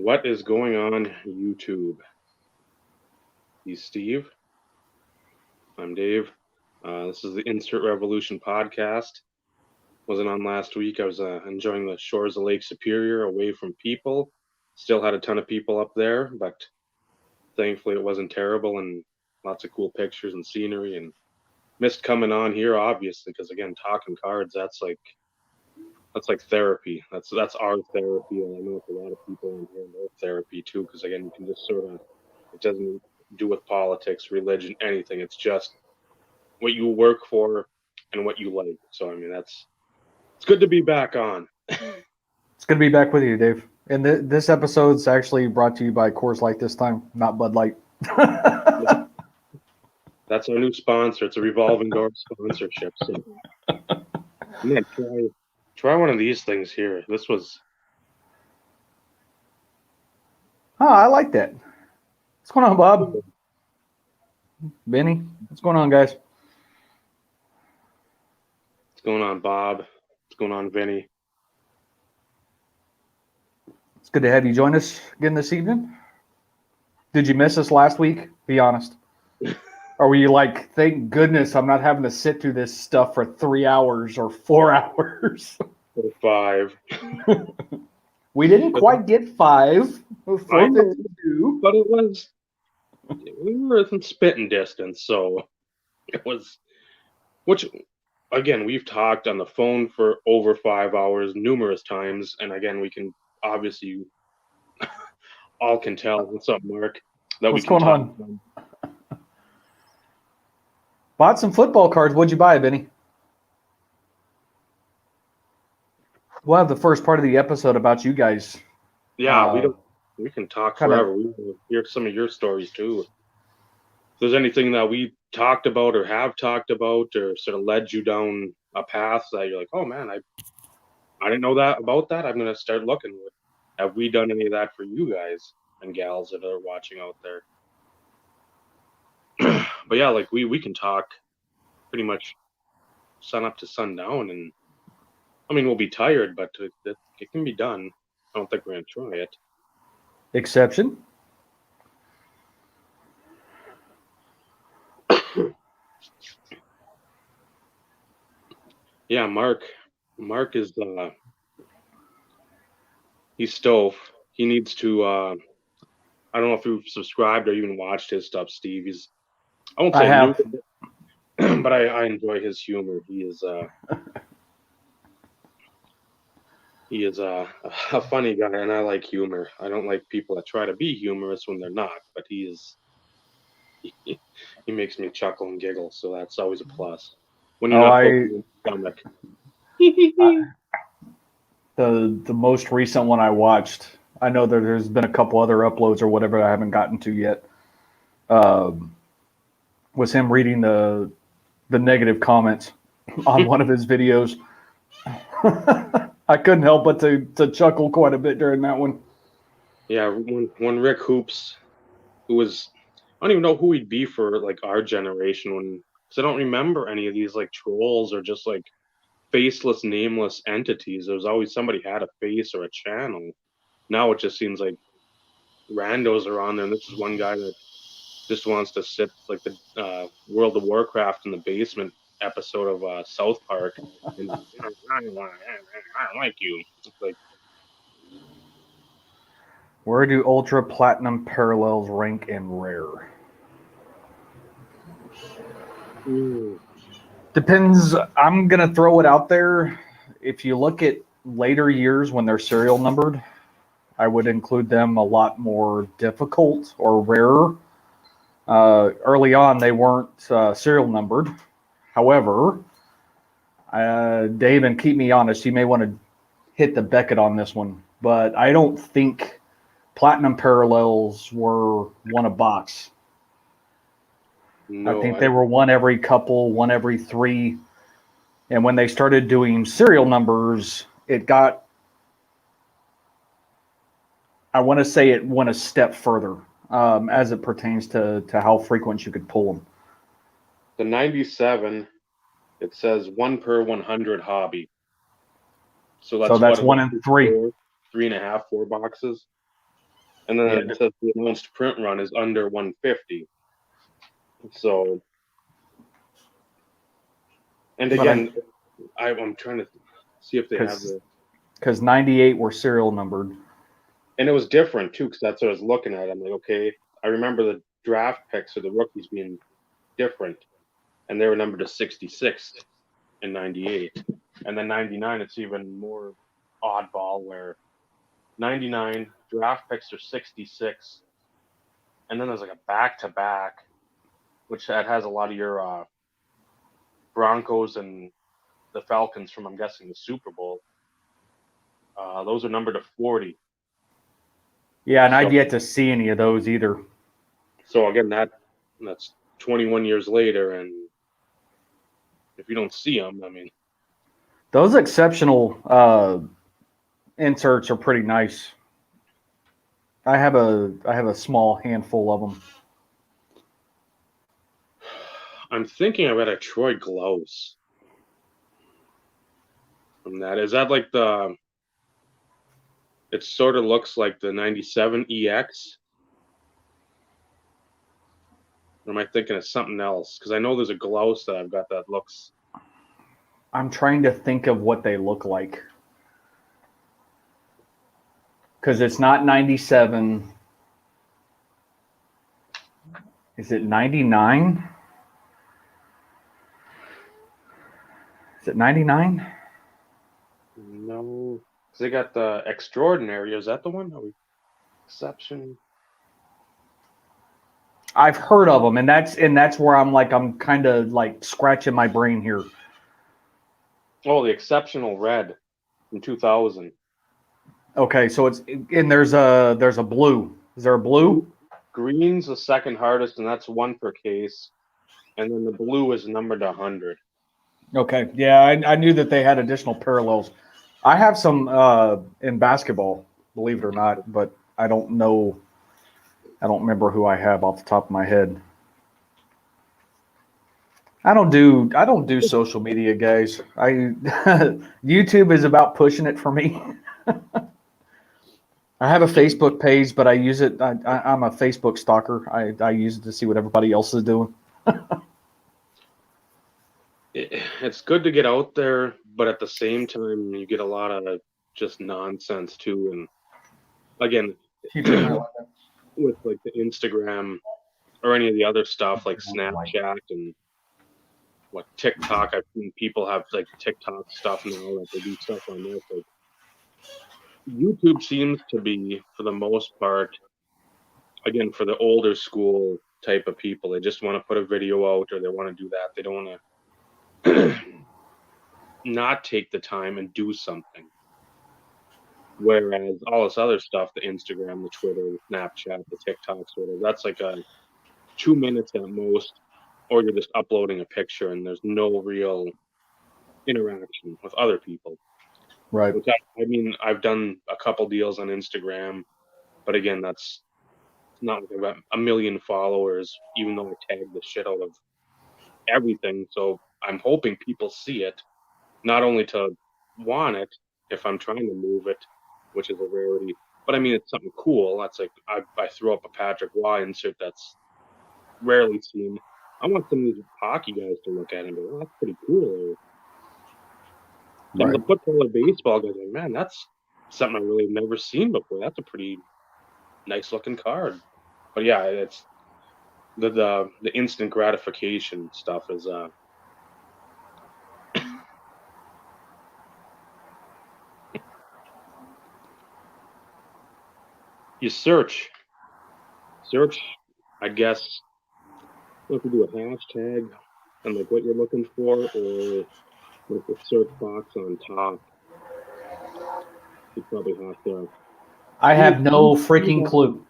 What is going on YouTube? He's Steve. I'm Dave. This is the Insert Revolution podcast. Wasn't on last week. I was enjoying the shores of Lake Superior away from people. Still had a ton of people up there, but thankfully it wasn't terrible and lots of cool pictures and scenery, and missed coming on here, obviously, because again, talking cards, that's like therapy. That's our therapy, and I know it's a lot of people in here their therapy too, because again, you can just sort of, it doesn't do with politics, religion, anything. It's just what you work for and what you like. So I mean, it's good to be back on. It's good to be back with you, Dave. And this episode's actually brought to you by Coors Light this time, not Bud Light. That's our new sponsor. It's a revolving door sponsorship. So I'm gonna try one of these things here. This was. Oh, I like that. What's going on, Bob? Benny? What's going on, guys? What's going on, Bob? What's going on, Vinny? It's good to have you join us again this evening. Did you miss us last week? Be honest. Or were you like, thank goodness I'm not having to sit through this stuff for 3 hours or 4 hours? Or 5. We didn't quite get 5. I know, but we were in spitting distance, so it was, which, again, we've talked on the phone for over 5 hours numerous times, and again, we can, obviously, all can tell. What's up, Mark? That What's going on? Bought some football cards. What'd you buy, Benny? We'll have the first part of the episode about you guys. Yeah, we can talk forever. We can hear some of your stories too. If there's anything that we talked about or have talked about or sort of led you down a path that you're like, oh man, I didn't know that about that. I'm gonna start looking. Have we done any of that for you guys and gals that are watching out there? But yeah, like we can talk pretty much sun up to sundown, and I mean we'll be tired, but it can be done. I don't think we're gonna try it. Exception. Yeah, Mark is he's stove. He needs to I don't know if you've subscribed or even watched his stuff, Steve. I won't say new, but I enjoy his humor. He is a funny guy, and I like humor. I don't like people that try to be humorous when they're not, but he makes me chuckle and giggle, so that's always a plus. When you're not poking your stomach. The most recent one I watched, I know that there's been a couple other uploads or whatever I haven't gotten to yet, was him reading the negative comments on one of his videos. I couldn't help but to chuckle quite a bit during that one. Yeah, when Rick Hoops, who was, I don't even know who he'd be for like our generation, because I don't remember any of these like trolls or just like faceless, nameless entities. There was always somebody had a face or a channel. Now it just seems like randos are on there, and this is one guy that just wants to sit like the World of Warcraft in the basement episode of South Park, and I don't like you. It's like, where do ultra platinum parallels rank in rare? Depends. I'm gonna throw it out there. If you look at later years when they're serial numbered, I would include them a lot more difficult or rarer. Early on, they weren't serial numbered. However, Dave, and keep me honest, you may want to hit the Beckett on this one, but I don't think platinum parallels were one a box. No, I think they were one every couple, one every 3. And when they started doing serial numbers, it got, I want to say it went a step further as it pertains to how frequent you could pull them. The 97, it says 1 per 100 hobby. So that's 1 in 3. 3.5, 4 boxes. And then Yeah. it says the announced print run is under 150. So, and again, I'm trying to see if they have the. Because 98 were serial numbered. And it was different too, because that's what I was looking at. I'm like, okay, I remember the draft picks or the rookies being different, and they were numbered to 66 and 98. And then 99, it's even more oddball where 99 draft picks are 66, and then there's like a back-to-back, which that has a lot of your Broncos and the Falcons from, I'm guessing, the Super Bowl. Those are numbered to 40. Yeah, and I've yet to see any of those either. So again, that's 21 years later, and if you don't see them, I mean, those exceptional inserts are pretty nice. I have a small handful of them. I'm thinking I read a Troy Glaus from that. Is that like the? It sort of looks like the 97 EX. Or am I thinking of something else? Because I know there's a Glaus that I've got that looks. I'm trying to think of what they look like. Because it's not 97. Is it 99? Is it 99? No. Because they got the Extraordinary. Is that the one? Exception. I've heard of them, and that's where I'm kind of like scratching my brain here. Oh, the Exceptional Red from 2000. Okay, so there's a blue. Is there a blue? Green's the second hardest, and that's one per case. And then the blue is numbered to 100. Okay, yeah, I knew that they had additional parallels. I have some in basketball, believe it or not, but I don't know. I don't remember who I have off the top of my head. I don't do social media, guys. YouTube is about pushing it for me. I have a Facebook page, but I use it. I'm a Facebook stalker. I use it to see what everybody else is doing. It's good to get out there, but at the same time, you get a lot of just nonsense too. And again, with like the Instagram or any of the other stuff like Snapchat and what TikTok, I've seen people have like TikTok stuff now that they do stuff on there. Like YouTube seems to be, for the most part, again, for the older school type of people, they just want to put a video out or they want to do that. They don't want to not take the time and do something. Whereas all this other stuff, the Instagram, the Twitter, the Snapchat, the TikToks, whatever, that's like a 2 minutes at most, or you're just uploading a picture and there's no real interaction with other people. Right. Which I mean, I've done a couple deals on Instagram, but again, that's not like I've got a million followers, even though I tag the shit out of everything. So I'm hoping people see it, not only to want it if I'm trying to move it, which is a rarity, but I mean, it's something cool. That's like, I throw up a Patrick Y insert that's rarely seen. I want some of these hockey guys to look at it and go, oh, that's pretty cool. Some of the football or baseball guys are like, man, that's something I really never seen before. That's a pretty nice looking card. But yeah, it's the instant gratification stuff is you search, I guess, if you do a hashtag and like what you're looking for, or like the search box on top. You probably have to. I have no freaking clue.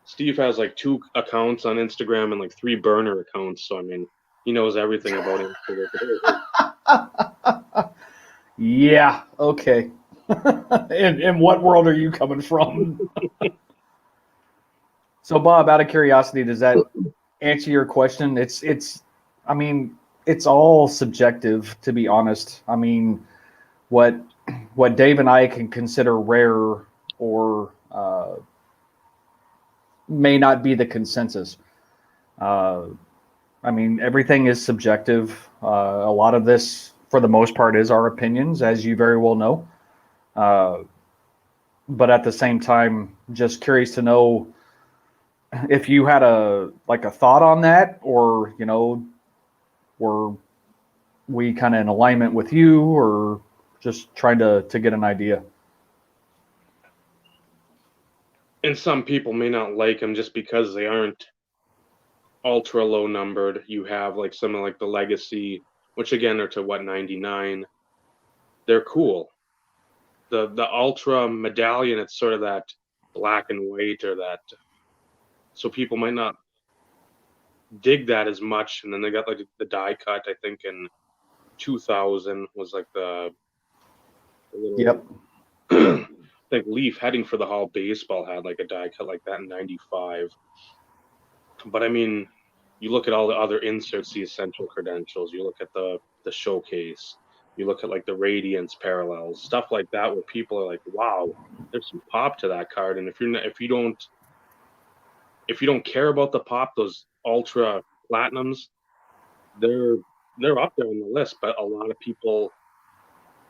Steve has like 2 accounts on Instagram and like 3 burner accounts, so I mean, he knows everything about it. Yeah. Okay. In what world are you coming from? So, Bob, out of curiosity, does that answer your question? I mean, it's all subjective, to be honest. I mean, what Dave and I can consider rare or may not be the consensus. I mean, everything is subjective. A lot of this, for the most part, is our opinions, as you very well know. But at the same time, just curious to know if you had a thought on that, or were we kind of in alignment with you, or just trying to get an idea. And some people may not like them just because they aren't ultra low numbered. You have like something like the Legacy, which again are to 99. They're cool. The Ultra Medallion, it's sort of that black and white, or that, so people might not dig that as much. And then they got like the die cut, I think in 2000 was like the little, Yep. I think Leaf heading for the Hall baseball had like a die cut like that in 95. But I mean, you look at all the other inserts, the essential credentials, you look at the showcase, you look at like the radiance parallels, stuff like that, where people are like, wow, there's some pop to that card. And if you don't care about the pop, those ultra platinums, they're up there on the list. But a lot of people,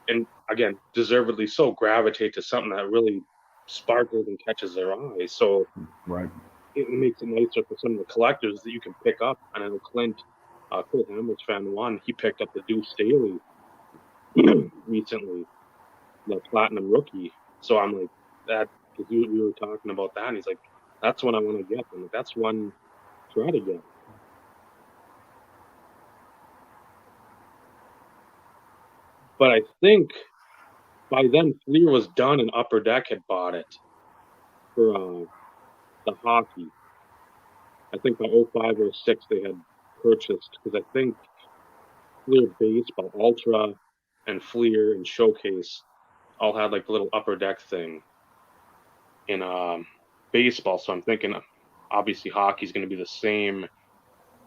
and again, deservedly so, gravitate to something that really sparkles and catches their eye. So Right. it makes it nicer for some of the collectors that you can pick up. And I know Clint Hamil's fan one, he picked up the Deuce Staley recently, the Platinum Rookie. So I'm like, that, because we were talking about that, and he's like, that's one I want to get. I'm like, that's one try to get. But I think by then Fleer was done and Upper Deck had bought it for the hockey. I think by 05 or 06 they had purchased, because I think Fleer Baseball, Ultra, and Fleer and Showcase all had like the little Upper Deck thing in baseball. So I'm thinking obviously hockey's going to be the same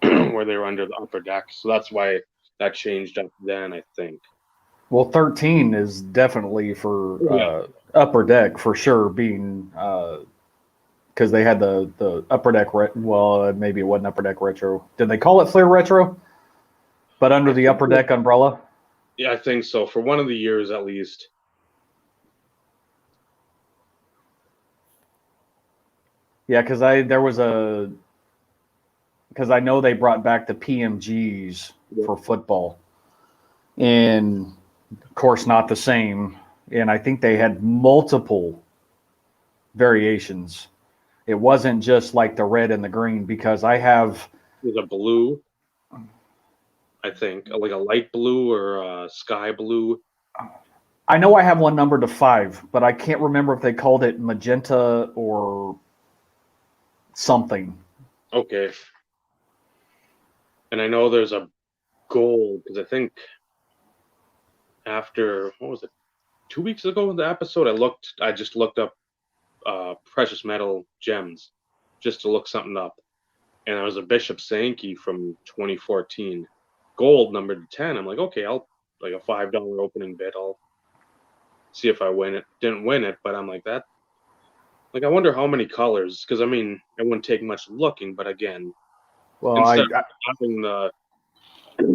where they were under the Upper Deck. So that's why that changed up then, I think. Well, 13 is definitely for Upper Deck for sure, being because they had the Upper Deck. Well, maybe it wasn't Upper Deck Retro. Did they call it Flair Retro? But under the Upper Deck umbrella? Yeah, I think so. For one of the years at least. Yeah, because I know they brought back the PMGs for football, and of course not the same. And I think they had multiple variations. It wasn't just like the red and the green, because I have. There's a blue, I think, like a light blue or a sky blue. I know I have one numbered to 5, but I can't remember if they called it magenta or something. Okay. And I know there's a gold, because I think after, what was it, 2 weeks ago in the episode, I just looked up precious metal gems just to look something up. And there was a Bishop Sankey from 2014, gold numbered to 10. I'm like, okay, I'll like a $5 opening bid. I'll see if I win it. Didn't win it, but I'm like that. Like, I wonder how many colors, because I mean, it wouldn't take much looking, but again, Well, instead of having the,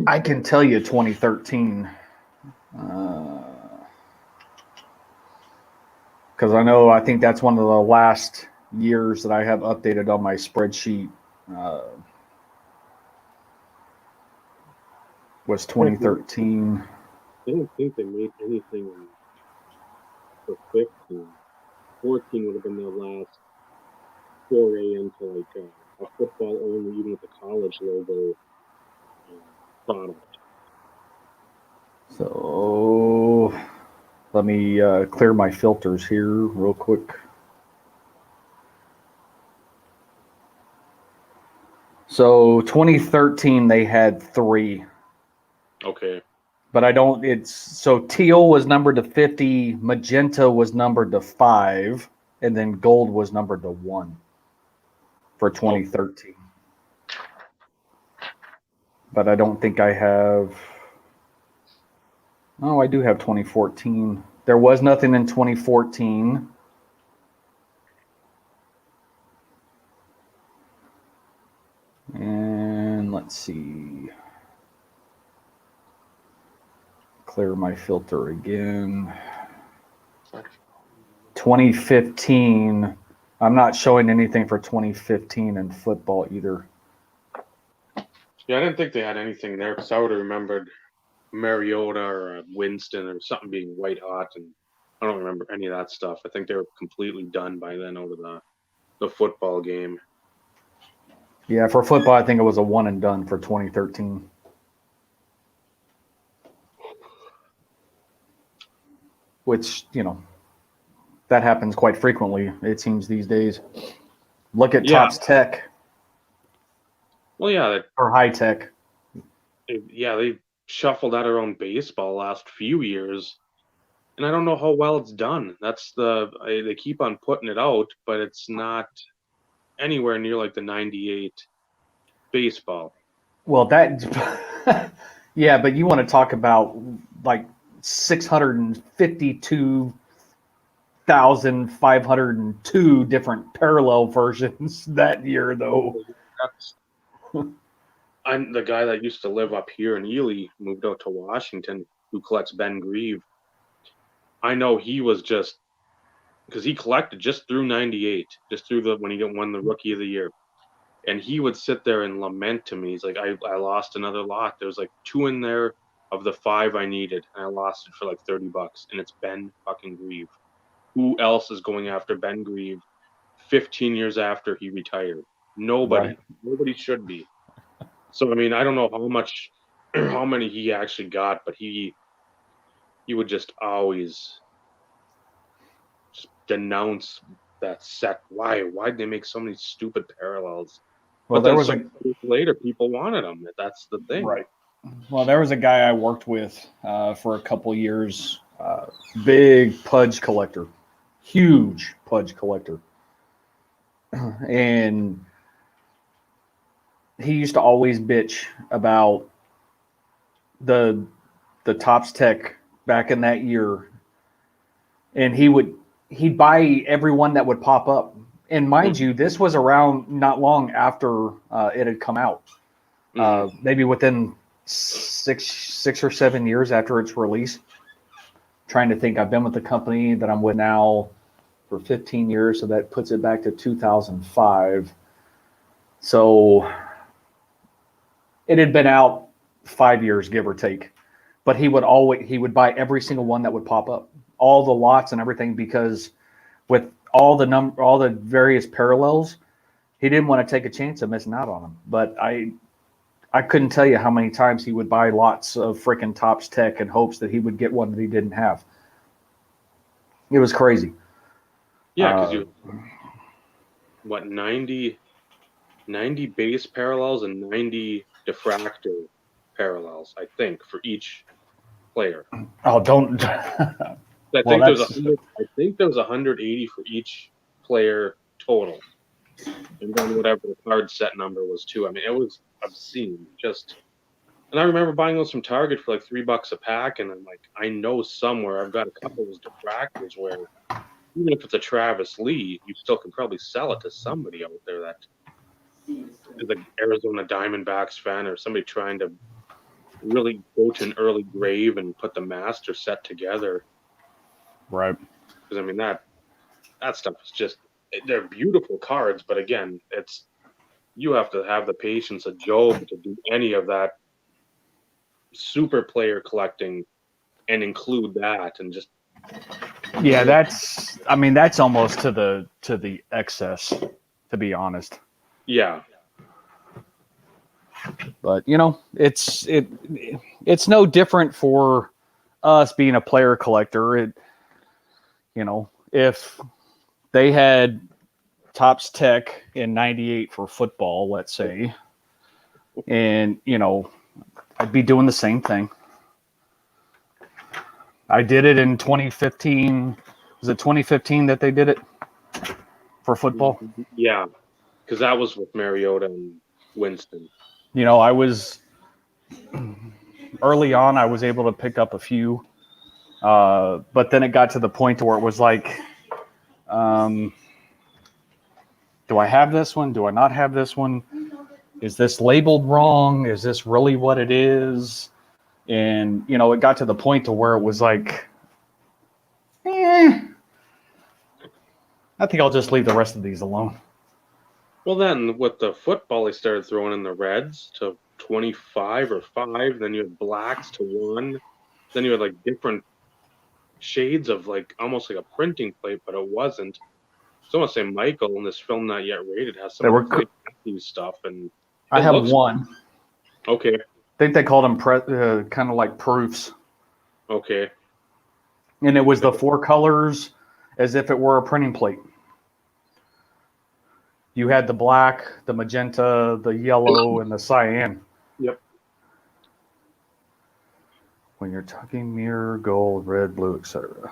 I can tell you 2013. Because I think that's one of the last years that I have updated on my spreadsheet. Was 2013. I don't think they made anything for 15. 14 would have been their last foray into like a football only, even with the college logo product. So let me clear my filters here real quick. So 2013, they had 3. Okay. But so teal was numbered to 50, magenta was numbered to 5, and then gold was numbered to 1 for 2013. But I don't think I have. Oh, I do have 2014. There was nothing in 2014. Let's see. Clear my filter again. 2015. I'm not showing anything for 2015 in football either. Yeah, I didn't think they had anything there because I would have remembered Mariota or Winston or something being white hot, and I don't remember any of that stuff. I think they were completely done by then out of the football game. Yeah, for football, I think it was a one and done for 2013. Which, that happens quite frequently, it seems, these days. Look at Yeah. Tops Tech Well, yeah, or High Tech. they shuffled out their own baseball last few years, and I don't know how well it's done. They keep on putting it out, but it's not anywhere near like the '98 baseball. Well, that, yeah, but you want to talk about like 652,502 different parallel versions that year, though. I'm the guy that used to live up here in Ely, moved out to Washington, who collects Ben Grieve. I know he was just because he collected just through '98, just through when he won the Rookie of the Year. And he would sit there and lament to me. He's like, I lost another lot. There was like 2 in there of the 5 I needed, and I lost it for like $30, and it's Ben fucking Grieve. Who else is going after Ben Grieve 15 years after he retired? Nobody. Right. Nobody should be. So I mean, I don't know how many he actually got, but he would just always just denounce that set. Why'd they make so many stupid parallels? Well, But there then was later, people wanted them. That's the thing. Right. Well, there was a guy I worked with for a couple years, big Pudge collector, huge Pudge collector. And he used to always bitch about the Tops Tech back in that year. And he'd buy every one that would pop up. And mind you, this was around not long after it had come out. Maybe within six or 7 years after its release. Trying to think, I've been with the company that I'm with now for 15 years, so that puts it back to 2005. So it had been out 5 years, give or take. But he would buy every single one that would pop up, all the lots and everything, because with all the various parallels, he didn't want to take a chance of missing out on them. But I couldn't tell you how many times he would buy lots of freaking Tops Tech in hopes that he would get one that he didn't have. It was crazy. Yeah, because 90 base parallels and 90 diffractor parallels, I think, for each player. Oh, don't. I think there's 180 for each player total, and then whatever the card set number was too. I mean, it was obscene. And I remember buying those from Target for like $3 a pack, and I'm like, I know somewhere I've got a couple of those diffractors where even if it's a Travis Lee, you still can probably sell it to somebody out there that is an Arizona Diamondbacks fan or somebody trying to really go to an early grave and put the master set together. Right. Because I mean that stuff is just, they're beautiful cards, but again, you have to have the patience of Job to do any of that super player collecting and include that and just. Yeah, that's almost to the excess, to be honest. Yeah. But it's no different for us being a player collector. If they had Tops Tech in '98 for football, let's say, and I'd be doing the same thing. I did it in 2015. Was it 2015 that they did it for football? Yeah, because that was with Mariota and Winston. I was early on. I was able to pick up a few, but then it got to the point where it was like, do I have this one? Do I not have this one? is this labeled wrong? Is this really what it is? And, it got to the point to where it was like, I think I'll just leave the rest of these alone. Well, then with the football, they started throwing in the reds to 25 or 5. Then you had blacks to 1. Then you had like different shades of like almost like a printing plate, but it wasn't. So I want to say Michael in this film not yet rated has some They were. Clay Matthews stuff, and I it have looks one. okay. I think they called them kind of like proofs. Okay. And it was the 4 colors as if it were a printing plate. You had the black, the magenta, the yellow, and the cyan. Yep. When you're talking mirror, gold, red, blue, etc.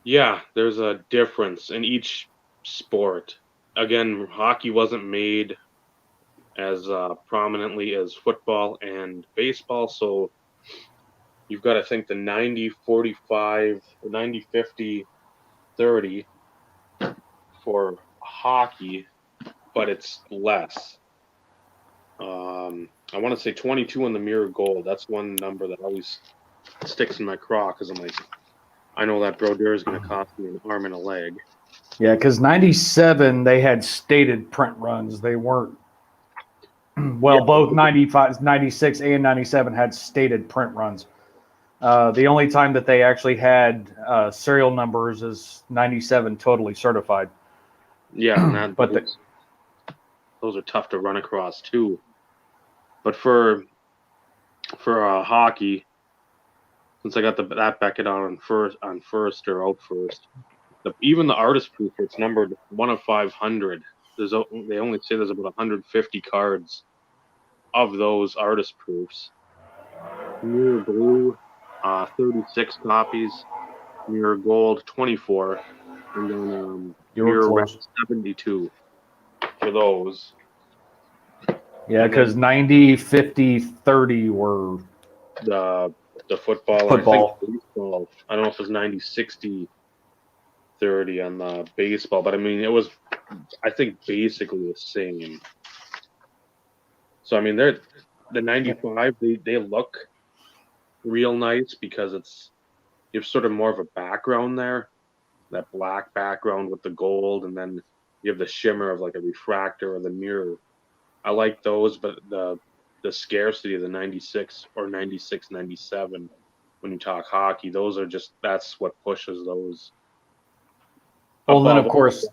Yeah, there's a difference in each sport. Again, hockey wasn't made as prominently as football and baseball, so you've got to think the 90-45, the 90-50-30 for hockey, but it's less. I want to say 22 on the mirror gold. That's one number that always sticks in my craw because I'm like, I know that Brodeur is going to cost me an arm and a leg. Yeah, because 97, they had stated print runs. They weren't, both 95, 96 and 97 had stated print runs. The only time that they actually had serial numbers is 97 totally certified. Yeah, and those are tough to run across too. But for hockey, since I got that Beckett on first or out first, even the artist proof, it's numbered 1 of 500. They only say there's about 150 cards of those artist proofs. Mirror blue, 36 copies. Mirror gold, 24, and then mirror red, 72 for those. Yeah, because 90, 50, 30 were the football. And I think baseball, I don't know if it was 90, 60, 30 on the baseball, but I mean, it was, I think, basically the same. So, I mean, the 95, they look real nice because you have sort of more of a background there, that black background with the gold, and then you have the shimmer of like a refractor or the mirror. I like those, but the scarcity of the 96 or 96, 97, when you talk hockey, that's what pushes those. Well, then of course,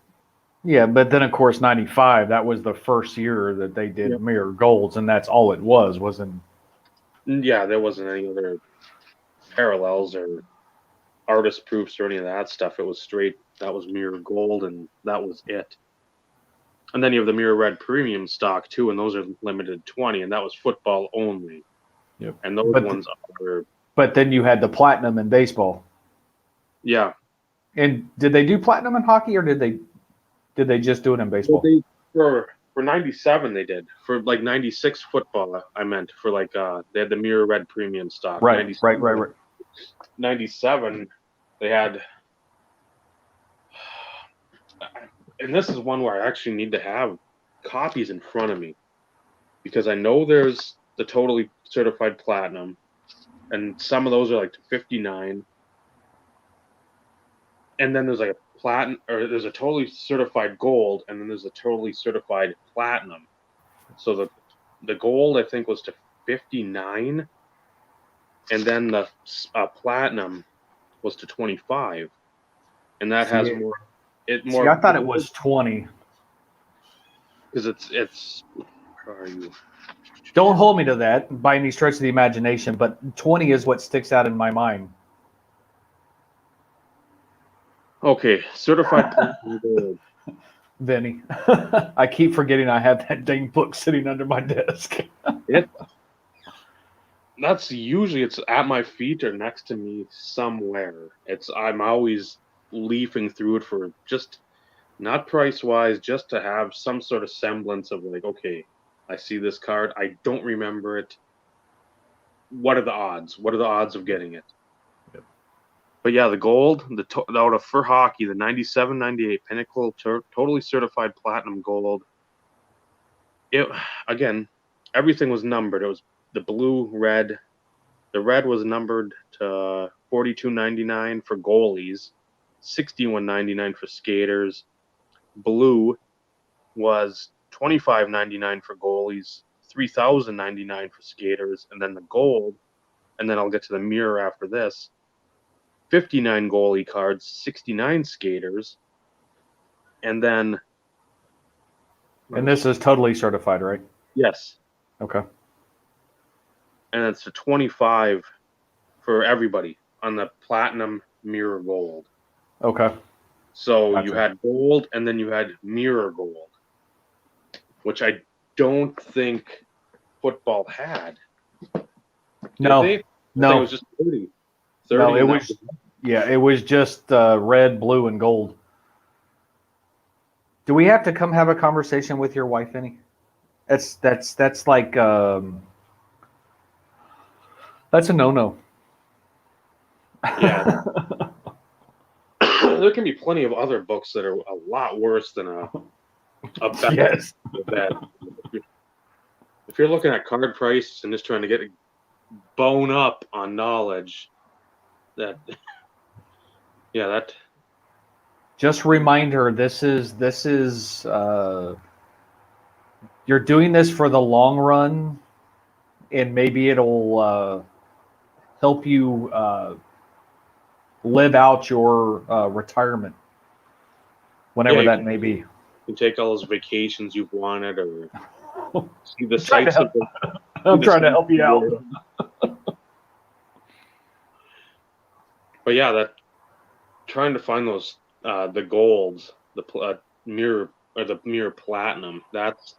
but then of course 95, that was the first year that they did mirror golds, and that's all it wasn't. Yeah, there wasn't any other parallels or artist proofs or any of that stuff. It was straight, that was mirror gold, and that was it. And then you have the mirror red premium stock too, and those are limited 20, and that was football only. Yep. And those ones are. But then you had the platinum in baseball. Yeah. And did they do platinum in hockey, or did they just do it in baseball? Well, for 97 they did. For like 96 football, I meant for like they had the mirror red premium stock. Right. 97 they had, and this is one where I actually need to have copies in front of me because I know there's the totally certified platinum, and some of those are like 59, and then there's like a platinum, or there's a totally certified gold, and then there's a totally certified platinum. So the gold I think was to 59, and then the platinum was to 25, and that has more. I thought it was 20. Because it's. Where are you? Don't hold me to that by any stretch of the imagination, but 20 is what sticks out in my mind. Okay, certified platinum gold. Vinny, I keep forgetting I have that dang book sitting under my desk. That's usually it's at my feet or next to me somewhere. I'm always leafing through it for just not price wise, just to have some sort of semblance of like, okay, I see this card, I don't remember it. What are the odds? What are the odds of getting it? Yep. But yeah, the gold, out of for hockey, the 97, 98 Pinnacle totally certified platinum gold. It again, everything was numbered. It was the blue, red. The red was numbered to $42.99 for goalies, $61.99 for skaters. Blue was $25.99 for goalies, $3,099 for skaters, and then the gold. And then I'll get to the mirror after this. 59 goalie cards, 69 skaters, and then. And this is totally certified, right? Yes. Okay. And it's a 25 for everybody on the platinum mirror gold. Okay. So Gotcha. you had gold and then you had mirror gold, which I don't think football had. No. I think No. it was just 30. No, it was. Yeah, it was just red, blue, and gold. Do we have to come have a conversation with your wife, any? That's like that's a no-no. Yeah. There can be plenty of other books that are a lot worse than a bet. Yes. If you're looking at card price and just trying to get a bone up on knowledge, that Just remind her this is you're doing this for the long run, and maybe it'll help you live out your retirement, whenever that may be. You can take all those vacations you've wanted, or see the sights of the. I'm trying to help you out. But yeah, trying to find those the golds, the mirror or the mirror platinum. That's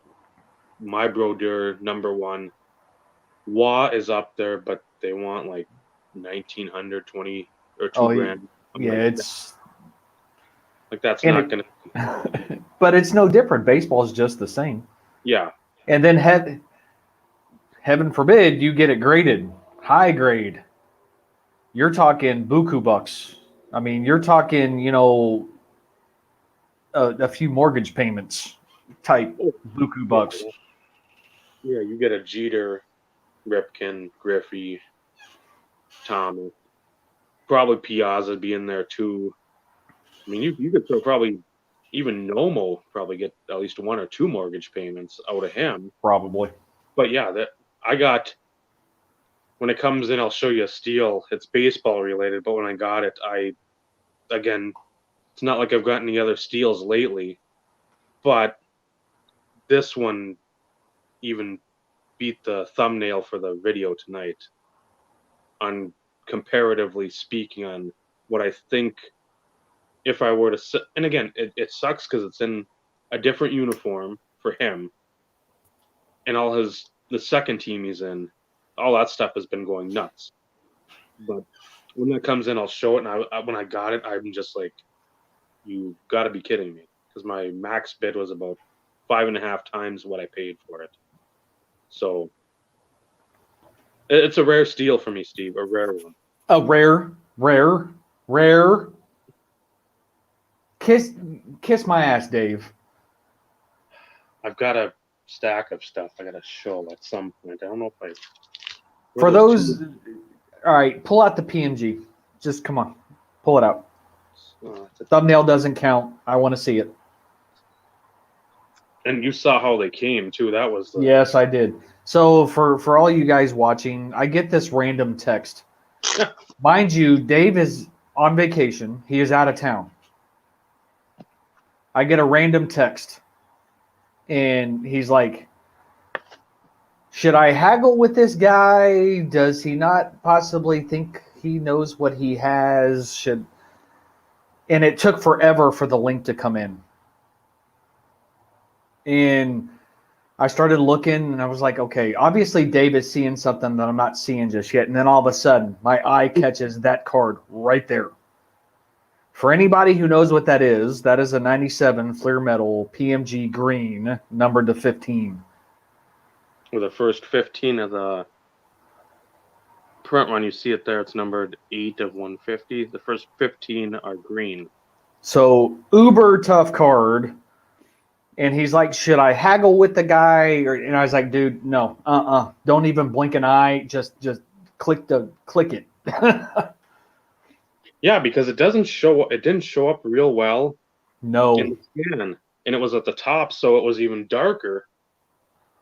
my brodeur number one. Wa is up there, but they want like 1,900, 20 or $2,000. Yeah, it's like that's not gonna. But it's no different. Baseball is just the same. Yeah. And then heaven forbid you get it graded high grade. You're talking buku bucks. I mean, you're talking, a few mortgage payments type buku bucks. Yeah, you get a Jeter, Ripken, Griffey, Thomas, probably Piazza be in there too. I mean, you could throw probably even Nomo probably get at least one or two mortgage payments out of him. Probably. But yeah, that I got. When it comes in, I'll show you a steal. It's baseball related, but when I got it, it's not like I've gotten any other steals lately, but this one even beat the thumbnail for the video tonight on comparatively speaking on what I think if I were to, and again, it sucks because it's in a different uniform for him and the second team he's in. All that stuff has been going nuts. But when that comes in, I'll show it. And when I got it, I'm just like, you got to be kidding me. Because my max bid was about 5.5 times what I paid for it. So it's a rare steal for me, Steve. A rare one. A rare. Kiss my ass, Dave. I've got a stack of stuff I got to show at some point. I don't know if For those, all right, pull out the PNG. Just come on, pull it out. Thumbnail doesn't count. I want to see it. And you saw how they came too. That was yes, I did. So for all you guys watching, I get this random text. Mind you, Dave is on vacation. He is out of town. I get a random text, and he's like, should I haggle with this guy? Does he not possibly think he knows what he has? And it took forever for the link to come in. And I started looking, and I was like, okay, obviously Dave is seeing something that I'm not seeing just yet. And then all of a sudden, my eye catches that card right there. For anybody who knows what that is a 97 Fleer Metal PMG green, numbered to 15. With the first 15 of the print run, you see it there. It's numbered 8 of 150. The first 15 are green. So uber tough card. And he's like, should I haggle with the guy? And I was like, dude, no, don't even blink an eye. Just click it. Yeah, because it didn't show up real well No. in the scan, and it was at the top, so it was even darker.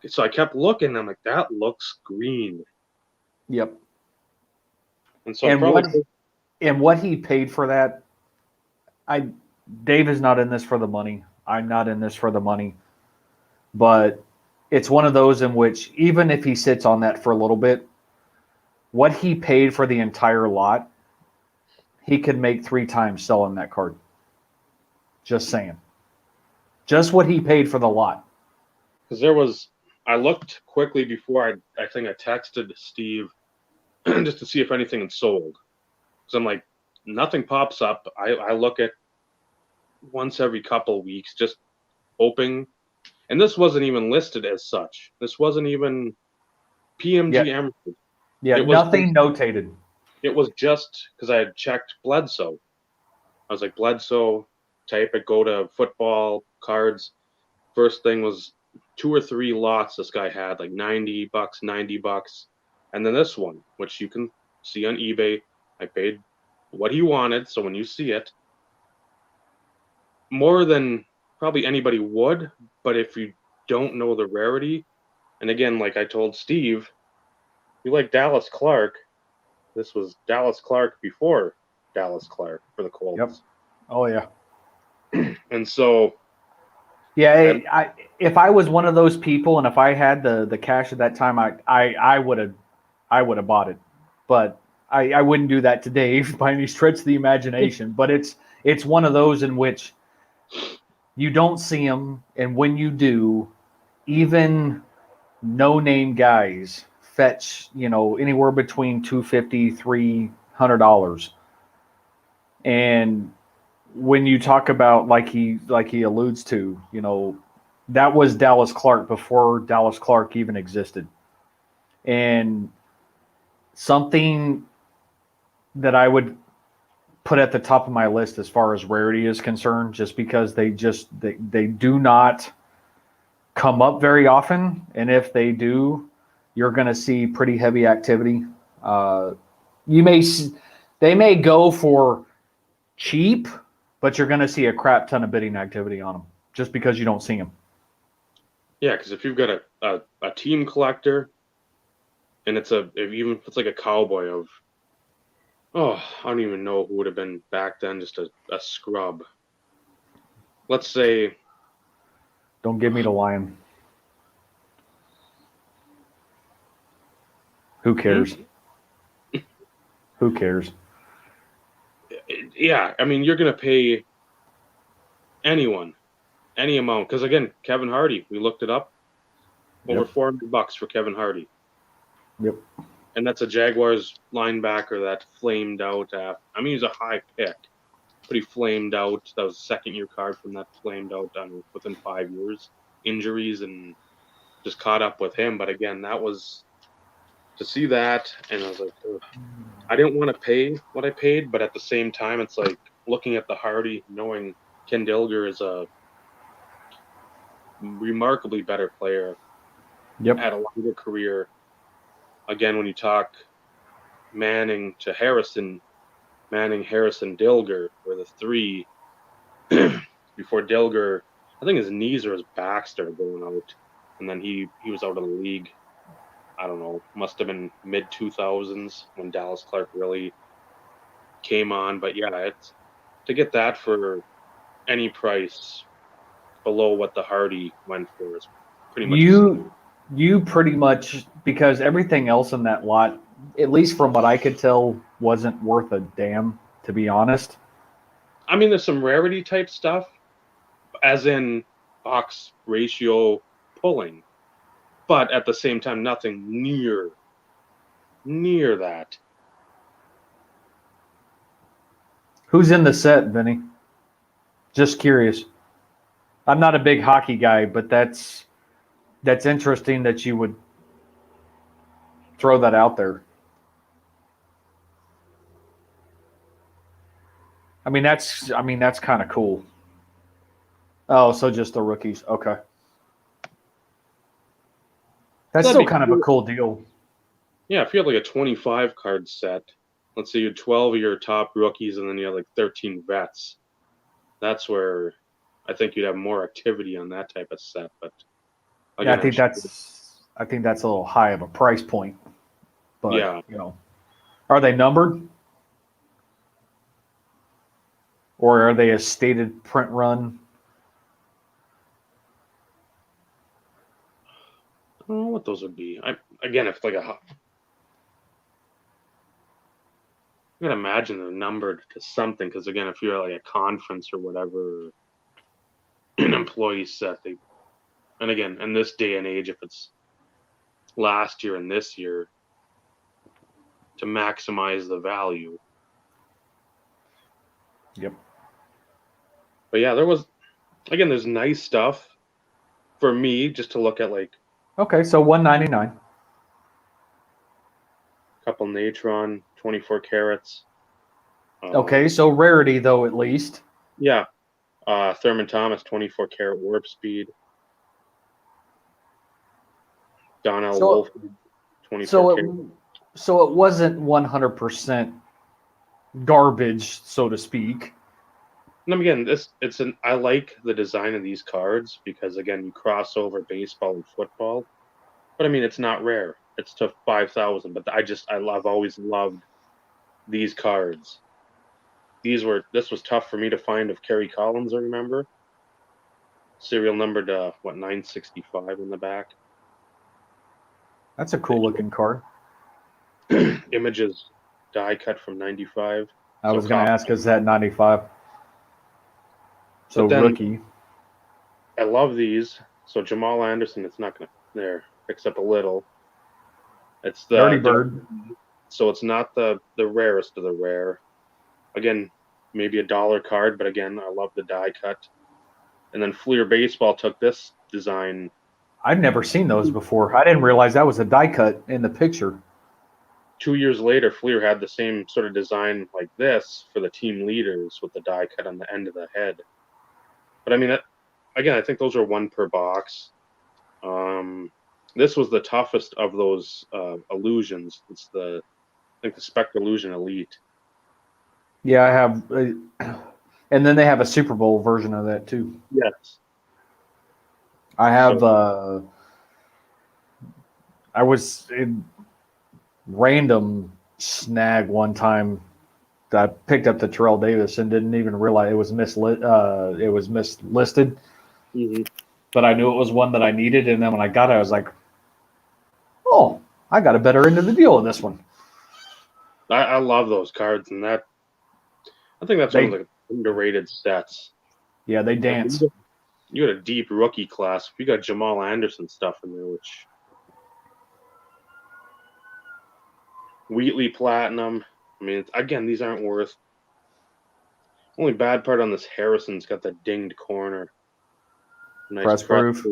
So I kept looking. I'm like, that looks green. Yep. And so what he paid for that, Dave is not in this for the money. I'm not in this for the money. But it's one of those in which even if he sits on that for a little bit, what he paid for the entire lot, he could make 3 times selling that card. Just saying. Just what he paid for the lot. Because I looked quickly before I think I texted Steve just to see if anything had sold. Because I'm like, nothing pops up. I look at once every couple of weeks, just hoping. And this wasn't even listed as such. This wasn't even PMG Emerald. Yeah, nothing notated. It was just because I had checked Bledsoe. I was like, Bledsoe, type it, go to football, cards. First thing was 2 or 3 lots this guy had, like $90, $90. And then this one, which you can see on eBay. I paid what he wanted, so when you see it, more than probably anybody would, but if you don't know the rarity, and again, like I told Steve, you like Dallas Clark. This was Dallas Clark before Dallas Clark for the Colts. Yep. Oh yeah. And so, yeah, if I was one of those people, and if I had the cash at that time, I would have bought it, but I wouldn't do that today by any stretch of the imagination. But it's one of those in which you don't see them, and when you do, even no-name guys fetch anywhere between $250, $300, and when you talk about like he alludes to, that was Dallas Clark before Dallas Clark even existed, and something that I would put at the top of my list as far as rarity is concerned, just because they do not come up very often, and if they do, you're going to see pretty heavy activity. They may go for cheap, but you're going to see a crap ton of bidding activity on them just because you don't see them. Yeah, because if you've got a team collector, and even if it's like a cowboy of, I don't even know who would have been back then, just a scrub. Let's say. Don't give me the lion. Who cares? Who cares? Yeah, I mean, you're going to pay anyone, any amount. Because again, Kevin Hardy, we looked it up, over $400 for Kevin Hardy. Yep. And that's a Jaguars linebacker that flamed out. I mean, he's a high pick, but he flamed out. That was a second-year card from that flamed out within 5 years. Injuries and just caught up with him. But again, that was to see that, and I was like, ugh. I didn't want to pay what I paid, but at the same time, it's like looking at the Hardy, knowing Ken Dilger is a remarkably better player. Yep. Had a longer career. Again, when you talk Manning to Harrison, Dilger were the 3 before Dilger. I think his knees or his back started going out, and then he was out of the league. I don't know, must have been mid-2000s when Dallas Clark really came on. But yeah, it's to get that for any price below what the Hardy went for is pretty much. You pretty much, because everything else in that lot, at least from what I could tell, wasn't worth a damn, to be honest. I mean, there's some rarity type stuff, as in box ratio pulling, but at the same time, nothing near that. Who's in the set, Vinny? Just curious. I'm not a big hockey guy, but that's interesting that you would throw that out there. I mean, that's kind of cool. Oh, so just the rookies. Okay. That's That'd still be kind of a cool. cool deal. Yeah, if you had like a 25 card set, let's say you had 12 of your top rookies and then you had like 13 vets. That's where I think you'd have more activity on that type of set. But Yeah, again, I'm sure. I think that's a little high of a price point. But, Yeah. are they numbered or are they a stated print run? I don't know what those would be. Again, if like I can imagine they're numbered to something because again, if you're at like a conference or whatever, an employee set, and again, in this day and age, if it's last year and this year, to maximize the value. Yep. But yeah, there's nice stuff for me just to look at like Okay, so 199. a couple Natron 24 carats. Okay, so rarity though at least. Yeah, Thurman Thomas 24 karat warp speed. Donnell Wolf So 24 so karat. it wasn't 100% garbage, so to speak. And again, I like the design of these cards because again, you cross over baseball and football. But I mean, it's not rare. It's to 5,000. But I've always loved these cards. This was tough for me to find of Kerry Collins. I remember serial numbered 965 in the back. That's a cool looking card. Images die cut from 95. I So was going to ask, is that 95? So but then rookie. I love these. So Jamal Anderson, it's not gonna there picks up a little. It's Dirty the Bird. so it's not the rarest of the rare. Again, maybe a dollar card, but again, I love the die cut. And then Fleer Baseball took this design. I've never seen those before. I didn't realize that was a die cut in the picture. 2 years later, Fleer had the same sort of design like this for the team leaders with the die cut on the end of the head. But I mean, again, I think those are one per box. This was the toughest of those illusions. It's I think the Spectre Illusion Elite. Yeah, I have. And then they have a Super Bowl version of that too. Yes. I have. So, I was in random snag one time. I picked up the Terrell Davis and didn't even realize it was mislit. It was mislisted, mm-hmm. but I knew it was one that I needed. And then when I got it, I was like, "Oh, I got a better end of the deal with this one." I love those cards, and I think that's one of the underrated sets. Yeah, they dance. You got a deep rookie class. You got Jamal Anderson stuff in there, which Wheatley Platinum. I mean, again, these aren't worth. Only bad part on this Harrison's got the dinged corner. Nice Press proof.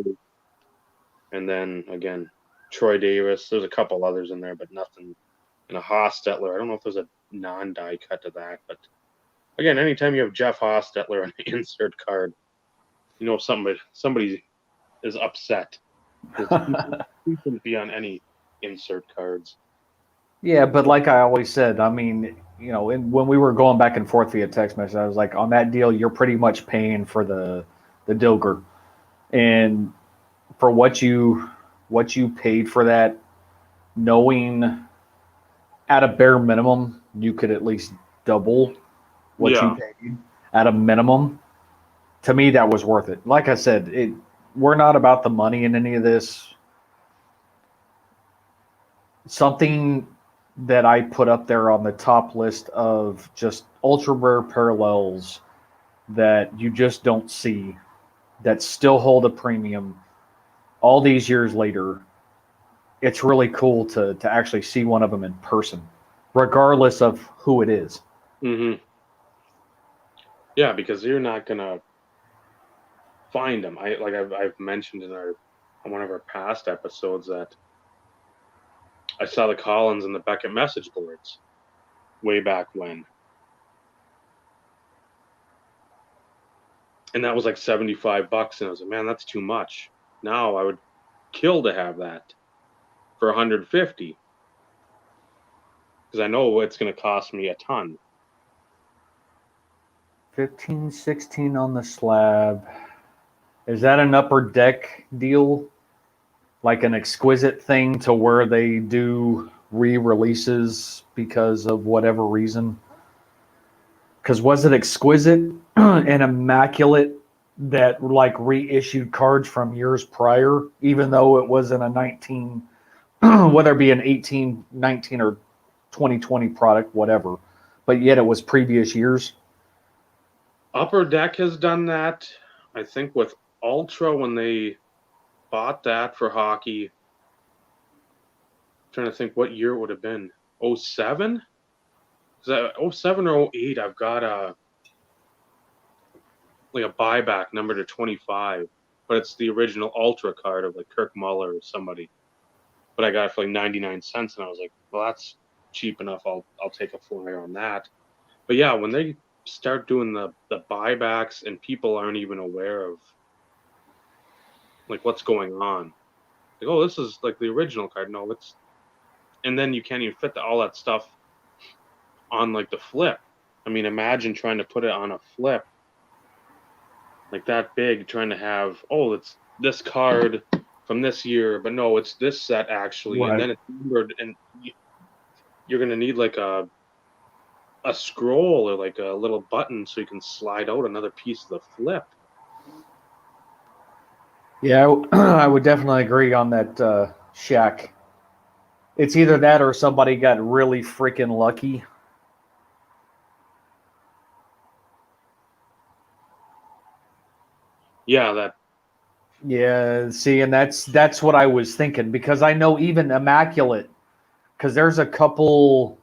And then again, Troy Davis. There's a couple others in there, but nothing. And a Hostetler. I don't know if there's a non-die cut to that, but again, anytime you have Jeff Hostetler on the insert card, you know somebody is upset. He shouldn't be on any insert cards. Yeah, but like I always said, I mean, when we were going back and forth via text message, I was like, on that deal, you're pretty much paying for the Dilger, and for what you paid for that, knowing at a bare minimum you could at least double what you paid at a minimum. To me, that was worth it. Like I said, we're not about the money in any of this. Something that I put up there on the top list of just ultra rare parallels that you just don't see, that still hold a premium all these years later. It's really cool to actually see one of them in person, regardless of who it is. Mm-hmm. Yeah, because you're not gonna find them. I've mentioned in one of our past episodes that I saw the Collins and the Beckett message boards way back when. And that was like $75. And I was like, man, that's too much. Now I would kill to have that for 150 because I know it's going to cost me a ton. 15, 16 on the slab. Is that an upper deck deal? Like an exquisite thing to where they do re-releases because of whatever reason? Because was it exquisite and immaculate that like reissued cards from years prior, even though it wasn't a 19, whether it be an 18, 19, or 2020 product, whatever, but yet it was previous years? Upper Deck has done that, I think, with Ultra when they bought that for hockey. I'm trying to think what year it would have been. 07? Is that 07 or 08? I've got a buyback number to 25, but it's the original Ultra card of like Kirk Muller or somebody. But I got it for like 99 cents, and I was like, well, that's cheap enough. I'll take a flyer on that. But yeah, when they start doing the buybacks and people aren't even aware of like what's going on, like, oh, this is like the original card. No, it's, and then you can't even fit all that stuff on like the flip. I mean, imagine trying to put it on a flip like that big, trying to have, oh, it's this card from this year, but no, it's this set actually, and Right. then it's numbered, and you're gonna need like a scroll or like a little button so you can slide out another piece of the flip. Yeah, I would definitely agree on that, Shaq. It's either that or somebody got really freaking lucky. Yeah, that. Yeah, see, and that's what I was thinking, because I know even immaculate, because there's a couple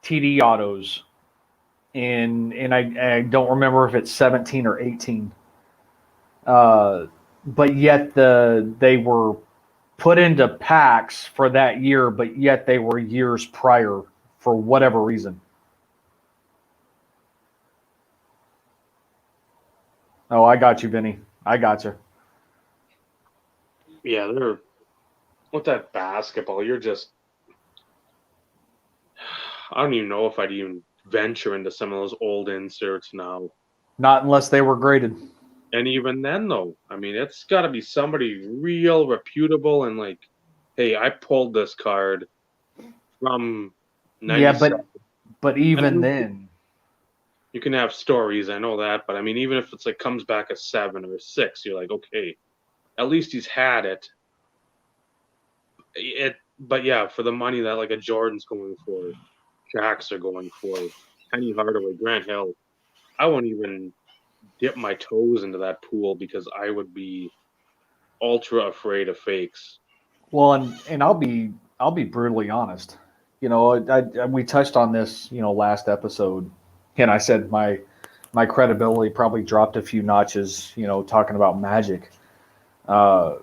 TD autos, and I don't remember if it's 17 or 18, but yet they were put into packs for that year, but yet they were years prior for whatever reason. Oh, I got you, Vinny. I got you. Yeah, they're with that basketball. You're just, I don't even know if I'd even venture into some of those old inserts now. Not unless they were graded. And even then, though, I mean, it's got to be somebody real reputable and like, hey, I pulled this card from Yeah, 97. but I even mean, then, you can have stories, I know that, but I mean, even if it's like comes back a 7 or a 6, you're like, okay, at least he's had it. But yeah, for the money that like a Jordan's going for, Jacks are going for, Penny Hardaway, Grant Hill, I won't even dip my toes into that pool because I would be ultra afraid of fakes. well, and I'll be brutally honest. You know, we touched on this, last episode, and I said my credibility probably dropped a few notches, talking about Magic. Uh,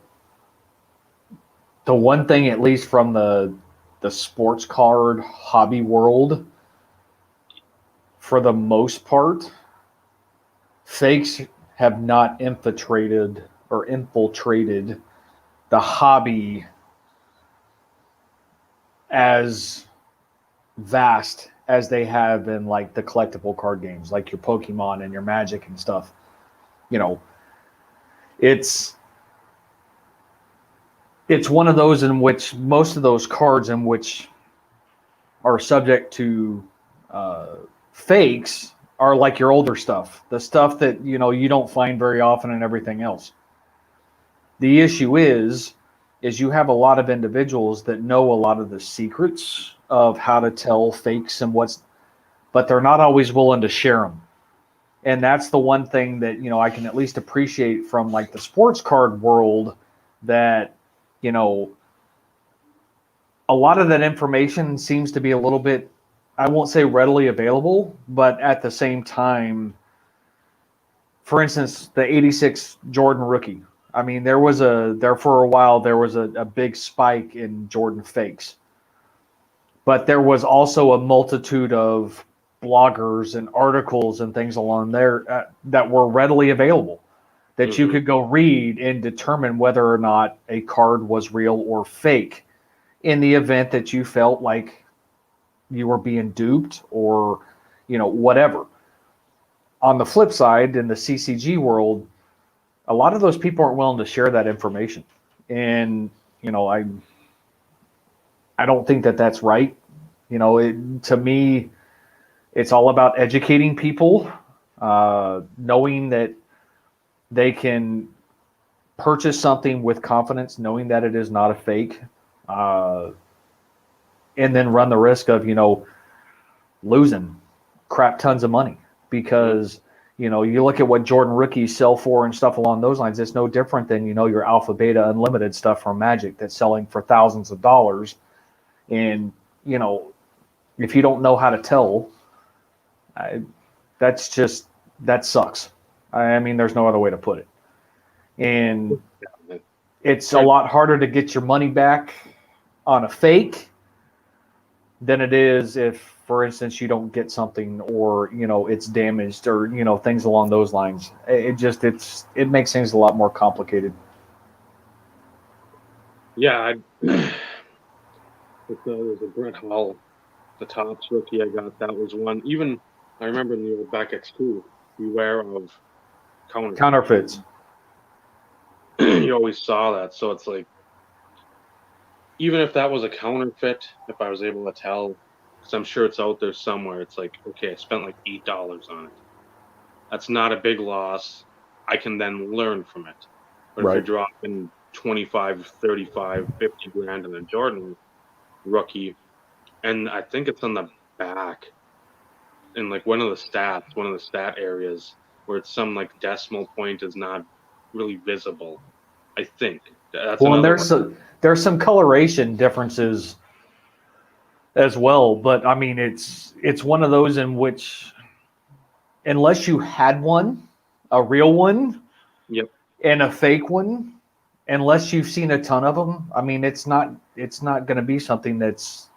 the one thing, at least from the sports card hobby world, for the most part, fakes have not infiltrated the hobby as vast as they have in like the collectible card games, like your Pokemon and your Magic and stuff. You know, it's it's one of those in which most of those cards in which are subject to uh, fakes are like your older stuff, the stuff that you don't find very often and everything else. The issue is you have a lot of individuals that know a lot of the secrets of how to tell fakes and but they're not always willing to share them. And that's the one thing that I can at least appreciate from like the sports card world, that you know a lot of that information seems to be a little bit, I won't say readily available, but at the same time, for instance, the 86 Jordan rookie. I mean, there for a while there was a big spike in Jordan fakes, but there was also a multitude of bloggers and articles and things along there that were readily available that you could go read and determine whether or not a card was real or fake in the event that you felt like you were being duped or, whatever. On the flip side, in the CCG world, a lot of those people aren't willing to share that information. And, I don't think that that's right. To me, it's all about educating people, knowing that they can purchase something with confidence, knowing that it is not a fake, and then run the risk of, losing crap tons of money because, you look at what Jordan rookies sell for and stuff along those lines. It's no different than, your alpha beta unlimited stuff from Magic that's selling for thousands of dollars. And, if you don't know how to tell, that sucks. I mean, there's no other way to put it. And it's a lot harder to get your money back on a fake than it is if, for instance, you don't get something or, it's damaged or, things along those lines. It makes things a lot more complicated. Yeah, there's a Brett Hall, the Topps rookie I got. That was one. Even I remember in the old back at school, beware of Counterfeits. You always saw that. So it's like, even if that was a counterfeit, if I was able to tell, because I'm sure it's out there somewhere, it's like, okay, I spent like $8 on it. That's not a big loss. I can then learn from it. But if you're dropping 25, 35, 50 grand on a Jordan rookie, and I think it's on the back in like one of the stat areas where it's some like decimal point is not really visible. I think that's well, and another there's some coloration differences as well, but I mean it's one of those in which unless you had one, a real one, Yep. and a fake one, unless you've seen a ton of them, I mean it's not going to be something that's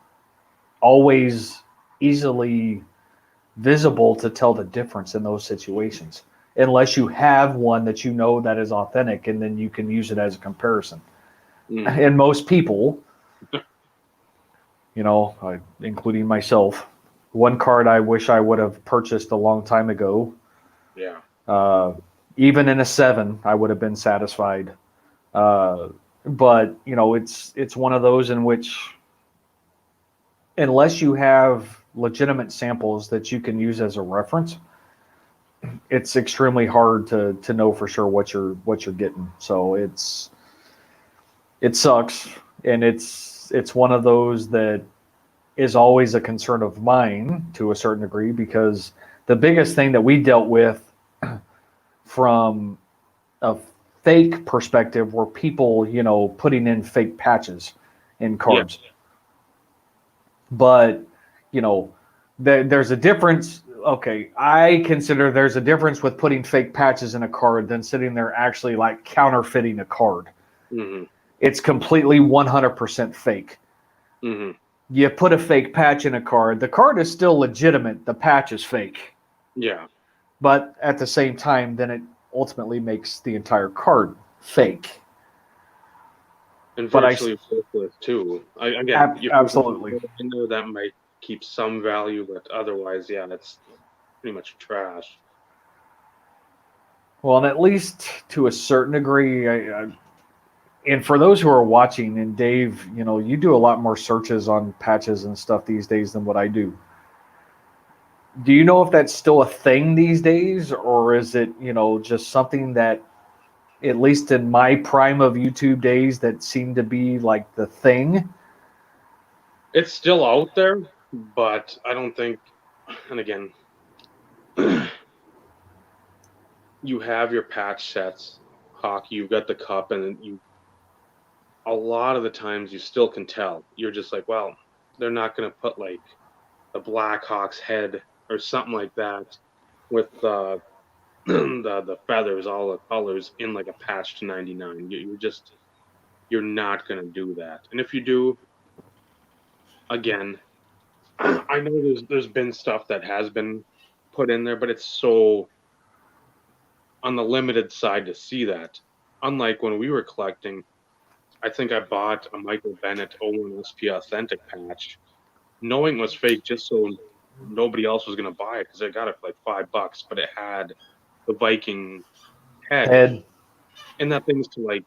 always easily visible to tell the difference in those situations unless you have one that that is authentic and then you can use it as a comparison. And most people, including myself, one card I wish I would have purchased a long time ago. Yeah. Even in a 7, I would have been satisfied. But it's one of those in which, unless you have legitimate samples that you can use as a reference, it's extremely hard to know for sure what you're getting. So it sucks, and it's one of those that is always a concern of mine to a certain degree, because the biggest thing that we dealt with from a fake perspective were people, putting in fake patches in cards. Yeah. But, there's a difference. Okay, I consider there's a difference with putting fake patches in a card than sitting there actually like counterfeiting a card. Mm-hmm. It's completely 100% fake. Mm-hmm. You put a fake patch in a card, the card is still legitimate, the patch is fake. Yeah. But at the same time, then it ultimately makes the entire card fake. And virtually worthless too. Absolutely. I know that might keep some value, but otherwise, yeah, it's pretty much trash. Well, and at least to a certain degree, and for those who are watching, and Dave, you do a lot more searches on patches and stuff these days than what I do. Do you know if that's still a thing these days, or is it, just something that, at least in my prime of YouTube days, that seemed to be like the thing? It's still out there, but I don't think, and again, you have your patch sets, hockey, you've got the cup, and a lot of the times you still can tell. You're just like, well, they're not going to put like the Blackhawks head or something like that with the feathers, all the colors in like a patch to 99. You're not going to do that. And if you do, again, I know there's been stuff that has been put in there, but it's so on the limited side to see that. Unlike when we were collecting, I think I bought a Michael Bennett O1SP Authentic patch, knowing it was fake just so nobody else was going to buy it because I got it for like $5, but it had the Viking head, Head. and that thing's to like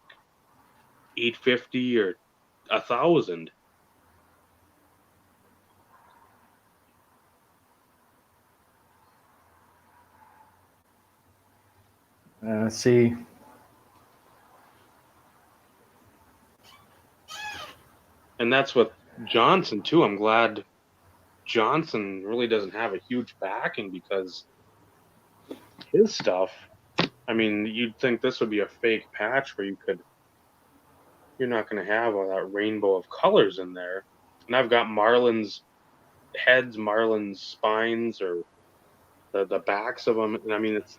850 or 1,000. See, And that's with Johnson too. I'm glad Johnson really doesn't have a huge backing because his stuff. I mean, you'd think this would be a fake patch where you're not going to have all that rainbow of colors in there. And I've got Marlin's heads, Marlin's spines, or the backs of them. And I mean, it's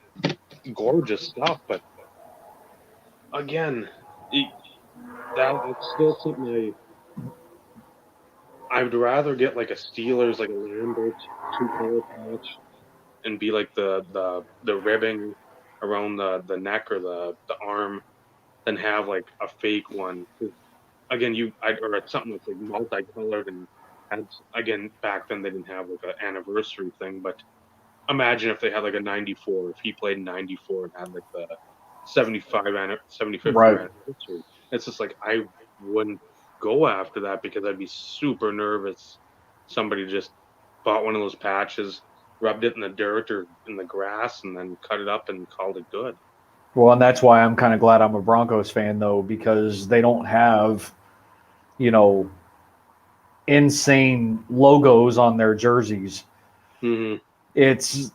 gorgeous stuff. But again, it's still something I would rather get like a Steelers, like a Lambert 2-color patch, and be like the ribbing around the neck or the arm than have like a fake one. 'Cause, again, or something that's like multicolored and had, again, back then they didn't have like an anniversary thing, but imagine if they had like a 94, if he played in 94 and had like the 75th right. year anniversary. It's just like I wouldn't go after that because I'd be super nervous. Somebody just bought one of those patches, rubbed it in the dirt or in the grass, and then cut it up and called it good. Well, and that's why I'm kind of glad I'm a Broncos fan, though, because they don't have, you know, insane logos on their jerseys. Mm-hmm. It's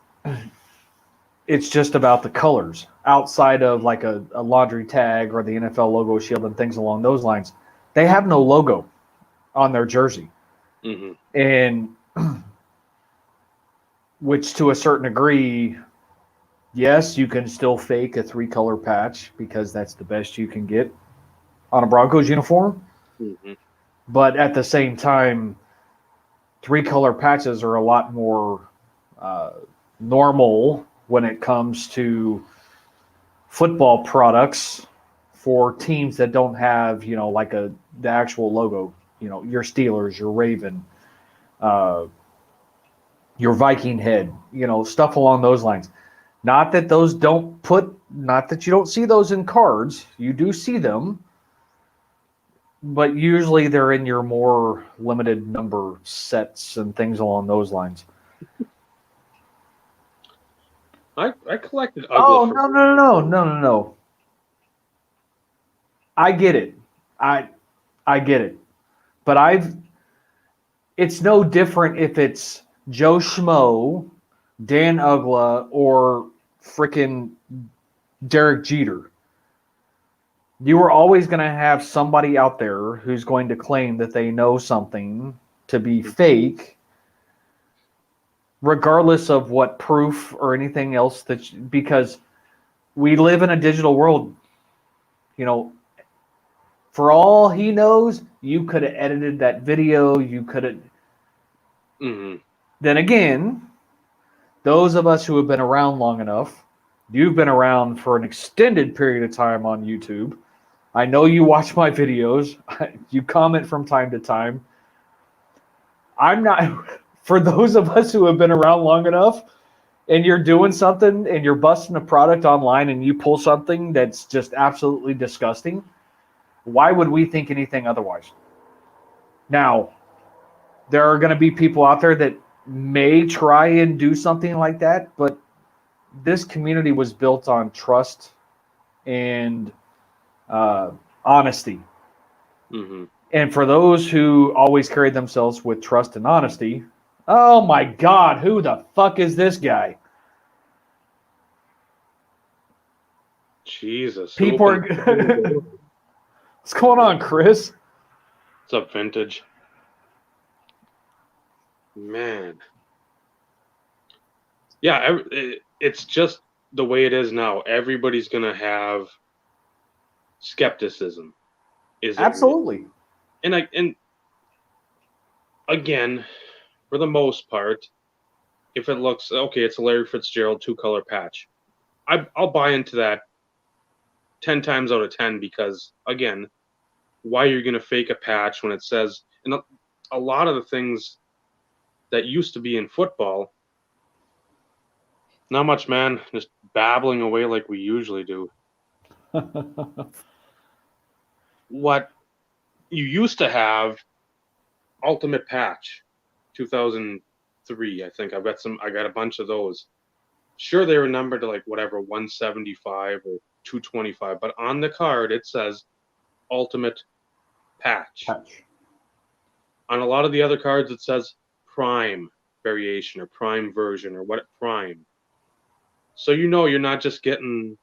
just about the colors outside of like a laundry tag or the NFL logo shield and things along those lines. They have no logo on their jersey. Mm-hmm. And which to a certain degree, yes, you can still fake a 3-color patch because that's the best you can get on a Broncos uniform. Mm-hmm. But at the same time, 3-color patches are a lot more normal when it comes to football products for teams that don't have, like the actual logo. Your Steelers, your Raven, uh, your Viking head, stuff along those lines. Not that not that you don't see those in cards. You do see them, but usually they're in your more limited number sets and things along those lines. I collected Oh, Ugly no. I get it. I get it. But it's no different if it's Joe Schmo, Dan Ugla, or frickin' Derek Jeter. You are always going to have somebody out there who's going to claim that they know something to be fake, regardless of what proof or anything else because we live in a digital world. For all he knows, you could have edited that video. You could have. Mm-hmm. Then again, those of us who have been around long enough, you've been around for an extended period of time on YouTube. I know you watch my videos. You comment from time to time. I'm not, for those of us who have been around long enough and you're doing something and you're busting a product online and you pull something that's just absolutely disgusting, why would we think anything otherwise? Now, there are going to be people out there that may try and do something like that, but this community was built on trust and honesty. Mm-hmm. And for those who always carry themselves with trust and honesty, oh my God, who the fuck is this guy? Jesus, who People opened are. What's going on, Chris? What's up, Vintage? Man. Yeah, it's just the way it is now. Everybody's going to have skepticism. Is it real? Absolutely. And again, for the most part, if it looks okay, it's a Larry Fitzgerald 2-color patch. I'll buy into that 10 times out of 10 because, again, why you're going to fake a patch when it says, and a lot of the things that used to be in football, not much, man, just babbling away like we usually do. What you used to have, Ultimate Patch, 2003, I think. I got a bunch of those. Sure, they were numbered to like whatever 175 or 225, but on the card it says Ultimate Patch. On a lot of the other cards it says Prime variation or Prime version or what Prime. So you're not just getting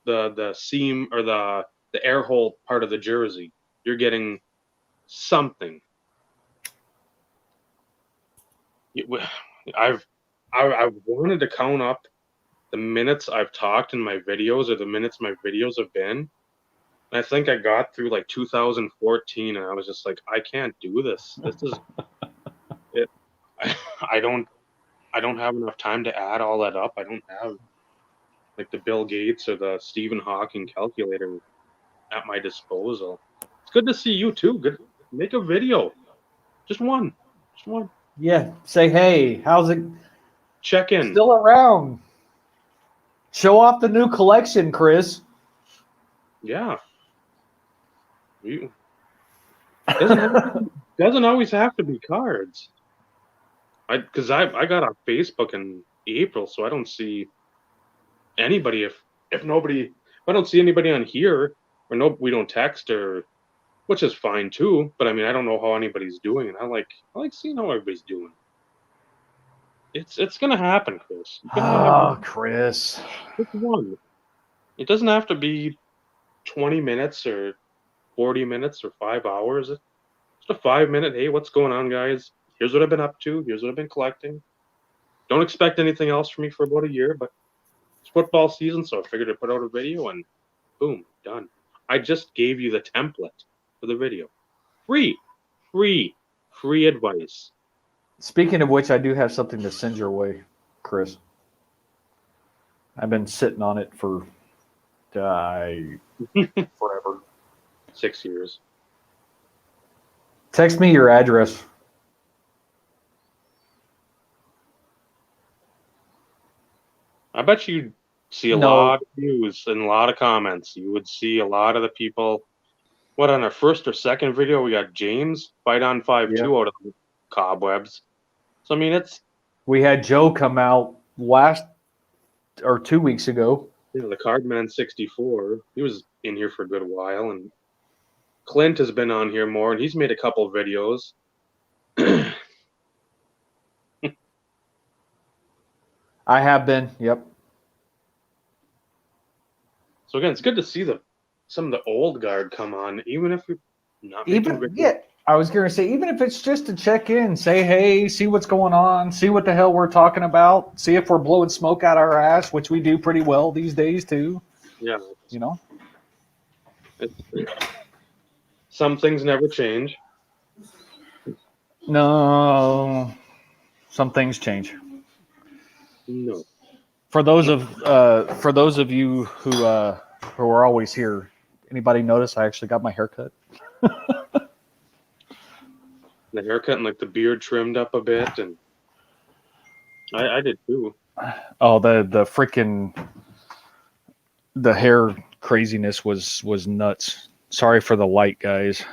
the seam or the air hole part of the jersey. You're getting something. I've wanted to count up the minutes I've talked in my videos or the minutes my videos have been. And I think I got through like 2014 and I was just like, I can't do this. This is it. I don't have enough time to add all that up. I don't have like the Bill Gates or the Stephen Hawking calculator at my disposal. It's good to see you too. Good. Make a video. Just one. Yeah. Say, hey, how's it? Check in. Still around. Show off the new collection, Chris. Yeah. Doesn't always have to be cards. Because I got on Facebook in April, so I don't see anybody if I don't see anybody on here or no, we don't text or, which is fine too. But I mean, I don't know how anybody's doing, and I like seeing how everybody's doing. It's gonna happen, Chris. Chris. It's one. It doesn't have to be 20 minutes or 40 minutes or 5 hours. It's just a 5-minute. Hey, what's going on, guys? Here's what I've been up to. Here's what I've been collecting. Don't expect anything else from me for about a year, but it's football season, so I figured I'd put out a video and boom, done. I just gave you the template for the video. Free advice. Speaking of which, I do have something to send your way, Chris. I've been sitting on it for forever. 6 years. Text me your address. I bet you'd see a lot of views and a lot of comments. You would see a lot of the people. What, on our first or second video, we got James fight on 5-2 out of the cobwebs. So, I mean, we had Joe come out 2 weeks ago. Yeah, the Cardman 64. He was in here for a good while. And Clint has been on here more, and he's made a couple videos. I have been, yep. So again, it's good to see some of the old guard come on, even if we're not making videos. Yeah, I was going to say, even if it's just to check in, say, hey, see what's going on, see what the hell we're talking about, see if we're blowing smoke out our ass, which we do pretty well these days too. Yeah. You know? Some things never change. No. Some things change. No. For those of you who are always here, anybody notice I actually got my hair cut? The haircut and like the beard trimmed up a bit, and I did too. Oh, the freaking hair craziness was nuts. Sorry for the light, guys.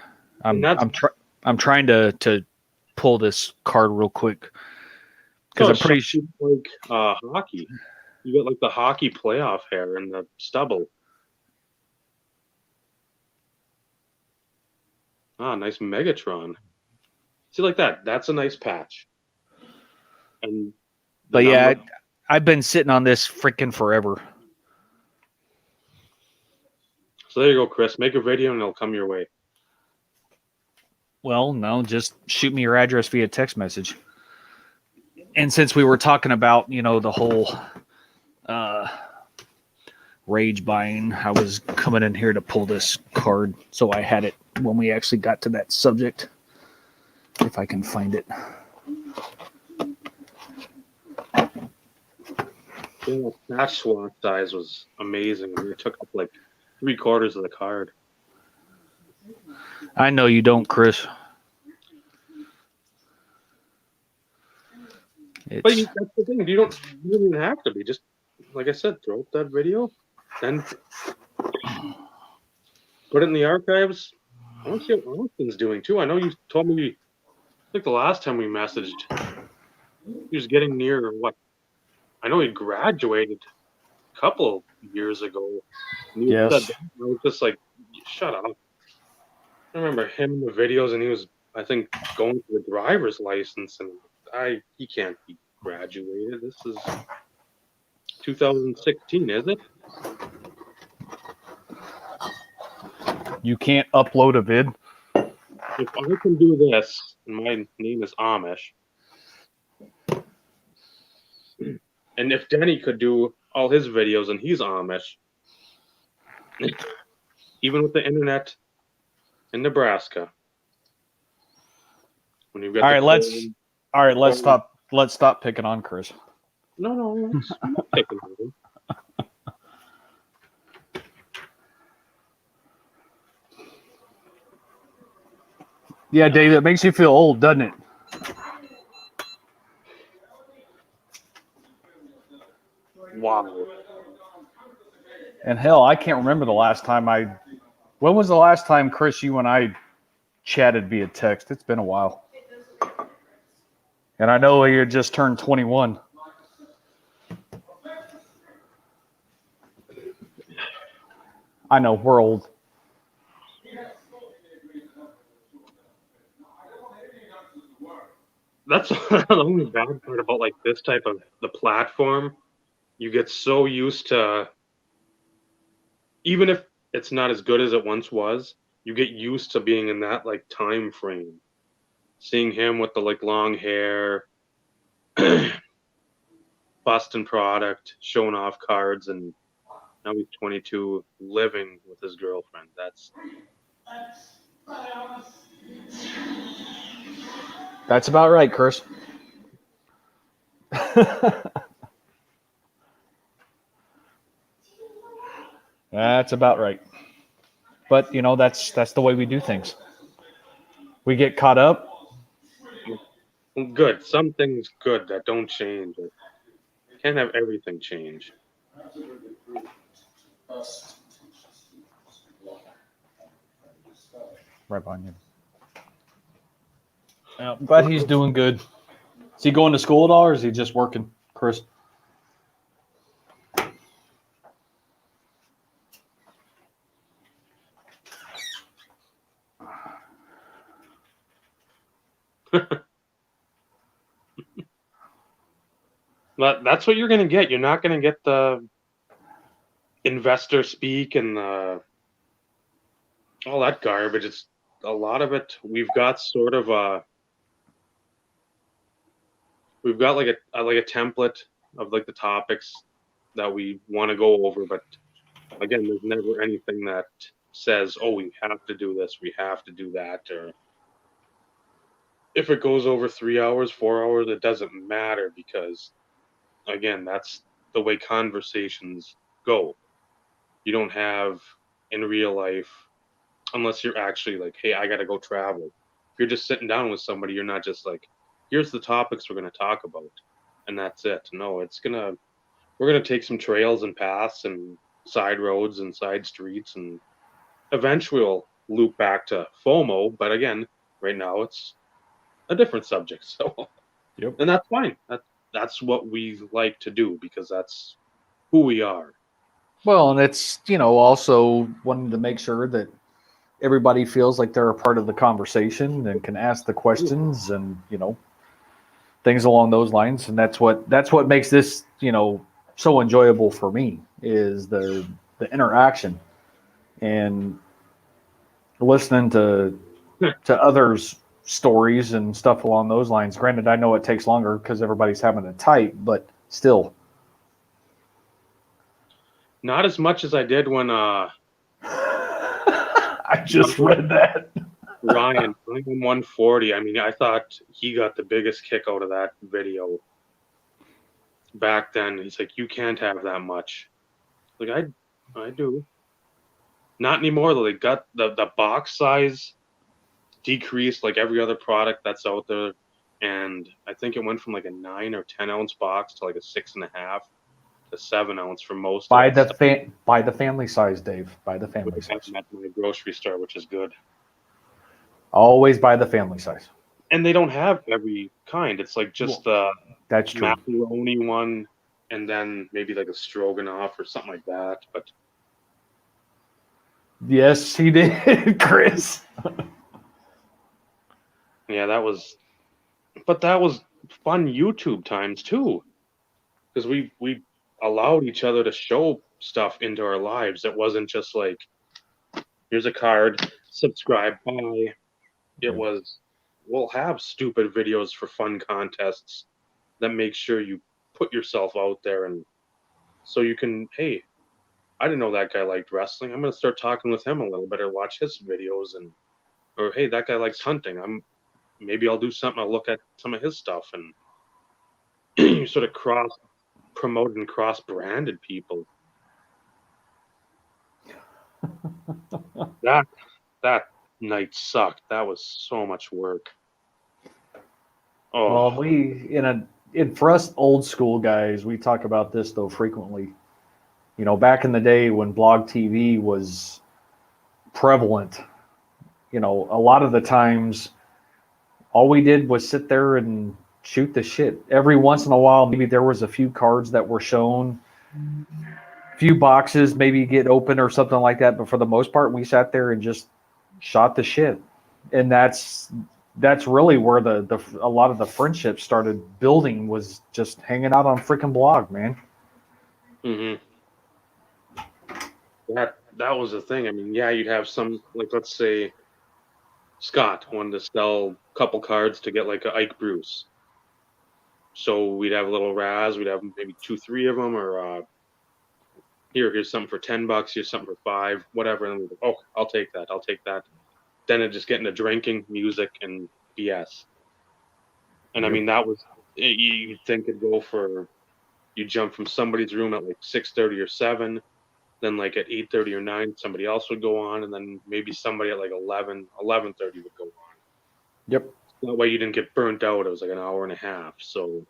I'm trying to pull this card real quick because I'm pretty sure like hockey. You got like the hockey playoff hair and the stubble. Ah, nice Megatron. See, like that. That's a nice patch. But yeah, I've been sitting on this freaking forever. So there you go, Chris. Make a video and it'll come your way. Well, no, just shoot me your address via text message. And since we were talking about, the whole rage buying, I was coming in here to pull this card, so I had it when we actually got to that subject. If I can find it. Yeah, that swap size was amazing. It took up like 3/4 of the card. I know you don't, Chris. But It's that's the thing. You don't even have to be. Just like I said, throw up that video, then put it in the archives. I want to see what Austin's doing too. I know you told me, like the last time we messaged, he was getting near what? I know he graduated a couple years ago. And you said yes. that. I was just like, shut up. I remember him in the videos, and he was, I think, going for the driver's license, and he can't be graduated. This is 2016, is it? You can't upload a vid. If I can do this, and my name is Amish, and if Denny could do all his videos and he's Amish, even with the internet in Nebraska, when you've got All the right, cold, let's stop. Let's stop picking on Chris. no, I'm not picking on him. Yeah, Dave, it makes you feel old, doesn't it? Wow. And hell, I can't remember the last time when was the last time, Chris, you and I chatted via text? It's been a while. And I know you just turned 21. I know, we're old. That's the only bad part about like this type of the platform. You get so used to, even if it's not as good as it once was, you get used to being in that like time frame. Seeing him with the like long hair, busting product, showing off cards, and now he's 22, living with his girlfriend. That's about right, Chris. That's about right. But that's the way we do things. We get caught up. good. Some things good that don't change. But can't have everything change. Right behind you. Yeah, I'm glad he's doing good. Is he going to school at all, or is he just working, Chris? But that's what you're going to get. You're not going to get the investor speak and all that garbage. It's a lot of it. We've got like a template of like the topics that we want to go over, but again, there's never anything that says, "Oh, we have to do this, we have to do that," or if it goes over 3 hours, 4 hours, it doesn't matter because again, that's the way conversations go. You don't have in real life unless you're actually like, hey, I got to go travel. If you're just sitting down with somebody, you're not just like, here's the topics we're going to talk about, and that's it. No, we're going to take some trails and paths and side roads and side streets, and eventually we'll loop back to FOMO. But again, right now it's a different subject. So, Yep. and that's fine. That's what we like to do because that's who we are. Well, and it's also wanting to make sure that everybody feels like they're a part of the conversation and can ask the questions and things along those lines. And that's what makes this so enjoyable for me is the interaction and listening to others' stories and stuff along those lines. Granted, I know it takes longer because everybody's having to type, but still. Not as much as I did when I just read that. Ryan 140. I mean, I thought he got the biggest kick out of that video. back then. He's like, you can't have that much. Like I do. Not anymore though. They got the box size decreased like every other product that's out there, and I think it went from like a 9 or 10 ounce box to like a 6.5 to 7 ounce for most of By that the stuff. by the family size, Dave. By the Which family I have size. at my grocery store, which is good. Always by the family size. And they don't have every kind. It's like just the That's true. macaroni one, and then maybe like a stroganoff or something like that. But Yes, he did, Chris. yeah, that was fun YouTube times too, because we allowed each other to show stuff into our lives. It wasn't just like, here's a card, subscribe, bye. It Yeah. was, we'll have stupid videos for fun contests that make sure you put yourself out there, and so you can, hey, I didn't know that guy liked wrestling. I'm gonna start talking with him a little bit or watch his videos, and or hey, that guy likes hunting. Maybe I'll do something. I'll look at some of his stuff, and you sort of cross promoted and cross branded people. That that night sucked. That was so much work. Oh, Well, in for us old school guys, we talk about this though frequently. You know, back in the day when blog TV was prevalent, you know, a lot of the times all we did was sit there and shoot the shit. Every once in a while, maybe there was a few cards that were shown, few boxes maybe get open or something like that. But for the most part, we sat there and just shot the shit, and that's really where the a lot of the friendships started building, was just hanging out on freaking blog, man. hmm that was the thing. I mean, yeah, you'd have some, like, let's say Scott wanted to sell a couple cards to get like a Ike Bruce. So we'd have a little Raz. We'd have maybe two, three of them, or here's something for $10. Here's something for 5, whatever. And we'd go, oh, I'll take that. I'll take that. Then it just get into drinking, music, and BS. And I Yep. mean, that was, you'd think it'd go for, you jump from somebody's room at like 6:30 or 7, then like at 8:30 or 9 somebody else would go on, and then maybe somebody at like 11:30 would go on. Yep. That way you didn't get burnt out. It was like an hour and a half. So,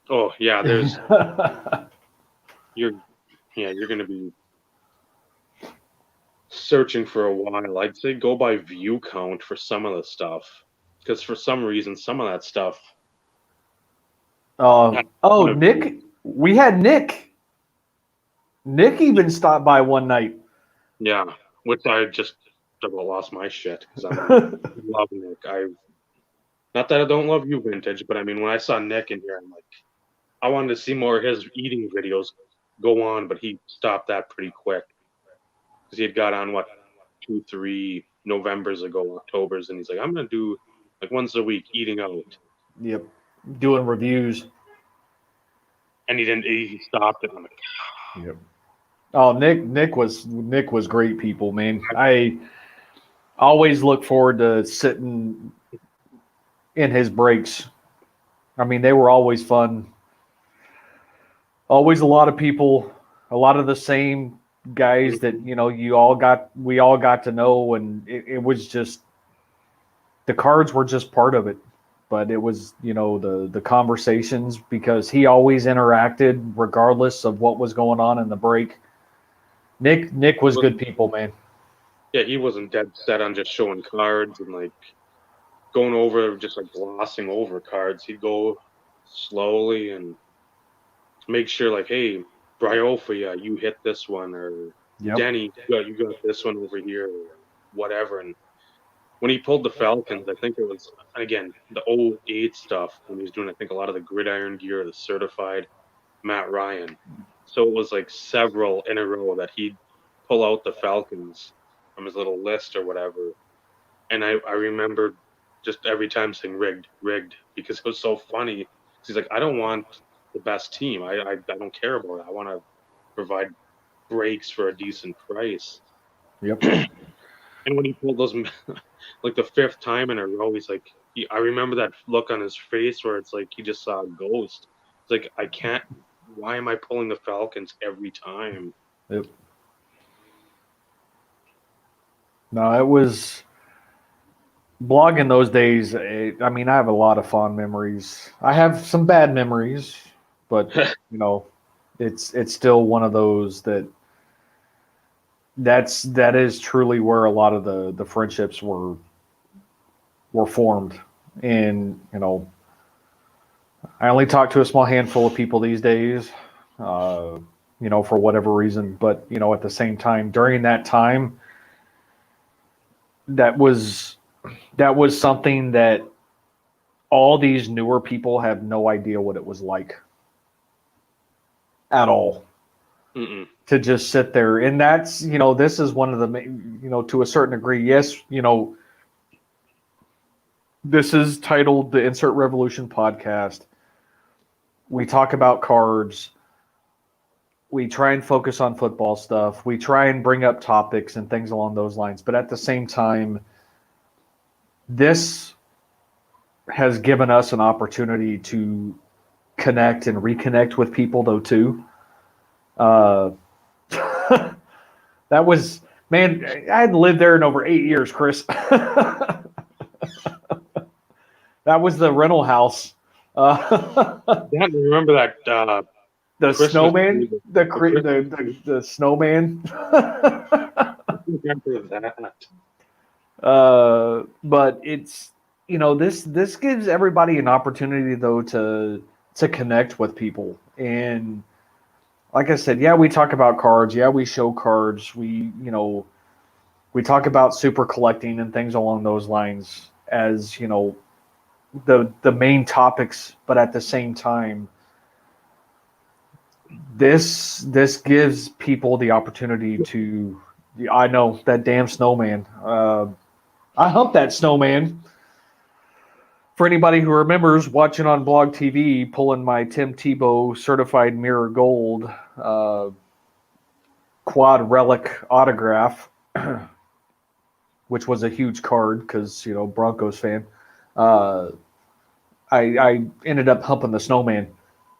oh yeah, you're you're gonna be searching for a while. I'd say go by view count for some of the stuff, because for some reason some of that stuff had a Oh, ton of views. Nick, we had Nick. Nick even stopped by one night. Yeah, which I just about lost my shit because I'm love Nick. I Not that I don't love you, vintage, but I mean when I saw Nick in here, I'm like, I wanted to see more of his eating videos go on, but he stopped that pretty quick because he had got on what 2, 3 Novembers ago, October's, and he's like, I'm gonna do like once a week eating out, Yep. Doing reviews. and he didn't. He stopped it. And I'm like, Yep. Oh, Nick was great people, man. I always look forward to sitting in his breaks. I mean, they were always fun. Always a lot of people, a lot of the same guys that, you know, we all got to know, and it was just, the cards were just part of it. But it was, you know, the conversations, because he always interacted regardless of what was going on in the break. Nick he was good wasn't. people, man. Yeah, he wasn't dead set on just showing cards and like going over, just like glossing over cards. He'd go slowly and make sure, like, hey, Bryopha, you hit this one, or Yep. Denny, you got this one over here, or whatever. And when he pulled the Falcons, I think it was, again, the '08 stuff when he was doing, I think, a lot of the gridiron gear, the certified Matt Ryan. So it was like several in a row that he'd pull out the Falcons from his little list or whatever. And I remember just every time saying rigged, rigged, because it was so funny. He's like, I don't want the best team. I don't care about it. I want to provide breaks for a decent price. Yep. And when he pulled those, like the fifth time in a row, he's like, I remember that look on his face where it's like he just saw a ghost. It's like, I can't. Why am I pulling the Falcons every time? Yep. No, it was blogging those days. I mean, I have a lot of fond memories. I have some bad memories, but it's still one of those that is truly where a lot of the friendships were formed. And I only talk to a small handful of people these days, for whatever reason. But at the same time, during that time, that was something that all these newer people have no idea what it was like at all. Mm-mm. To just sit there. And that's, this is one of the, to a certain degree, yes, this is titled the Insert Revolution Podcast. We talk about cards. We try and focus on football stuff. We try and bring up topics and things along those lines. But at the same time, this has given us an opportunity to connect and reconnect with people, though, too. That was, man, I hadn't lived there in over 8 years, Chris. That was the rental house. Yeah, remember that The Christmas snowman, tree, the snowman. remember that. But it's this gives everybody an opportunity though to connect with people. And like I said, yeah, we talk about cards, yeah, we show cards, we talk about super collecting and things along those lines as the main topics. But at the same time, this gives people the opportunity to. I know that damn snowman. I humped that snowman. For anybody who remembers watching on Blog TV, pulling my Tim Tebow certified mirror gold quad relic autograph, which was a huge card because Broncos fan. Uh, I ended up humping the snowman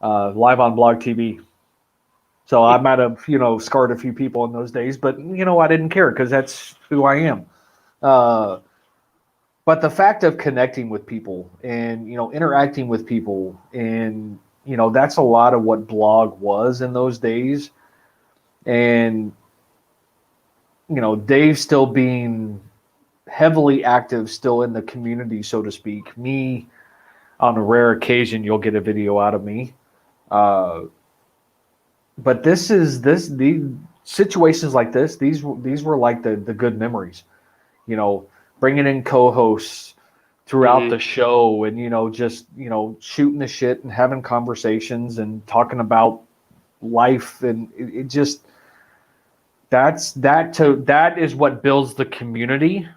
live on Blog TV. So I might have scarred a few people in those days, but I didn't care because that's who I am. Uh, but the fact of connecting with people and interacting with people, and that's a lot of what blog was in those days. And Dave still being heavily active still in the community, so to speak. Me, on a rare occasion, you'll get a video out of me. But the situations like this, these were like the good memories. Bringing in co-hosts throughout Mm-hmm. the show, and just shooting the shit and having conversations and talking about life. And it just that is what builds the community,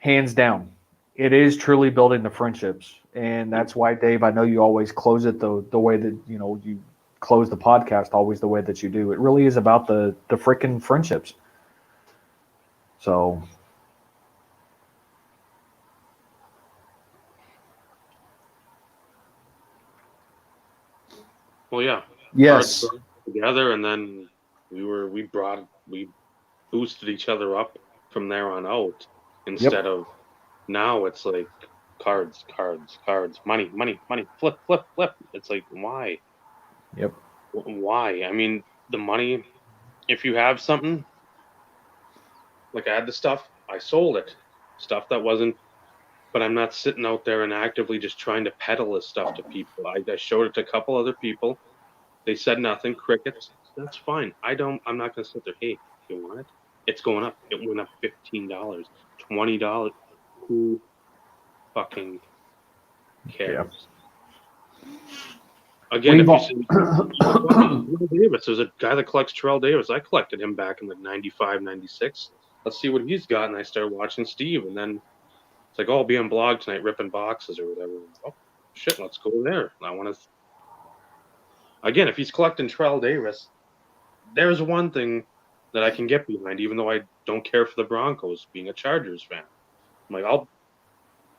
hands down. It is truly building the friendships. And that's why, Dave, I know you always close it the way that you close the podcast, always the way that you do. It really is about the freaking friendships. So Well, yeah. Cards yes. brought us together, and then we boosted each other up from there on out. Yep. Instead of now, it's like cards, cards, cards, money, money, money, flip, flip, flip. It's like, why? Yep. Why? I mean, the money. If you have something, like I had the stuff, I sold it. Stuff that wasn't. But I'm not sitting out there and actively just trying to peddle this stuff to people. I showed it to a couple other people. They said nothing, crickets. That's fine. I'm not gonna sit there. Hey, you want it? It's going up. It went up $15, $20. Who fucking Yeah. cares? Again, We've if you all, see Terrell Davis, there's a guy that collects Terrell Davis. I collected him back in like 95, 96. Let's see what he's got. And I started watching Steve, and then it's like, oh, I'll be on blog tonight ripping boxes or whatever. Oh, shit, let's go there. I want to. Again, if he's collecting Terrell Davis, there's one thing that I can get behind, even though I don't care for the Broncos, being a Chargers fan. I'm like,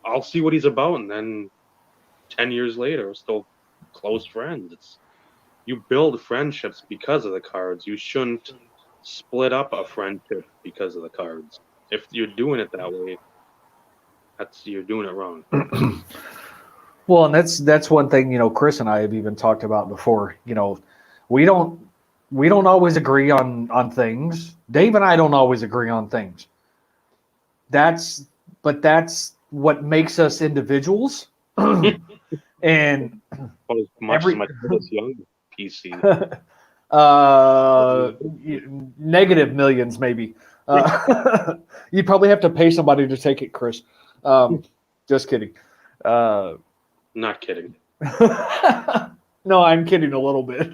I'll see what he's about, and then 10 years later, we're still close friends. You build friendships because of the cards. You shouldn't split up a friendship because of the cards. If you're doing it that way, you're doing it wrong. Well, and that's one thing, Chris and I have even talked about before. We don't always agree on things. Dave and I don't always agree on things. That's what makes us individuals. And As much as every my kid is young, PC. uh negative millions maybe. You probably have to pay somebody to take it, Chris. Just kidding. Not kidding. No, I'm kidding a little bit.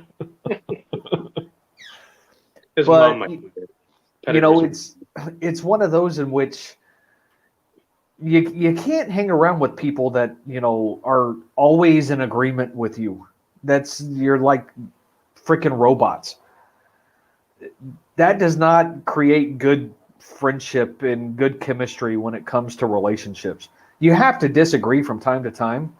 His But mom might be it's one of those in which you can't hang around with people that are always in agreement with you. You're like freaking robots. That does not create good friendship and good chemistry when it comes to relationships. You have to disagree from time to time,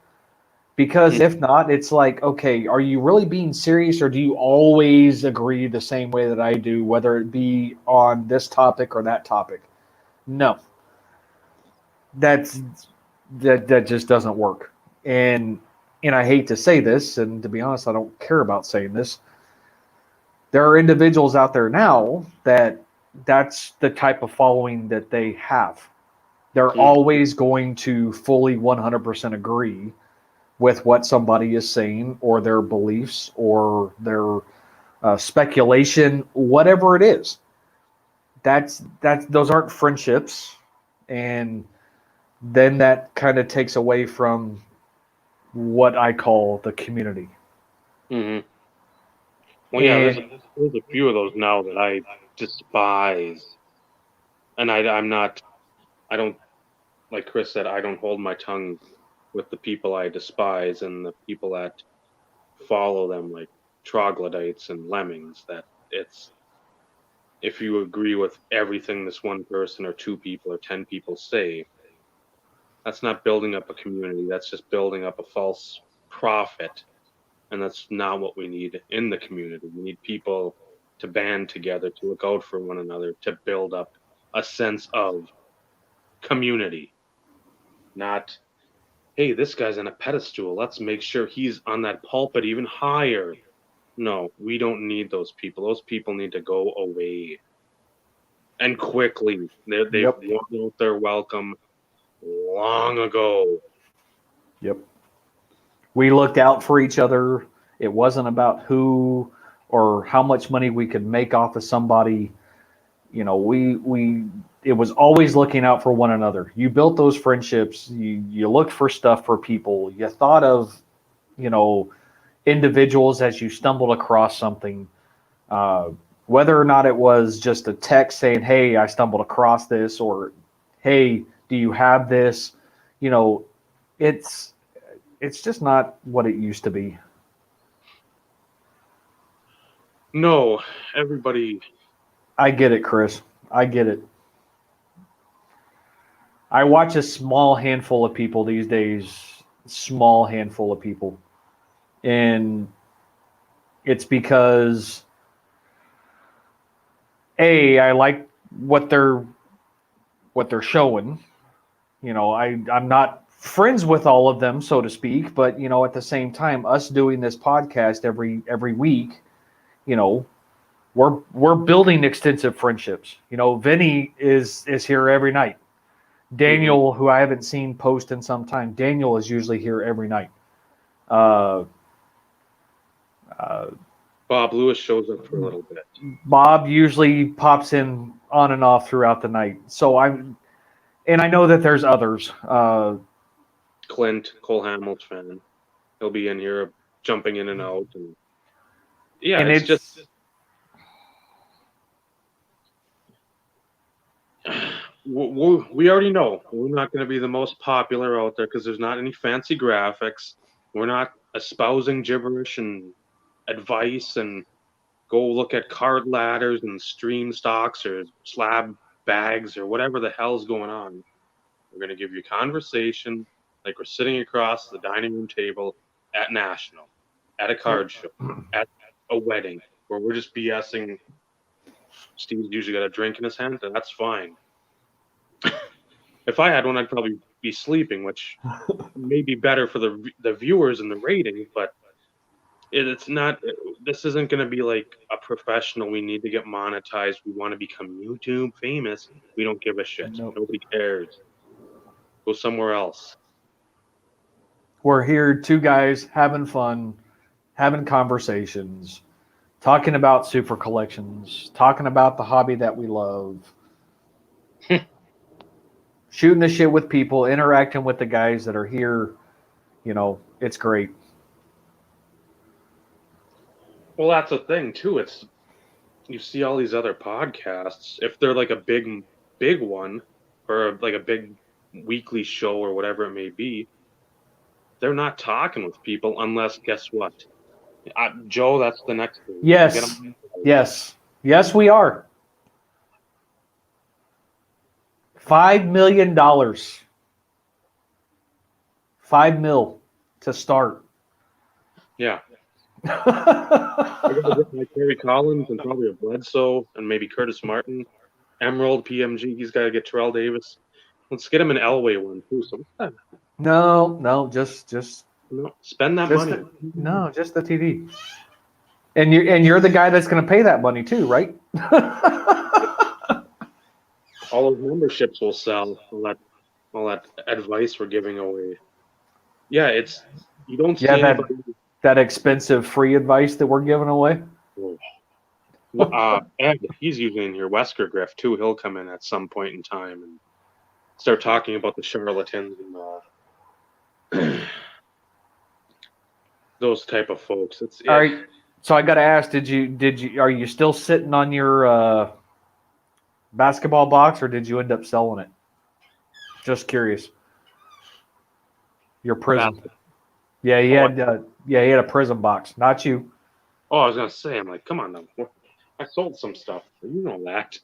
because if not, it's like, okay, are you really being serious, or do you always agree the same way that I do, whether it be on this topic or that topic? No. That just doesn't work. And I hate to say this, and to be honest, I don't care about saying this. There are individuals out there now that's the type of following that they have. They're always going to fully 100% agree with what somebody is saying, or their beliefs, or their speculation, whatever it is. Those aren't friendships, and then that kind of takes away from what I call the community. Mm-hmm. Well, yeah, there's a few of those now that I despise, and I don't, like Chris said, I don't hold my tongue with the people I despise and the people that follow them like troglodytes and lemmings. That it's if you agree with everything this one person or two people or 10 people say, that's not building up a community. That's just building up a false prophet. And that's not what we need in the community. We need people to band together, to look out for one another, to build up a sense of community. Not, hey, this guy's on a pedestal. Let's make sure he's on that pulpit even higher. No, we don't need those people. Those people need to go away. And quickly. They've Yep. won out their welcome long ago. Yep. We looked out for each other. It wasn't about who or how much money we could make off of somebody. We it was always looking out for one another. You built those friendships. You looked for stuff for people. You thought of, individuals as you stumbled across something. Whether or not it was just a text saying, "Hey, I stumbled across this," or "Hey, do you have this?" It's just not what it used to be. No, everybody. I get it, Chris. I get it. I watch a small handful of people these days, small handful of people. And it's because I like what they're showing. I'm not friends with all of them, so to speak, but at the same time, us doing this podcast every week, you know, we're building extensive friendships. Vinny is here every night. Daniel, who I haven't seen post in some time, Daniel is usually here every night. Uh, Bob Lewis shows up for a little bit. Bob usually pops in on and off throughout the night. And I know that there's others. Clint, Cole Hamilton, he'll be in here jumping in and out. And yeah, and it's just. We already know we're not going to be the most popular out there because there's not any fancy graphics. We're not espousing gibberish and advice and go look at card ladders and stream stocks or slab bags or whatever the hell's going on. We're going to give you conversation like we're sitting across the dining room table at National, at a card show, at a wedding, where we're just BSing. Steve's usually got a drink in his hand, and that's fine. If I had one, I'd probably be sleeping, which may be better for the viewers and the ratings, but it's not. This isn't going to be like a professional. We need to get monetized. We want to become YouTube famous. We don't give a shit. Nope. Nobody cares. Go somewhere else. We're here, two guys having fun, having conversations, talking about super collections, talking about the hobby that we love, shooting the shit with people, interacting with the guys that are here. You know, it's great. Well, that's the thing too. It's you see all these other podcasts. If they're like a big one, or like a big weekly show or whatever it may be, they're not talking with people unless, guess what? Joe, that's the next thing. Yes. Yes. Yes, we are. $5 million. $5 million to start. Yeah. I gotta get my Terry Collins and probably a Bledsoe and maybe Curtis Martin. Emerald, PMG, he's got to get Terrell Davis. Let's get him an Elway one too. So No, just spend that just money. just the TV. And you're the guy that's going to pay that money too, right? All those memberships will sell. All that advice we're giving away. Yeah, it's you don't see anybody. That expensive free advice that we're giving away. Ed, he's usually in here. Wesker Griff too. He'll come in at some point in time and start talking about the charlatans and those type of folks. It's all right. So I got to ask: are you still sitting on your basketball box, or did you end up selling it? Just curious. Your Prism. Yeah, he had a Prism box, not you. Oh, I was gonna say, I'm like, come on now. I sold some stuff. You know that.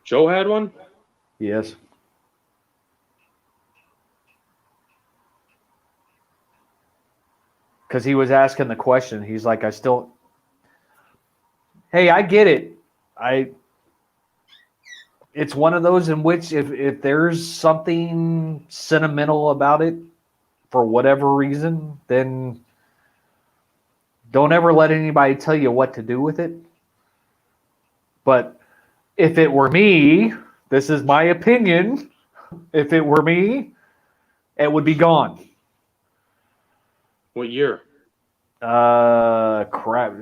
Joe had one? Yes. Because he was asking the question. He's like, hey, I get it. It's one of those in which if there's something sentimental about it for whatever reason, then don't ever let anybody tell you what to do with it. But if it were me, this is my opinion, if it were me, it would be gone. What year? Crap.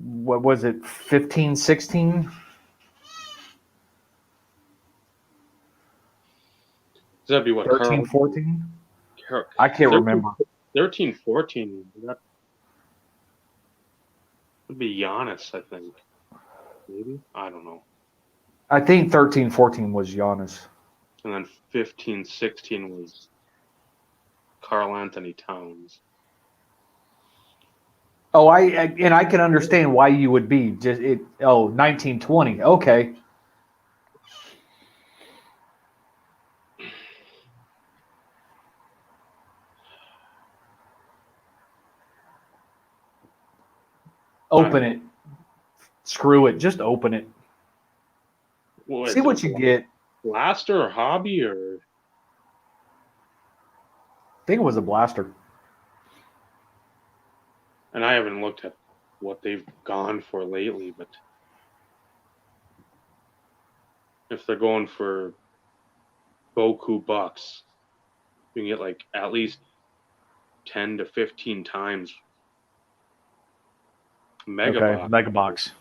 What was it? 15, 16? That'd be what? 13, 14? I can't remember. 13, 14. That would be Giannis, I think. Maybe? I don't know. I think 13, 14 was Giannis. And then 15, 16 was Karl Anthony Towns. Oh, I can understand why you would be 19, 20. Okay. Open it. Screw it. Just open it. See what you get. Blaster or hobby or? I think it was a blaster. And I haven't looked at what they've gone for lately, but if they're going for Boku bucks, you can get like at least 10 to 15 times Mega box.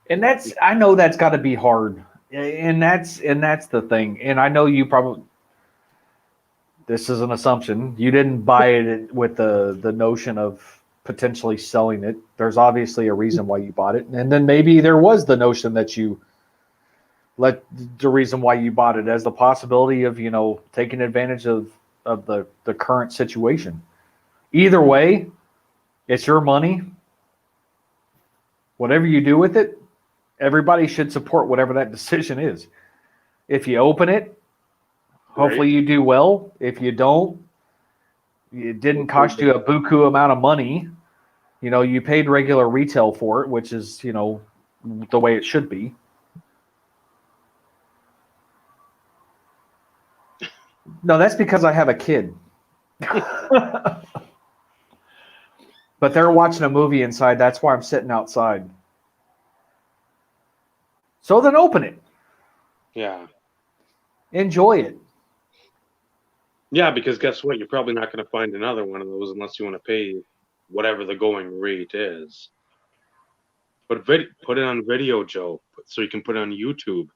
And I know that's got to be hard. And that's the thing. And I know you probably, this is an assumption, you didn't buy it with the notion of potentially selling it. There's obviously a reason why you bought it. And then maybe there was the notion that you let the reason why you bought it as the possibility of, taking advantage of the current situation. Either way, it's your money. Whatever you do with it, Everybody should support whatever that decision is. If you open it, hopefully Right? you do well. If you don't, it didn't cost you a buku amount of money. You paid regular retail for it, which is, the way it should be. No, that's because I have a kid. But they're watching a movie inside. That's why I'm sitting outside. So then open it. Yeah. Enjoy it. Yeah, because guess what? You're probably not going to find another one of those unless you want to pay whatever the going rate is. But put it on video, Joe, so you can put it on YouTube.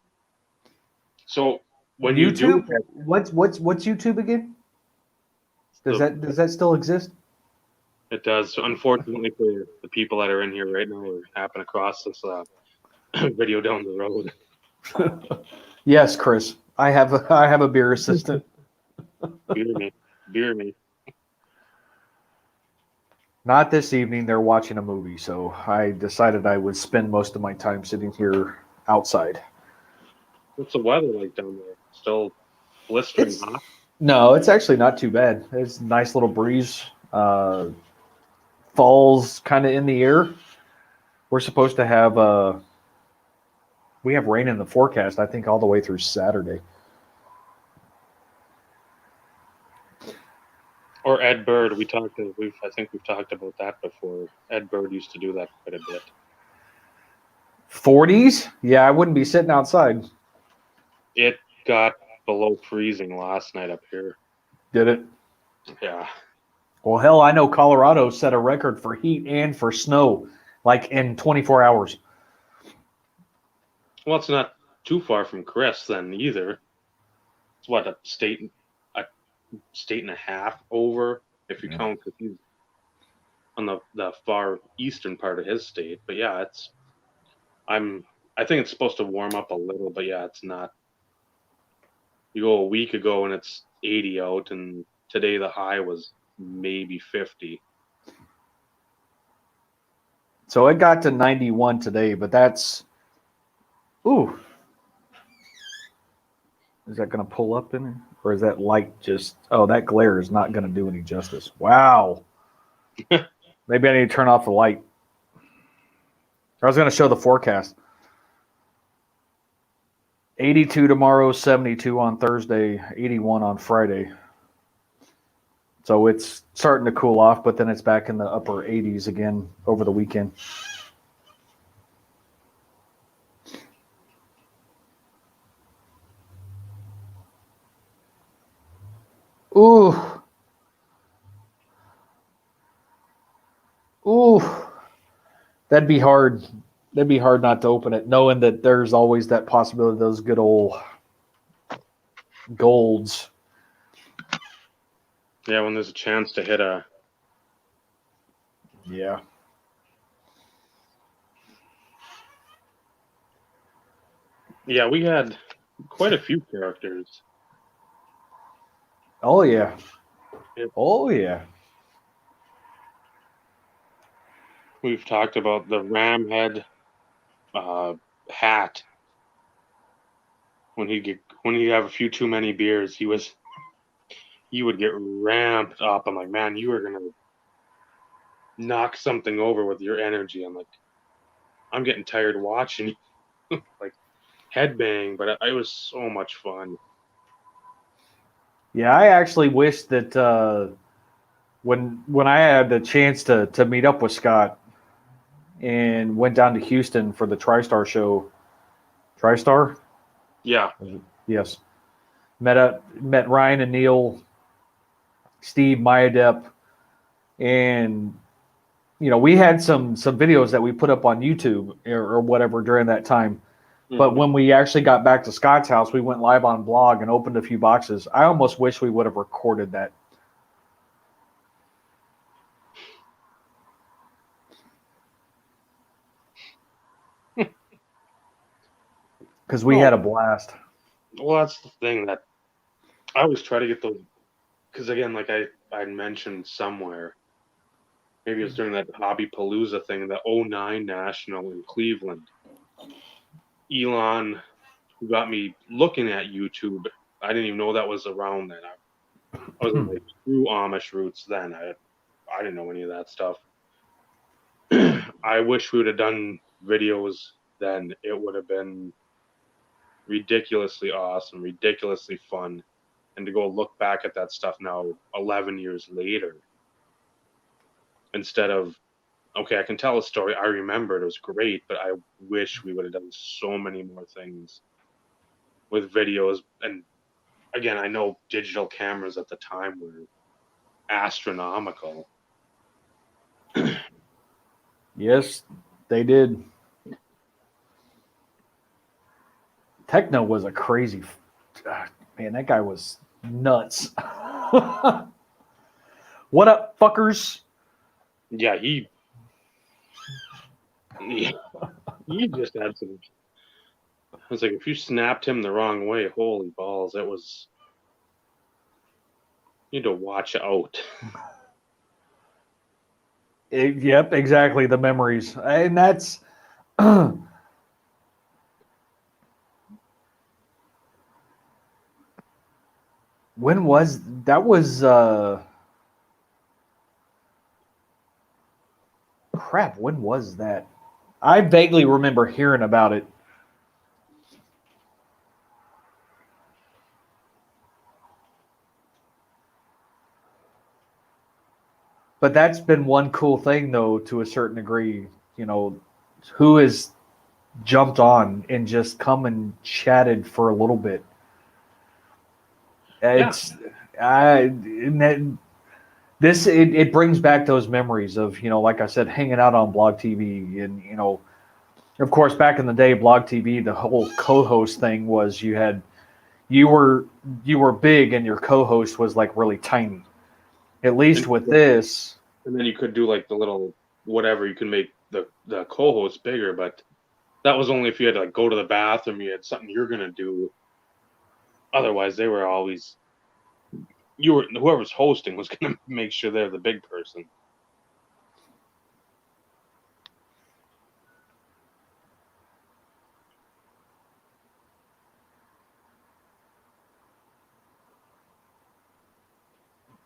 So when you do YouTube? What's YouTube again? Does the, that still exist? it does. So unfortunately for the people that are in here right now, we're happen across this video down the road. Yes, Chris. I have a beer assistant. Beer me. Not this evening. They're watching a movie, so I decided I would spend most of my time sitting here outside. What's the weather like down there? Still blistering hot? No, it's actually not too bad. It's a nice little breeze. Fall's kind of in the air. We're supposed to have we have rain in the forecast, I think, all the way through Saturday. Or Ed Bird, I think we've talked about that before. Ed Bird used to do that quite a bit. 40s? Yeah, I wouldn't be sitting outside. It got below freezing last night up here. Did it? Yeah. Well, hell, I know Colorado set a record for heat and for snow, like in 24 hours. Well, it's not too far from Chris then either. It's what, a state and a half over if you count, because he's on the far eastern part of his state. But yeah, I think it's supposed to warm up a little, but yeah, it's not. You go a week ago and it's 80 out, and today the high was maybe 50. So it got to 91 today, but that's ooh. Is that going to pull up in it? Or is that light just, oh, that glare is not going to do any justice. Wow. Maybe I need to turn off the light. I was going to show the forecast. 82 tomorrow, 72 on Thursday, 81 on Friday. So it's starting to cool off, but then it's back in the upper 80s again over the weekend. Ooh. Ooh. That'd be hard. That'd be hard not to open it, knowing that there's always that possibility of those good old golds. Yeah, when there's a chance to hit a. Yeah. Yeah, we had quite a few characters. Oh, yeah. Oh, yeah. We've talked about the ram head hat. When he'd have a few too many beers, he would get ramped up. I'm like, man, you are gonna knock something over with your energy. I'm like, I'm getting tired watching you like headbang, but it was so much fun. Yeah, I actually wish that when I had the chance to meet up with Scott and went down to Houston for the TriStar show. TriStar? Yeah. Yes. Met Ryan and Neil, Steve Mayadep, and we had some videos that we put up on YouTube or whatever during that time. But when we actually got back to Scott's house, we went live on blog and opened a few boxes. I almost wish we would have recorded that. Because we had a blast. Well, that's the thing that I always try to get those. Because again, like I mentioned somewhere, maybe it was during that Hobby Palooza thing, the 09 National in Cleveland. Elon, who got me looking at YouTube. I didn't even know that was around then. I was in like true Amish roots then. I didn't know any of that stuff. I wish we would have done videos then. It would have been ridiculously awesome, ridiculously fun. And to go look back at that stuff now, 11 years later, instead of, okay, I can tell a story. I remember it was great, but I wish we would have done so many more things with videos. And again, I know digital cameras at the time were astronomical. Yes, they did. Techno was a crazy man. That guy was nuts. What up, fuckers? Yeah, he just had some. I was like, if you snapped him the wrong way, holy balls, it was. You need to watch out. Yep, exactly. The memories, and that's when was that? Was crap? When was that? I vaguely remember hearing about it. But that's been one cool thing, though, to a certain degree. You know, who has jumped on and just come and chatted for a little bit. It's and that, this it brings back those memories of, like I said, hanging out on Blog TV, and of course, back in the day, Blog TV, the whole co-host thing was you were big and your co-host was like really tiny. At least with this. And then you could do like the little whatever, you can make the co-host bigger, but that was only if you had to like go to the bathroom, you had something you're gonna do. Otherwise, they were always whoever's hosting was gonna make sure they're the big person.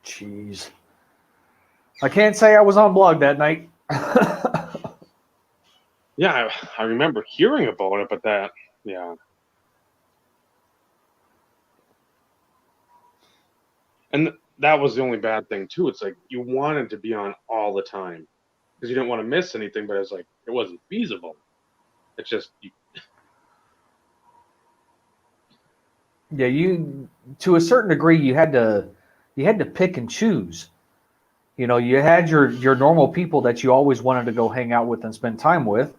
Jeez. I can't say I was on Blog that night. Yeah, I remember hearing about it, but yeah. And that was the only bad thing too. It's like you wanted to be on all the time because you didn't want to miss anything, but it was like it wasn't feasible. It's just Yeah, you to a certain degree you had to pick and choose. You had your normal people that you always wanted to go hang out with and spend time with.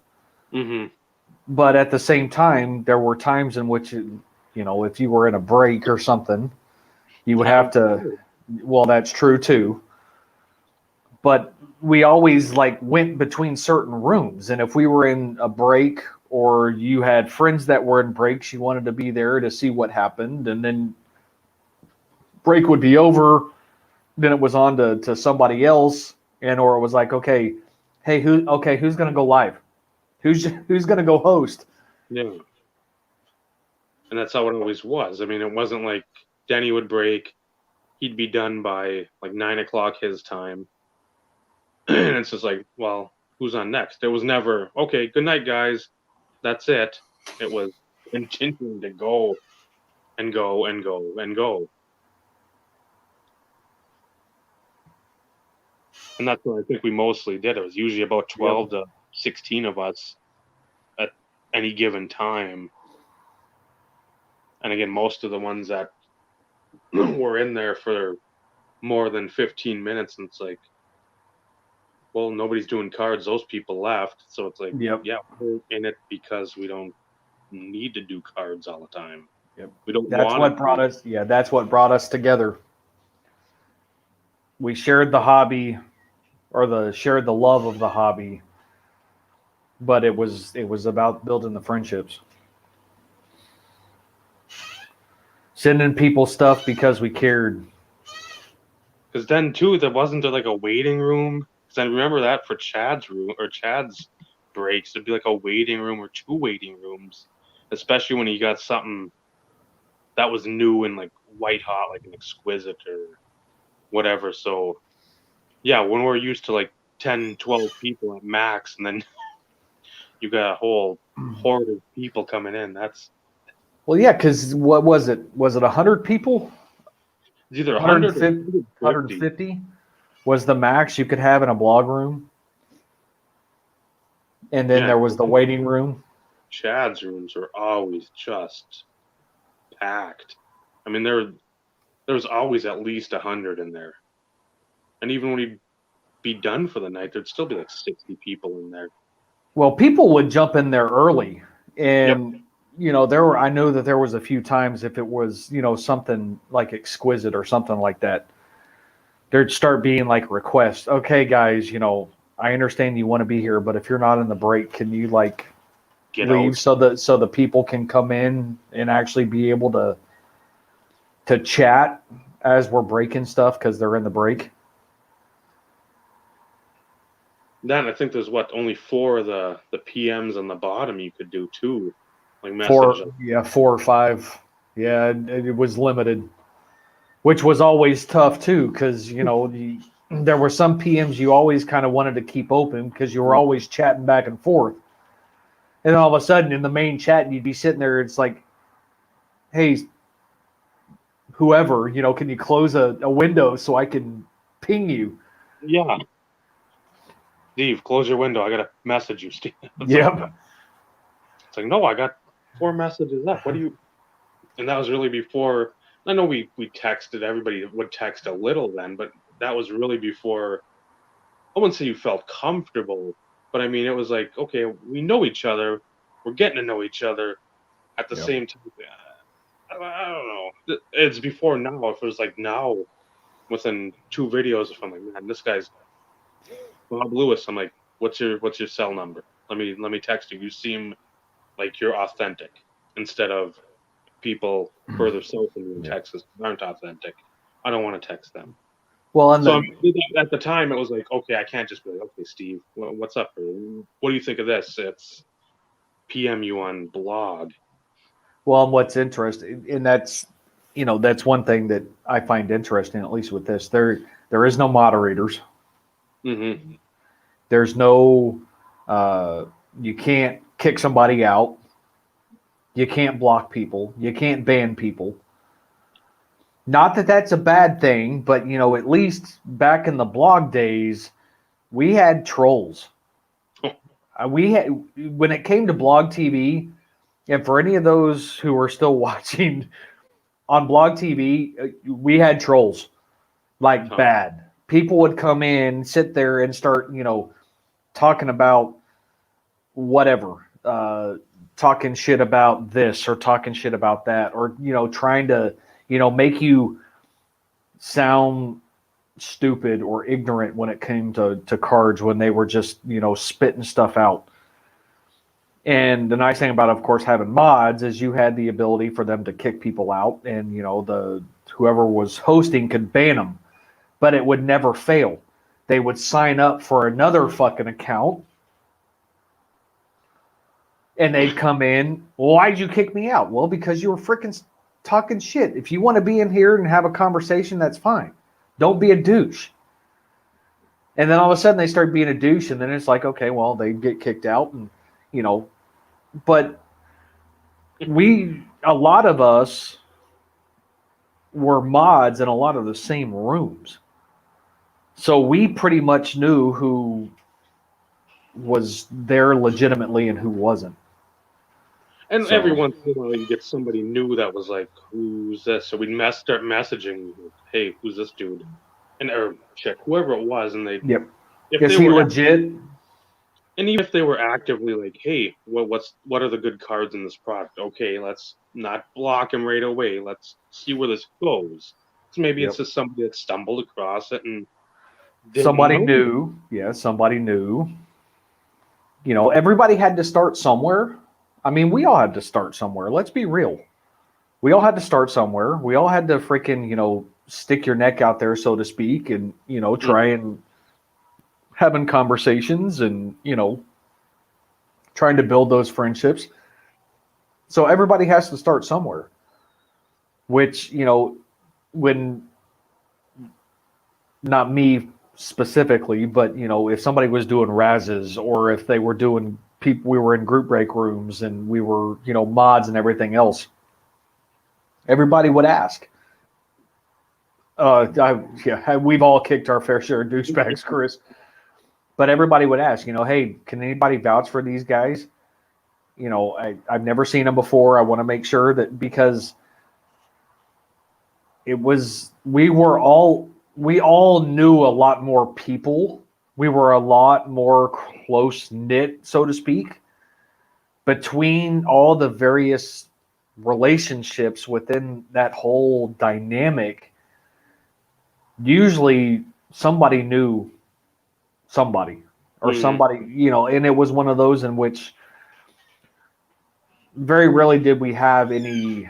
Mm-hmm. But at the same time, there were times in which, if you were in a break or something, you would have to. Well, that's true too. But we always like went between certain rooms, and if we were in a break or you had friends that were in breaks, you wanted to be there to see what happened, and then break would be over. Then it was on to somebody else, or it was like, okay, hey, who's gonna go live? Who's gonna go host? Yeah. And that's how it always was. I mean, it wasn't like Denny would break, he'd be done by like 9 o'clock his time. And it's just like, well, who's on next? There was never, okay, good night, guys. That's it. It was continuing to go and go and go and go. And that's what I think we mostly did. It was usually about 12 to 16 of us at any given time. And again, most of the ones that were in there for more than 15 minutes, and it's like, well, nobody's doing cards. Those people left. So it's like, Yep. yeah, we're in it because we don't need to do cards all the time. Yep. We don't That's want what brought us. Yeah, that's what brought us together. We shared the hobby, or shared the love of the hobby, but it was about building the friendships, sending people stuff because we cared. Because then too, there wasn't like a waiting room. Because I remember that for Chad's room or Chad's breaks, there'd be like a waiting room or two waiting rooms. especially when you got something that was new and like white hot, like an exquisite or whatever. So yeah, when we're used to like 10, 12 people at max, and then you got a whole horde of people coming in. That's Well, yeah, because what was it? Was it 100 people? it's either 100 or 150, 150. 150 was the max you could have in a blog room. And then Yeah, there was the waiting room. Chad's rooms are always just packed. I mean, there was always at least 100 in there, and even when he'd be done for the night, there'd still be like 60 people in there. Well, people would jump in there early, Yep. and I know that there was a few times if it was something like exquisite or something like that, there'd start being like requests. Okay, guys, I understand you want to be here, but if you're not in the break, can you like Get leave out. so the people can come in and actually be able to chat as we're breaking stuff because they're in the break. Then I think there's only 4 of the PMs on the bottom you could do too, like Four, message. yeah, 4 or 5. Yeah, it was limited, which was always tough too, because there were some PMs you always kind of wanted to keep open because you were always chatting back and forth, and then all of a sudden in the main chat you'd be sitting there. It's like, hey, whoever, can you close a window so I can ping you? Yeah, Steve, close your window. I gotta message you, Steve. Yep. It's like, no, I got 4 messages up. What do you? And that was really before. I know we texted. Everybody would text a little then, but that was really before. I wouldn't say you felt comfortable, but I mean, it was like, okay, we know each other. We're getting to know each other at the Yep. same time. I don't know. It's before now. If it was like now, within 2 videos, if I'm like, man, this guy's Bob Lewis. I'm like, what's your cell number? Let me text you. You seem like you're authentic instead of people further south in Yeah. Texas aren't authentic. I don't want to text them. Well, So at the time, it was like, okay, I can't just be like, okay, Steve, what's up? What do you think of this? It's PM you on blog. Well, and what's interesting, and that's one thing that I find interesting, at least with this. There is no moderators. Mm-hmm. There's no, you can't kick somebody out. You can't block people. You can't ban people. Not that that's a bad thing, but at least back in the blog days, we had trolls. We had when it came to blog TV, and for any of those who are still watching on blog TV, we had trolls like bad. People would come in, sit there, and start talking about whatever, talking shit about this or talking shit about that, or trying to make you sound stupid or ignorant when it came to cards when they were just spitting stuff out. And the nice thing about, of course, having mods is you had the ability for them to kick people out, and the whoever was hosting could ban them, but it would never fail. They would sign up for another fucking account, and they'd come in. Why'd you kick me out? Well, because you were freaking talking shit. If you want to be in here and have a conversation, that's fine. Don't be a douche. And then all of a sudden they start being a douche, and then it's like, okay, well, they get kicked out, and but a lot of us were mods in a lot of the same rooms. So we pretty much knew who was there legitimately and who wasn't. And every once in a while, you get somebody new that was like, "Who's this?" So we'd start messaging, "Hey, who's this dude?" And or chick, whoever it was, and they, Yep. if Is they he were, legit? and even if they were actively like, "Hey, what are the good cards in this product?" Okay, let's not block him right away. Let's see where this goes. So maybe it's just somebody that stumbled across it and Somebody knew. Yeah, somebody knew. Everybody had to start somewhere. I mean, we all had to start somewhere. Let's be real. We all had to start somewhere. We all had to freaking, stick your neck out there, so to speak, and, try and having conversations and, trying to build those friendships. So everybody has to start somewhere, which, when not me specifically, but, if somebody was doing razzes or if they were doing people, we were in group break rooms and we were, mods and everything else, everybody would ask. We've all kicked our fair share of douchebags, Chris. But everybody would ask, hey, can anybody vouch for these guys? I've never seen them before. I want to make sure that, because we all knew a lot more people. We were a lot more close knit, so to speak, between all the various relationships within that whole dynamic. Usually somebody knew somebody or somebody, and it was one of those in which very rarely did we have any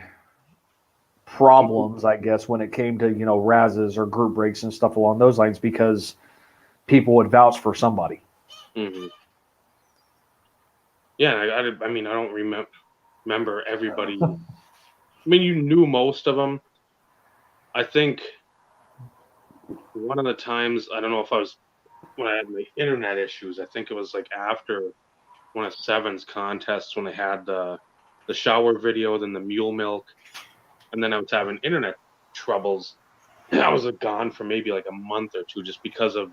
problems, I guess, when it came to, razzes or group breaks and stuff along those lines, because people would vouch for somebody. Mm-hmm. Yeah, I mean, I don't remember everybody. I mean, you knew most of them. I think one of the times, I don't know if I was when I had my internet issues. I think it was like after one of Seven's contests when they had the shower video, then the mule milk, and then I was having internet troubles. I was gone for maybe like a month or two just because of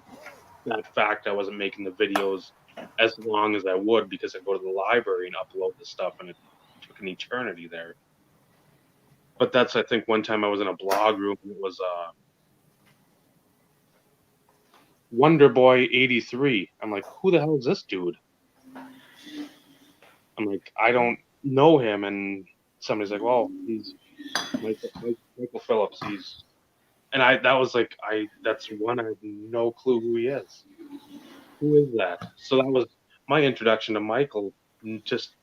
that fact. I wasn't making the videos as long as I would because I go to the library and upload the stuff, and it took an eternity there. But that's, I think, one time I was in a blog room and it was Wonder Boy 83. I'm like, who the hell is this dude? I'm like, I don't know him, and somebody's like, well, he's Michael Phillips. That was like, that's one I have no clue who he is. Who is that? So that was my introduction to Michael. Just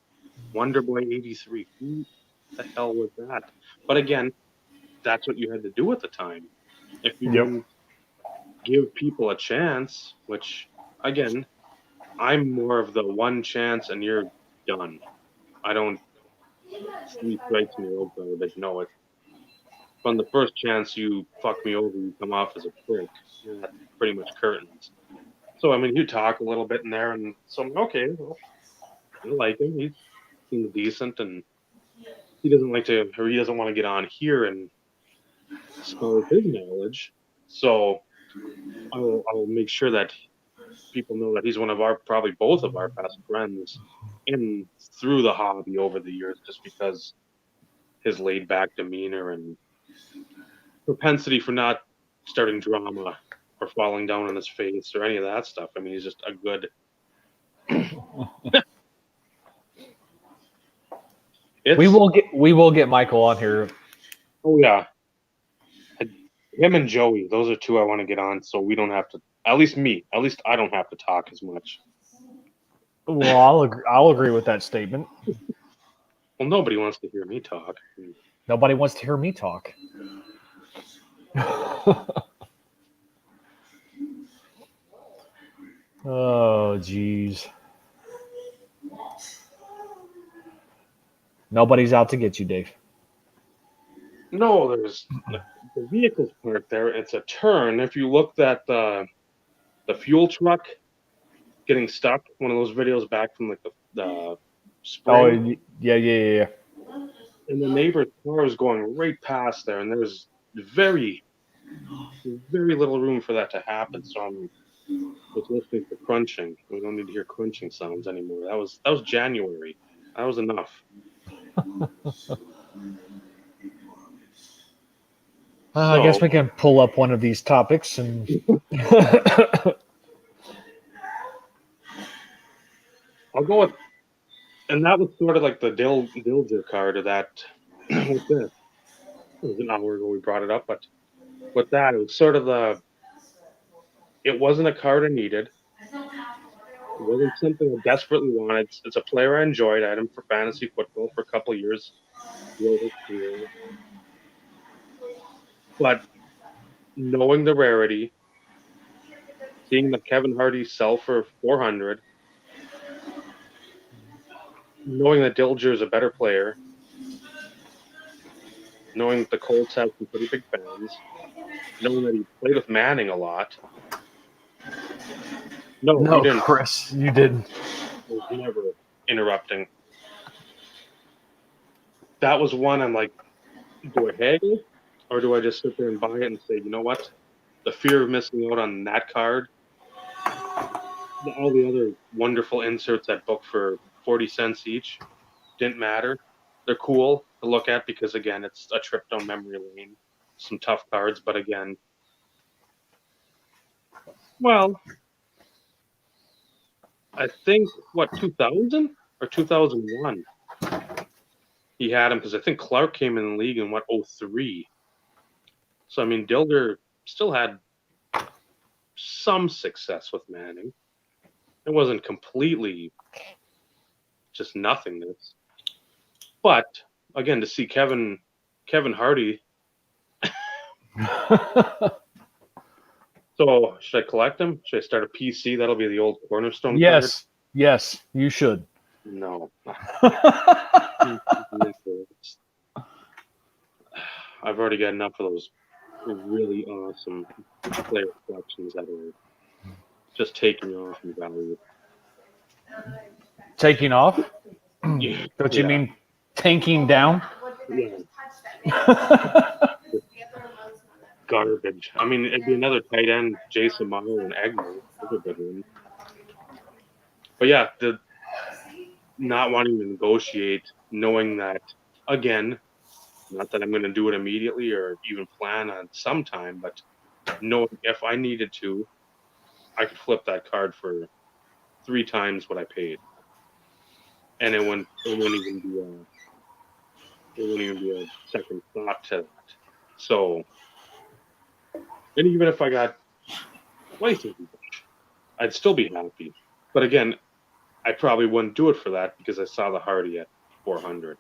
Wonder Boy 83. Who the hell was that? But again, that's what you had to do at the time. If you Yep. didn't give people a chance, which again, I'm more of the one chance and you're done. I don't three strikes and you're out garbage. No, if on the first chance you fuck me over, you come off as a prick. Yeah, that's pretty much curtains. So I mean, you talk a little bit in there, and so I'm okay. Well, I like him. He seems decent, and he doesn't like to, or he doesn't want to get on here and spout his knowledge. So I'll make sure that people know that he's one of our, probably both of our best friends in through the hobby over the years, just because his laid back demeanor and propensity for not starting drama or falling down on his face or any of that stuff. I mean, he's just a good. We will get Michael on here. Oh yeah, him and Joey. Those are two I want to get on, so we don't have to. At least me. At least I don't have to talk as much. Well, I'll agree with that statement. Well, nobody wants to hear me talk. Nobody wants to hear me talk. Oh, geez. Nobody's out to get you, Dave. No, there's the vehicle's parked there. It's a turn. If you looked at the fuel truck getting stuck, one of those videos back from like the spring. Oh, yeah. And the neighbor's car is going right past there, and there's very, very little room for that to happen. So I'm just listening to crunching. We don't need to hear crunching sounds anymore. That was January. That was enough. I guess we can pull up one of these topics and. I'll go with, and that was sort of like the Dilger card of that. With this, it was an hour ago we brought it up, but with that, it was sort of it wasn't a card I needed. It wasn't something I desperately wanted. It's a player I enjoyed. I had him for fantasy football for a couple of years. But knowing the rarity, seeing that Kevin Hardy sell for 400, knowing that Dilger is a better player, knowing that the Colts have some pretty big fans, knowing that he played with Manning a lot. No, you No, didn't. Chris, you didn't. I was never interrupting. That was one I'm like, do I haggle or do I just sit there and buy it and say, you know what? The fear of missing out on that card, all the other wonderful inserts I booked for 40 cents each didn't matter. They're cool to look at because, again, it's a trip down memory lane. Some tough cards, but again, well, I think, 2000 or 2001? He had him because I think Clark came in the league in, 03. So, I mean, Dilder still had some success with Manning. It wasn't completely just nothingness. But, again, to see Kevin Hardy. So, should I collect them? Should I start a PC? That'll be the old Cornerstone card? Yes, you should. No. I've already got enough of those really awesome player collections that are just taking off in value. Taking off? Yeah. Don't you mean tanking down? Yeah. Garbage. I mean, it'd be another tight end, Jason Morrow and Egner. Those are good ones. But yeah, the not wanting to negotiate, knowing that, again, not that I'm going to do it immediately or even plan on sometime, but knowing if I needed to, I could flip that card for 3 times what I paid, and it wouldn't even be a second thought to that. So, and even if I got twice as much, I'd still be happy. But again, I probably wouldn't do it for that because I saw the Hardy at 400.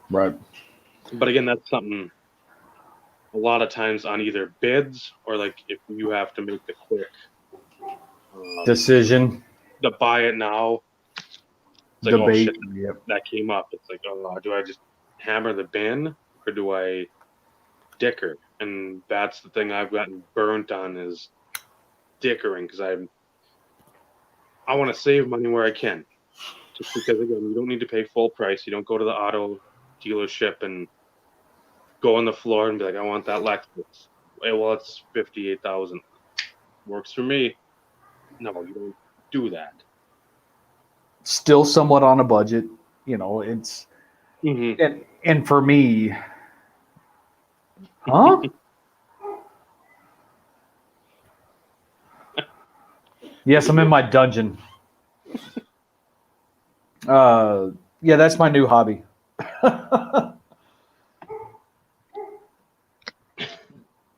Right. But again, that's something a lot of times on either bids or like if you have to make the quick decision to buy it now. It's like, debate. oh shit, Yep. that came up. It's like, oh, do I just hammer the bin or do I dicker? And that's the thing I've gotten burnt on is dickering because I want to save money where I can. Just because again, you don't need to pay full price. You don't go to the auto dealership and go on the floor and be like, I want that Lexus. Hey, well, it's 58,000. Works for me. No, you don't do that. Still somewhat on a budget, it's and for me, huh? Yes, I'm in my dungeon. Yeah, that's my new hobby.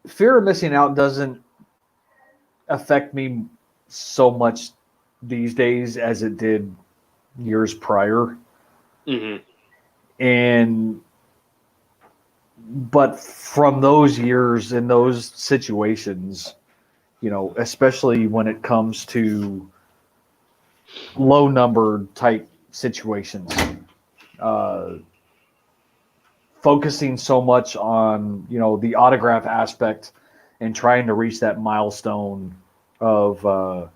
Fear of missing out doesn't affect me so much these days as it did years prior. But from those years and those situations, especially when it comes to low numbered type situations, focusing so much on, the autograph aspect and trying to reach that milestone of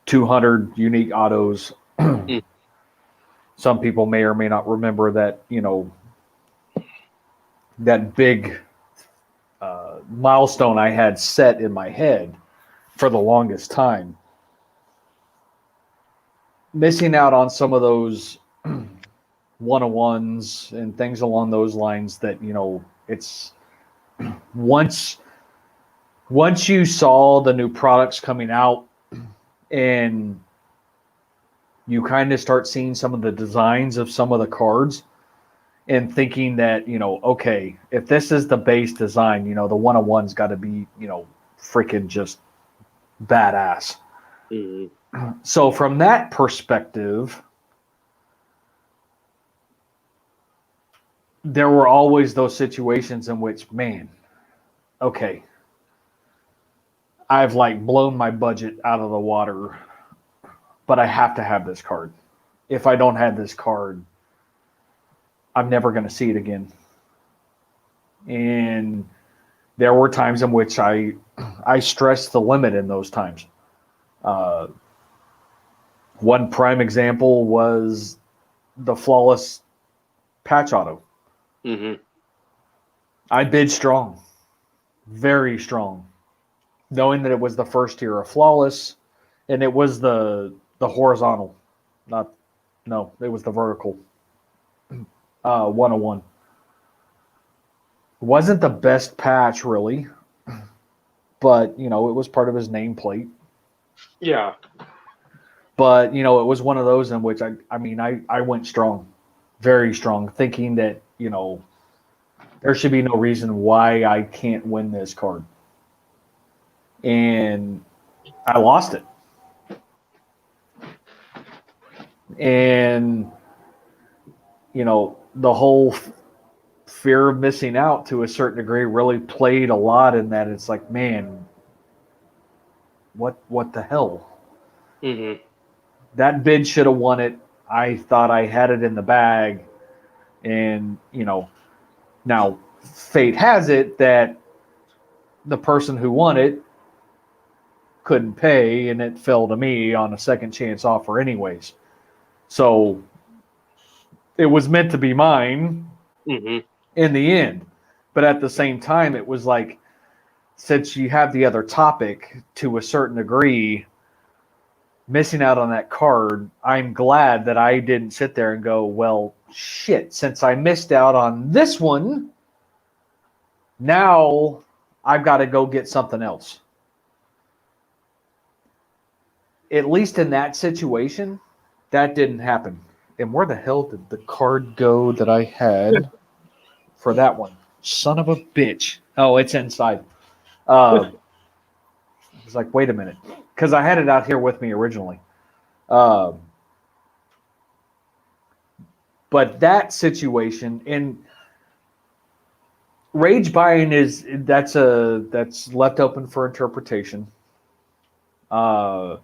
200 unique autos. Some people may or may not remember that, that big milestone I had set in my head for the longest time. Missing out on some of those one-on-ones and things along those lines that, it's once you saw the new products coming out and you kind of start seeing some of the designs of some of the cards and thinking that, okay, if this is the base design, the one-on-one's got to be, freaking just badass. So from that perspective, there were always those situations in which, man, okay, I've like blown my budget out of the water, but I have to have this card. If I don't have this card, I'm never going to see it again. And there were times in which I stressed the limit in those times. One prime example was the flawless patch auto. Mm-hmm. I bid strong, very strong, knowing that it was the first tier of flawless, and it was the horizontal, not no, it was the vertical. 101 wasn't the best patch really, but it was part of his nameplate. Yeah. But it was one of those in which I went strong, very strong, thinking that there should be no reason why I can't win this card, and I lost it. And the whole fear of missing out to a certain degree really played a lot in that. It's like, man, what the hell? Mm-hmm. That bid should have won it. I thought I had it in the bag, and now fate has it that the person who won it couldn't pay, and it fell to me on a second chance offer anyways. So it was meant to be mine Mm-hmm. in the end. But at the same time, it was like, since you have the other topic to a certain degree, missing out on that card, I'm glad that I didn't sit there and go, well, shit, since I missed out on this one, now I've got to go get something else. At least in that situation, that didn't happen. And where the hell did the card go that I had for that one? Son of a bitch. Oh, it's inside. It's like, wait a minute. Because I had it out here with me originally. But that situation, and rage buying that's left open for interpretation. However,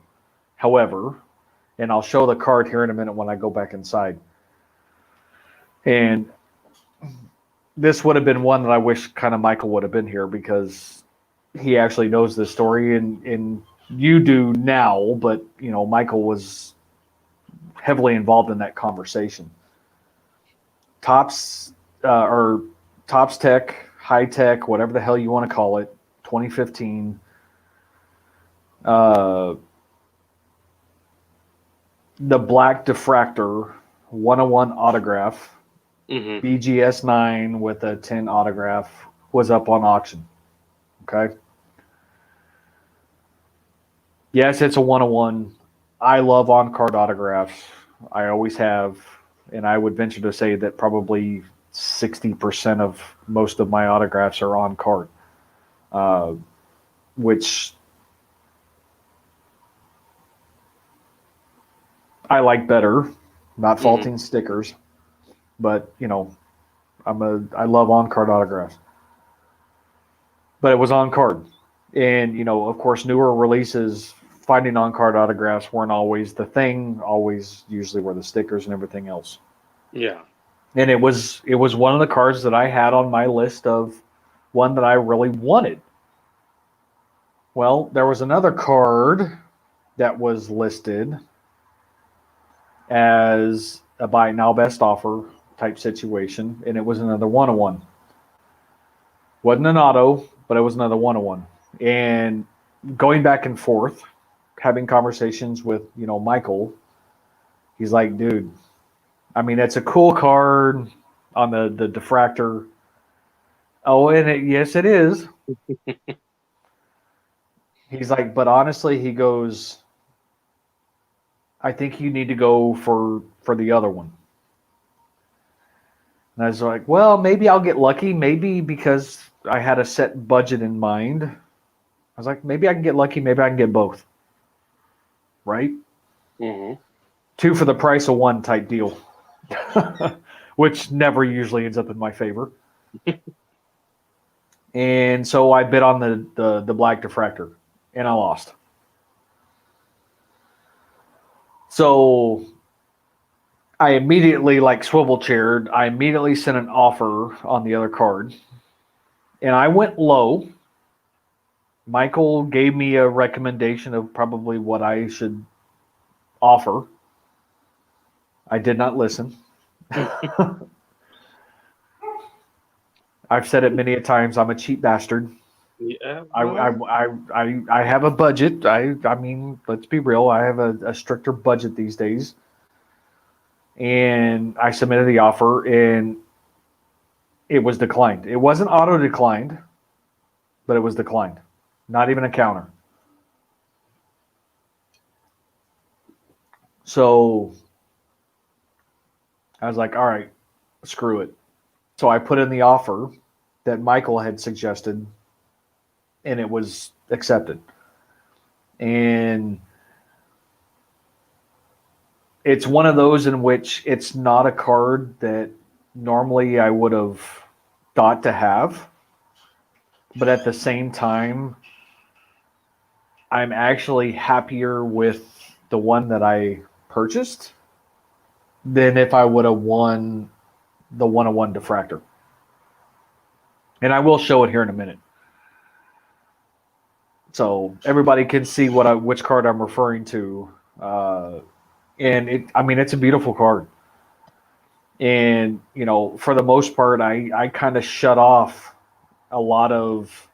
and I'll show the card here in a minute when I go back inside. And this would have been one that I wish kind of Michael would have been here, because he actually knows this story, and you do now, but Michael was heavily involved in that conversation. Tops or Tops Tech, High Tech, whatever the hell you want to call it, 2015. The Black Diffractor 101 autograph, Mm-hmm. BGS 9 with a 10 autograph was up on auction. Okay. Yes, it's a 101. I love on card autographs. I always have. And I would venture to say that probably 60% of most of my autographs are on card, which I like better. Not faulting stickers, but I love on card autographs. But it was on card, and of course, newer releases, finding on card autographs weren't always the thing. Always, usually, were the stickers and everything else. Yeah. And it was one of the cards that I had on my list of one that I really wanted. Well, there was another card that was listed as a buy now best offer type situation, and it was another 101. Wasn't an auto, but it was another 101. And going back and forth, having conversations with Michael, he's like, dude, I mean, it's a cool card on the diffractor. Oh, and yes, it is. He's like, but honestly, he goes, I think you need to go for the other one. And I was like, well, maybe I'll get lucky. Maybe because I had a set budget in mind. I was like, maybe I can get lucky. Maybe I can get both. Right? Mm-hmm. 2 for the price of 1 type deal, which never usually ends up in my favor. And so I bid on the Black Diffractor, and I lost. So I immediately, like swivel chaired, I immediately sent an offer on the other card. And I went low. Michael gave me a recommendation of probably what I should offer. I did not listen. I've said it many a times. I'm a cheap bastard. Yeah, I, well, I have a budget. I mean, let's be real. I have a stricter budget these days. And I submitted the offer, and it was declined. It wasn't auto declined, but it was declined. Not even a counter. So I was like, all right, screw it. So I put in the offer that Michael had suggested, and it was accepted. And it's one of those in which it's not a card that normally I would have thought to have, but at the same time, I'm actually happier with the one that I purchased than if I would have won the 101 diffractor. And I will show it here in a minute, so everybody can see which card I'm referring to. And it's a beautiful card. And for the most part, I kind of shut off a lot of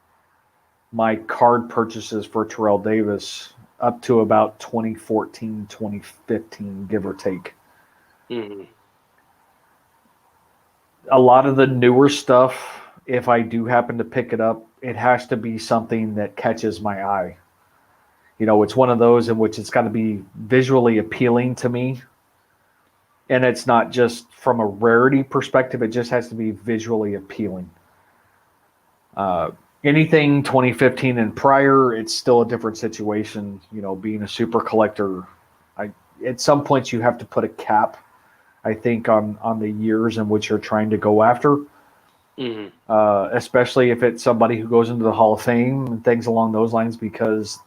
my card purchases for Terrell Davis up to about 2014, 2015, give or take. mm-hmm. A lot of the newer stuff, if I do happen to pick it up, it has to be something that catches my eye. It's one of those in which it's got to be visually appealing to me. And it's not just from a rarity perspective, it just has to be visually appealing. Anything 2015 and prior, it's still a different situation. Being a super collector, at some points you have to put a cap, I think, on the years in which you're trying to go after. Mm-hmm. Especially if it's somebody who goes into the Hall of Fame and things along those lines, because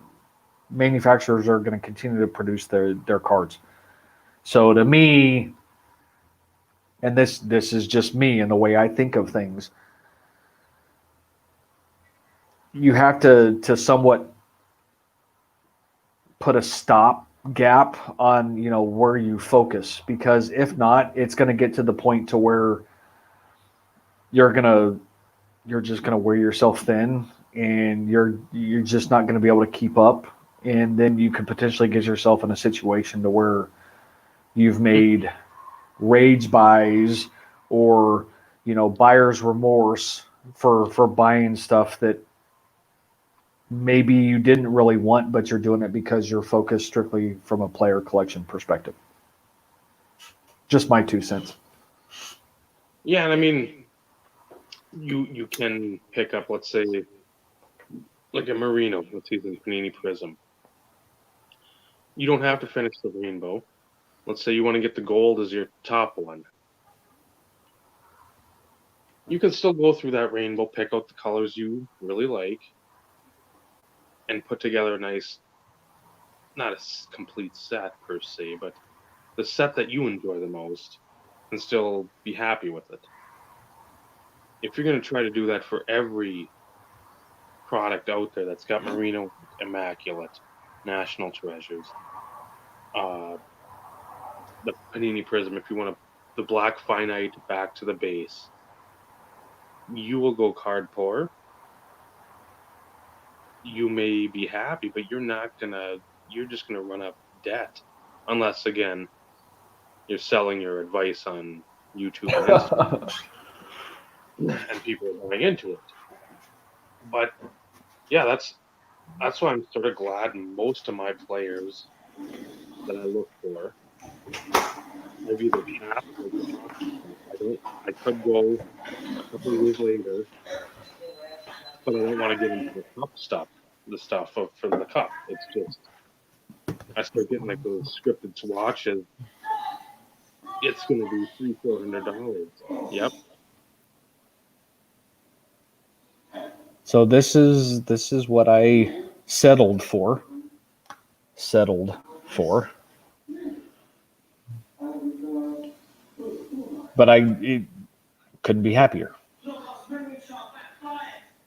manufacturers are going to continue to produce their cards. So to me, and this is just me and the way I think of things, you have to somewhat put a stop gap on where you focus, because if not, it's going to get to the point to where you're just going to wear yourself thin, and you're just not going to be able to keep up, and then you could potentially get yourself in a situation to where you've made rage buys or buyer's remorse for buying stuff that maybe you didn't really want, but you're doing it because you're focused strictly from a player collection perspective. Just my 2 cents. Yeah, and I mean, you can pick up, let's say, like a Marino with season Panini Prism. You don't have to finish the rainbow. Let's say you want to get the gold as your top one. You can still go through that rainbow, pick out the colors you really like, and put together a nice, not a complete set per se, but the set that you enjoy the most, and still be happy with it. If you're going to try to do that for every product out there that's got Merino Immaculate, National Treasures, the Panini Prism, if you want the black finite back to the base, you will go card poor. You may be happy, but you're just gonna run up debt. Unless, again, you're selling your advice on YouTube and Instagram and people are buying into it. But yeah, that's why I'm sort of glad most of my players that I look for, I've either passed or dropped. I could go a couple of years later, but I don't want to get into the cup stuff, the stuff for the cup. It's just I start getting like those scripted swatches. It's going to be $300-400. Yep. So this is what I settled for. Settled for. But I couldn't be happier.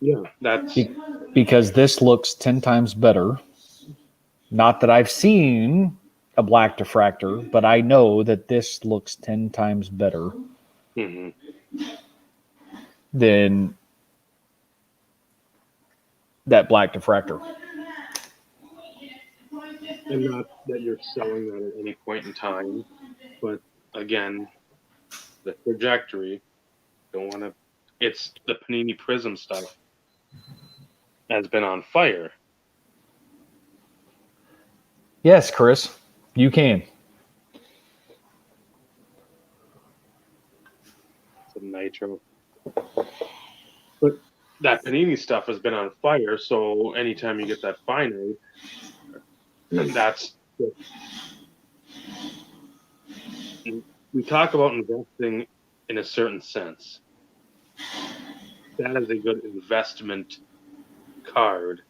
Yeah, that's Because this looks 10 times better. Not that I've seen a black diffractor, but I know that this looks 10 times better mhm. than that black diffractor. And not that you're selling that at any point in time, but again, the trajectory. Don't want to. It's the Panini Prism stuff has been on fire. Yes, Chris, you can. Some nitro, but that Panini stuff has been on fire. So anytime you get that finite, that's we talk about investing in a certain sense. That is a good investment card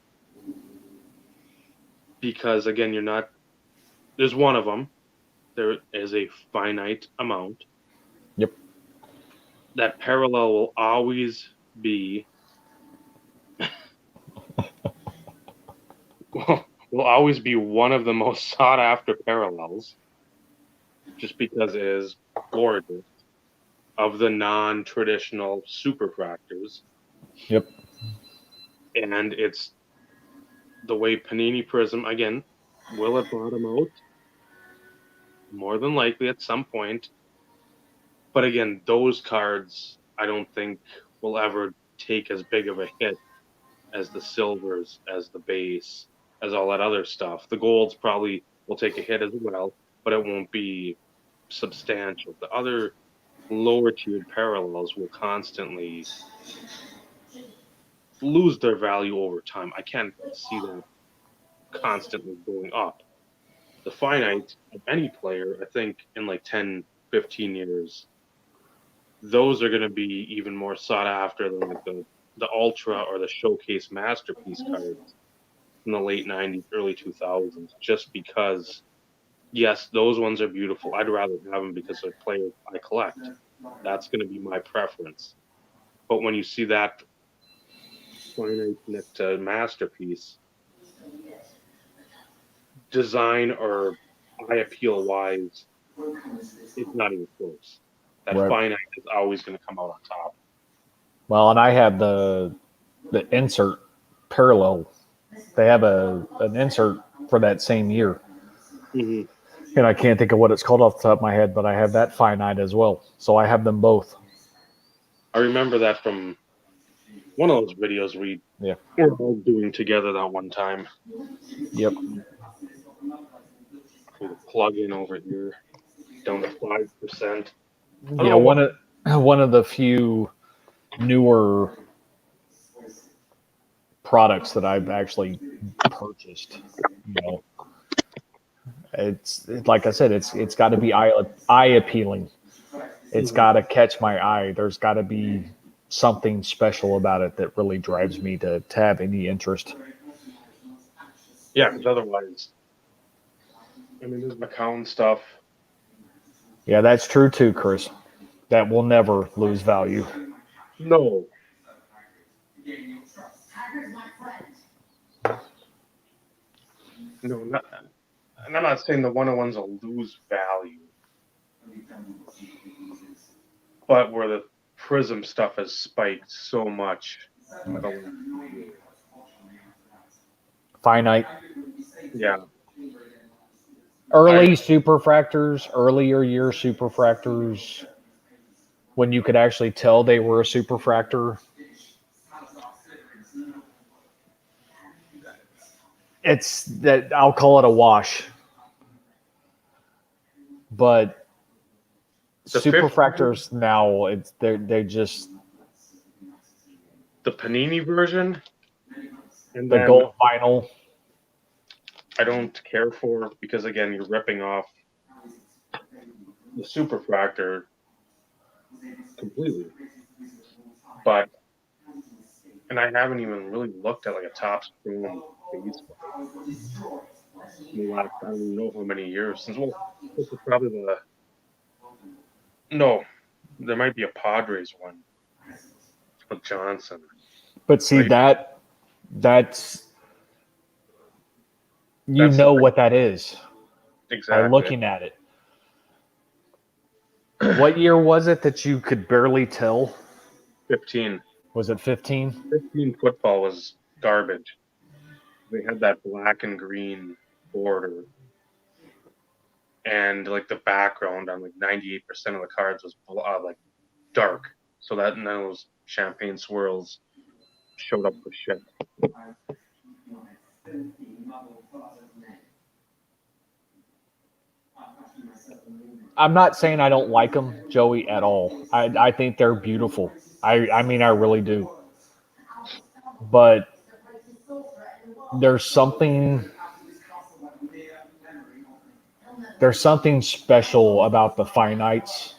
because again, you're not. There's one of them. There is a finite amount. Yep. That parallel will always be will always be one of the most sought after parallels, just because it is gorgeous of the non traditional superfractors, Yep. and it's the way Panini Prism again. Will it bottom out? More than likely at some point. But again, those cards I don't think will ever take as big of a hit as the silvers, as the base, as all that other stuff. The golds probably will take a hit as well, but it won't be substantial. The other lower tiered parallels will constantly lose their value over time. I can't see them constantly going up. The finite of any player, I think in like 10, 15 years, those are going to be even more sought after than like the ultra or the showcase masterpiece cards in the late 90s, early 2000s, just because, yes, those ones are beautiful. I'd rather have them because they're players I collect. That's going to be my preference. But when you see that finite next to masterpiece, design or eye appeal wise, it's not even close. That Right. finite is always going to come out on top. Well, and I have the insert parallel. They have an insert for that same year. Mm-hmm. And I can't think of what it's called off the top of my head, but I have that finite as well. So I have them both. I remember that from one of those videos we Yeah. were all doing together that one time. Yep. With a plug-in over here, down to 5%. I don't Yeah. know what. One of the few newer products that I've actually purchased. You know, like I said, it's got to be eye appealing. It's Mhm. got to catch my eye. There's got to be something special about it that really drives me to have any interest. Yeah, because otherwise, I mean, there's McCown stuff. Yeah, that's true too, Chris. That will never lose value. No, no, not, and I'm not saying the one-on-ones will lose value, but where the Prism stuff has spiked so much the last year. Finite. Yeah, I Early superfractors, earlier year superfractors, when you could actually tell they were a superfractor, it's that I'll call it a wash. But the 50, superfractors now, they're just the Panini version, and the then gold vinyl. I don't care for because again, you're ripping off the Superfractor completely. But and I haven't even really looked at like a top Chrome base in the last I don't know how many years since. Well, this is probably the no. There might be a Padres one with Johnson. But see Right. that's you That's the know thing. what that is by Exactly. looking at it. What year was it that you could barely tell? 15. Was it 15? 15 football was garbage. They had that black and green border, and like the background on like 98% of the cards was like dark, so that none of those champagne swirls showed up for shit. I'm not saying I don't like them, Joey, at all. I think they're beautiful. I mean, I really do. But there's something there's something special about the finites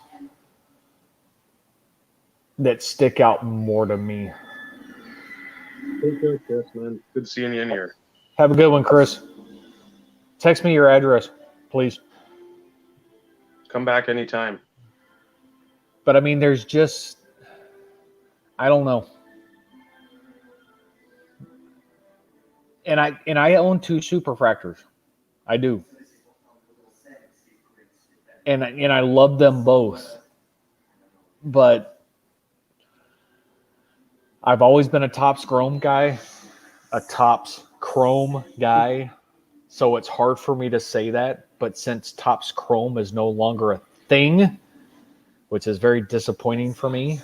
that stick out more to me. Take care, Chris, man. Good seeing you in here. Have a good one, Chris. Text me your address, please. Come back anytime. But I mean, there's just I don't know. And I own two superfractors. I do. And I love them both. But I've always been a Topps Chrome guy, a Topps Chrome guy. So it's hard for me to say that. But since Topps Chrome is no longer a thing, which is very disappointing for me,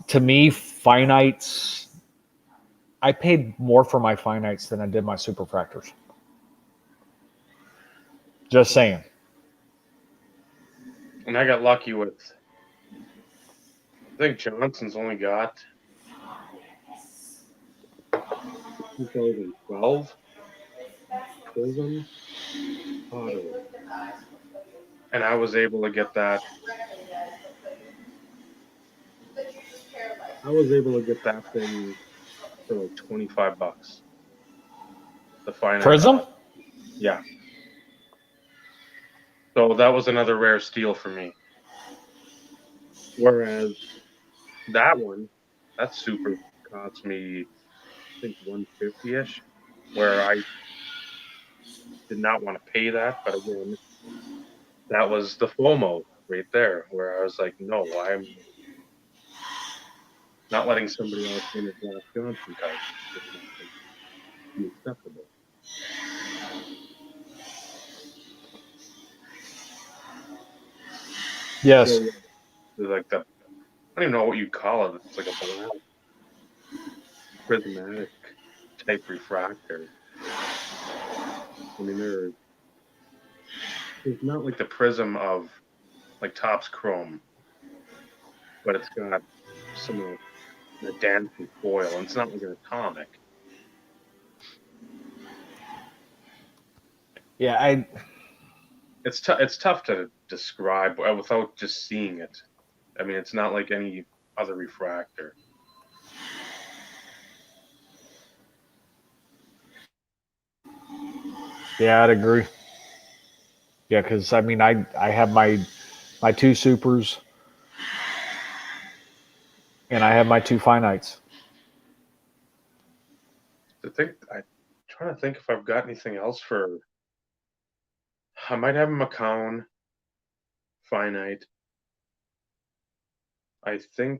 to me, finites, I paid more for my finites than I did my superfractors. Just saying. And I got lucky with, I think Johnson's only got 2012 Prism Auto. And I was able to get that. I was able to get that thing for like $25. The finite Prism? auto. Yeah. So that was another rare steal for me. Whereas that one, that super cost me, I think 150-ish, where I did not want to pay that. But again, that was the FOMO right there, where I was like, no, I'm not letting somebody else win a Josh Johnson card. It's not going to be acceptable. So Yes. yeah, there's like the, I don't even know what you call it. It's like a black prismatic type refractor. I mean, it's not like the prism of like Topps Chrome, but it's got some of the dancing foil, and it's not like an atomic. Yeah, I It's tough to describe without just seeing it. I mean, it's not like any other refractor. yeah, I'd agree. Yeah, because I mean, I have my two supers and I have my two finites. I'm trying to think if I've got anything else for. I might have a McCown finite. I think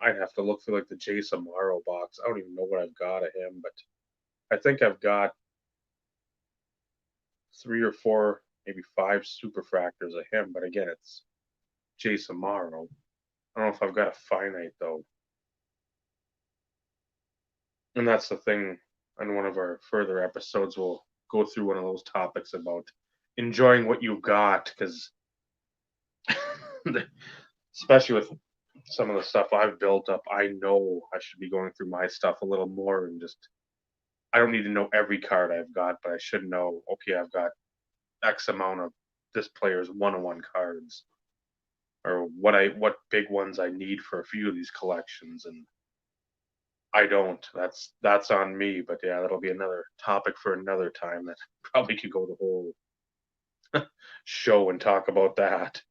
I'd have to look through like the Jason Morrow box. I don't even know what I've got of him, but I think I've got 3 or 4, maybe 5 superfractors of him. But again, it's Jason Morrow. I don't know if I've got a finite though. And that's the thing. On one of our further episodes, we'll go through one of those topics about enjoying what you've got, because especially with some of the stuff I've built up, I know I should be going through my stuff a little more and just I don't need to know every card I've got, but I should know, okay, I've got X amount of this player's one-on-one cards, or what big ones I need for a few of these collections, and I don't. That's on me. But yeah, that'll be another topic for another time. That probably could go the whole show and talk about that.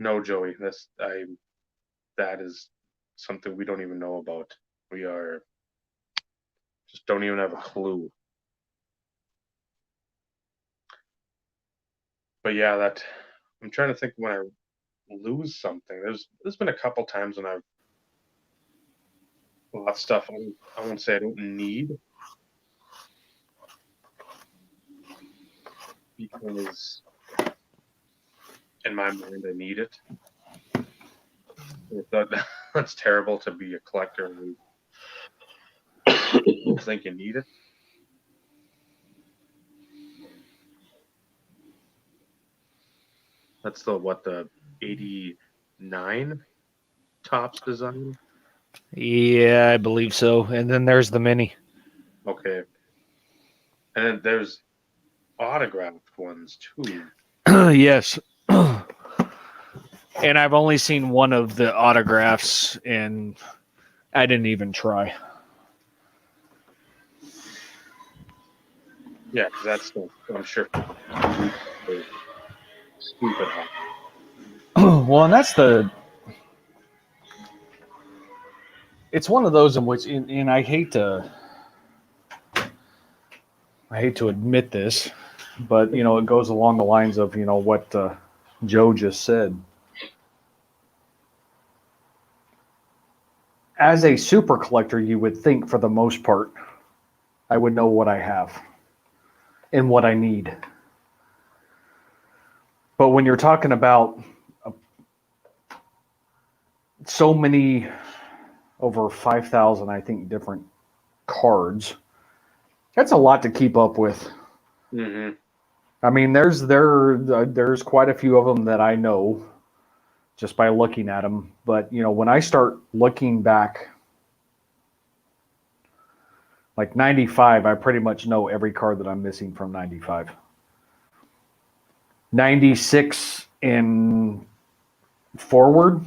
No, Joey, that is something we don't even know about. We are just don't even have a clue. But yeah, that I'm trying to think when I lose something. There's been a couple times when I've lost stuff I won't say I don't need because in my mind I need it. That's terrible to be a collector and think you need it. That's the 89 tops design. Yeah, I believe so. And then there's the mini. Okay, and then there's autographed ones too. Yes. And I've only seen one of the autographs, and I didn't even try. Yeah, because that's stuff I'm sure stupid high. Well, and that's the. It's one of those in which, and I hate to admit this, but it goes along the lines of what Joe just said. As a super collector, you would think for the most part, I would know what I have and what I need. But when you're talking about so many, over 5,000, I think, different cards, that's a lot to keep up with. Mm-hmm. I mean, there's quite a few of them that I know just by looking at them. But when I start looking back, like 95, I pretty much know every card that I'm missing from 95. 96 and forward,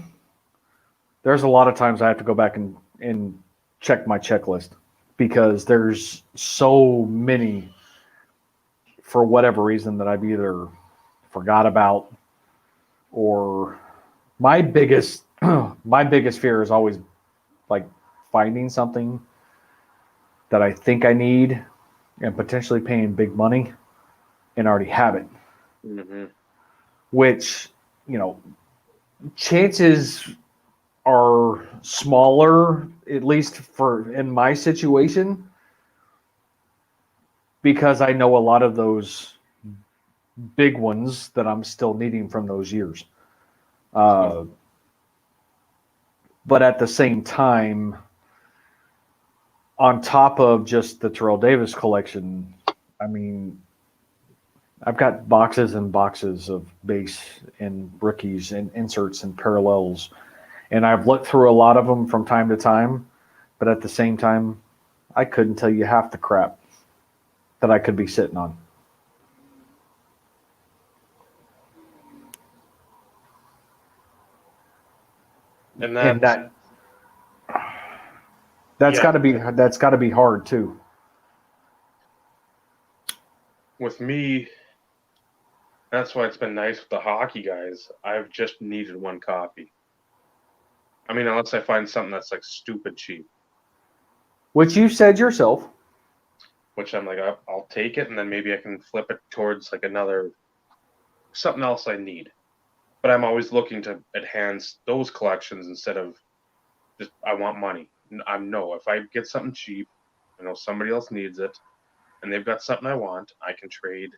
there's a lot of times I have to go back and check my checklist because there's so many for whatever reason that I've either forgot about or my biggest my biggest fear is always like finding something that I think I need and potentially paying big money and already have it. Mm-hmm. Which, chances are smaller, at least for in my situation, because I know a lot of those big ones that I'm still needing from those years. Uh, but at the same time, on top of just the Terrell Davis collection, I mean, I've got boxes and boxes of base and rookies and inserts and parallels. And I've looked through a lot of them from time to time. But at the same time, I couldn't tell you half the crap that I could be sitting on. And And that, that's yeah, got to be hard too. with me, that's why it's been nice with the hockey guys. I've just needed one copy. I mean, unless I find something that's like stupid cheap, Which you said yourself. which I'm like, I'll take it, and then maybe I can flip it towards like another something else I need. But I'm always looking to enhance those collections instead of just I want money. I'm no, if I get something cheap, I know somebody else needs it, and they've got something I want, I can trade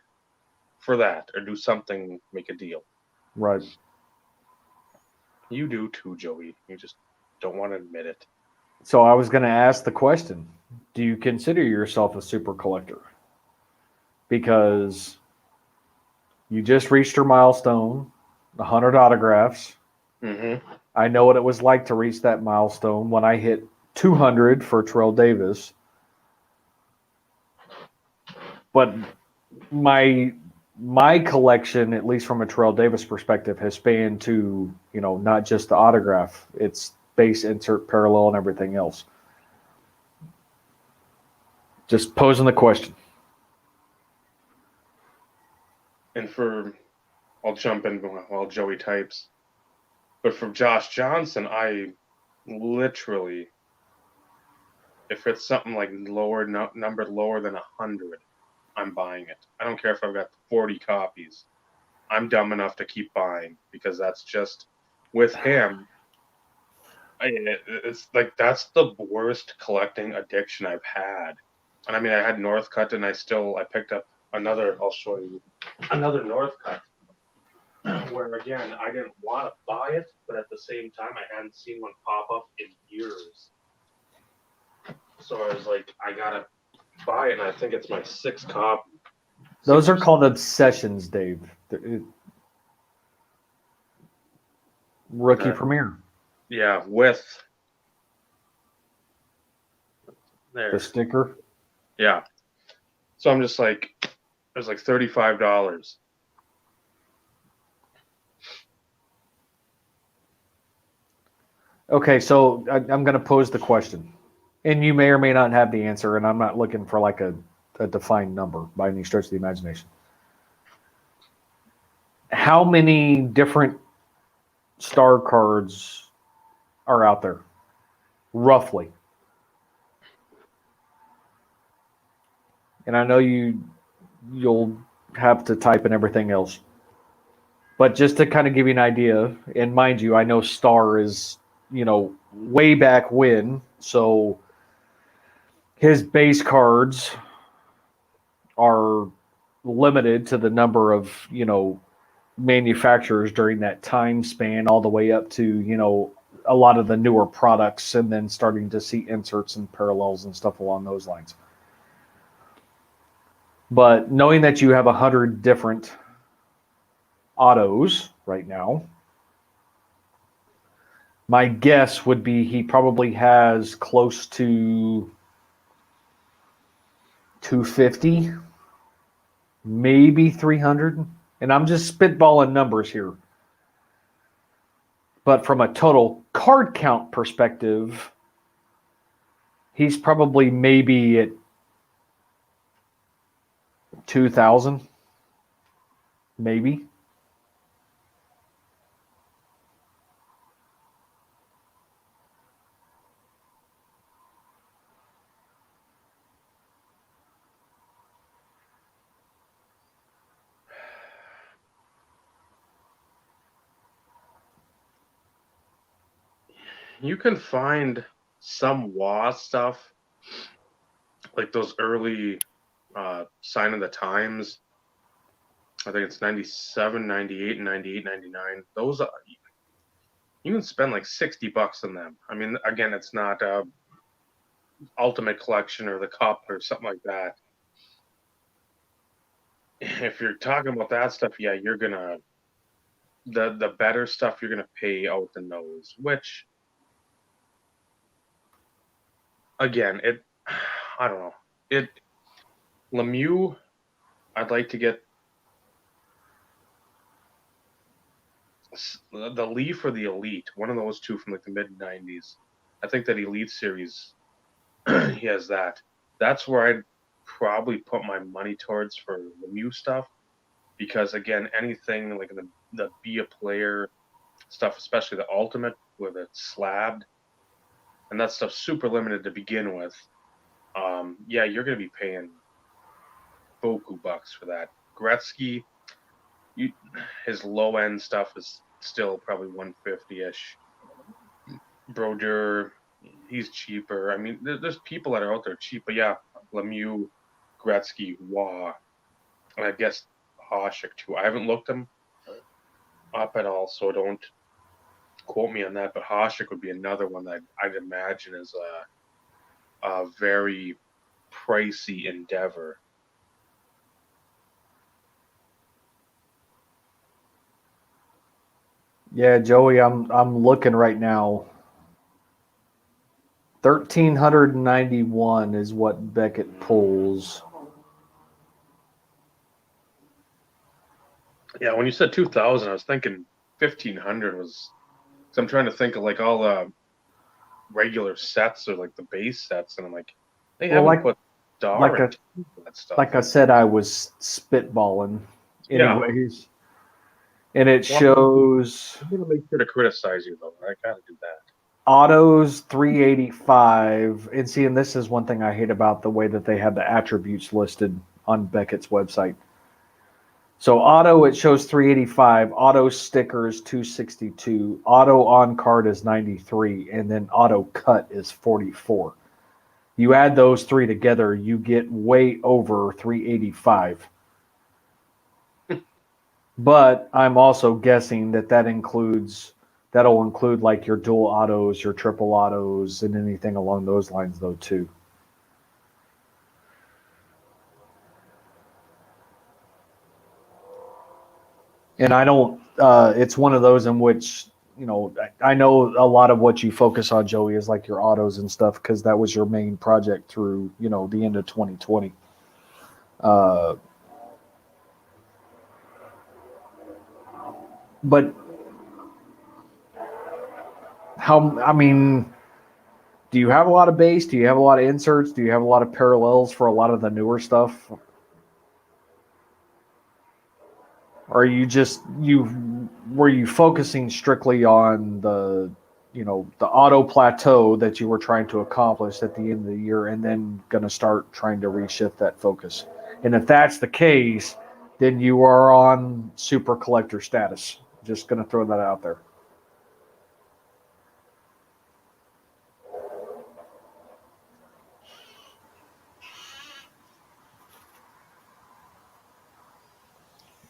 for that or do something, make a deal. Right. You do too, Joey. You just don't want to admit it. So I was going to ask the question, do you consider yourself a super collector? Because you just reached your milestone, 100 autographs. Mm-hmm. I know what it was like to reach that milestone when I hit 200 for Terrell Davis. But my collection, at least from a Terrell Davis perspective, has spanned to not just the autograph; it's base, insert, parallel, and everything else. Just posing the question. And I'll jump in while Joey types. But for Josh Johnson, I literally, if it's something like numbered lower than 100, I'm buying it. I don't care if I've got 40 copies. I'm dumb enough to keep buying because that's just with him. It's like that's the worst collecting addiction I've had. And I mean, I had Northcutt, and I picked up another. I'll show you another Northcutt. Where again, I didn't want to buy it, but at the same time, I hadn't seen one pop up in years. So I was like, I gotta buy it, and I think it's my sixth copy. Those are called obsessions, Dave. Rookie premiere. Yeah, with there. The sticker. Yeah. So I'm just like, it was like $35. Okay, so I'm going to pose the question, and you may or may not have the answer, and I'm not looking for like a defined number by any stretch of the imagination. How many different star cards are out there, roughly? And I know you'll have to type and everything else, but just to kind of give you an idea, and mind you, I know star is, way back when, so his base cards are limited to the number of, manufacturers during that time span, all the way up to, a lot of the newer products, and then starting to see inserts and parallels and stuff along those lines. But knowing that you have 100 different autos right now, my guess would be he probably has close to 250, maybe 300. And I'm just spitballing numbers here. But from a total card count perspective, he's probably maybe at 2,000, maybe. You can find some WA stuff, like those early Sign of the Times. I think it's 97, 98, and 98, 99. Those are, you can spend like $60 on them. I mean, again, it's not Ultimate Collection or the Cup or something like that. If you're talking about that stuff, yeah, you're gonna the better stuff you're gonna pay out the nose. Which, again, I don't know. Lemieux, I'd like to get the Leaf or the Elite, one of those two from like the mid '90s. I think that Elite series, he has that. That's where I'd probably put my money towards for Lemieux stuff, because again, anything like the be a player stuff, especially the Ultimate with it slabbed, and that stuff's super limited to begin with. Yeah, you're gonna be paying boku bucks for that. Gretzky, his low end stuff is still probably 150-ish. Brodeur, he's cheaper. I mean, there's people that are out there cheap, but yeah, Lemieux, Gretzky, Waugh, and I guess Hasek too. I haven't looked him up at all, so don't quote me on that. But Hasek would be another one that I'd imagine is a very pricey endeavor. Yeah, Joey, I'm looking right now. 1,391 is what Beckett pulls. Yeah, when you said 2,000, I was thinking 1,500 was. Because I'm trying to think of like all the regular sets or like the base sets, and I'm like, they haven't put Star into that stuff. Like I said, I was spitballing. Yeah. Anyways, And it shows I'm gonna make sure to criticize you though. I gotta do that. autos 385. And see, and this is one thing I hate about the way that they have the attributes listed on Beckett's website. So auto, it shows 385. Auto sticker is 262. Auto on card is 93. And then auto cut is 44. You add those three together, you get way over 385. But I'm also guessing that that'll include like your dual autos, your triple autos, and anything along those lines, though, too. And I don't. It's one of those in which I know a lot of what you focus on, Joey, is like your autos and stuff because that was your main project through the end of 2020. But how? I mean, do you have a lot of base? Do you have a lot of inserts? Do you have a lot of parallels for a lot of the newer stuff? Or are you just were you focusing strictly on the auto plateau that you were trying to accomplish at the end of the year and then going to start trying to reshift that focus? And if that's the case, then you are on super collector status. Just going to throw that out there.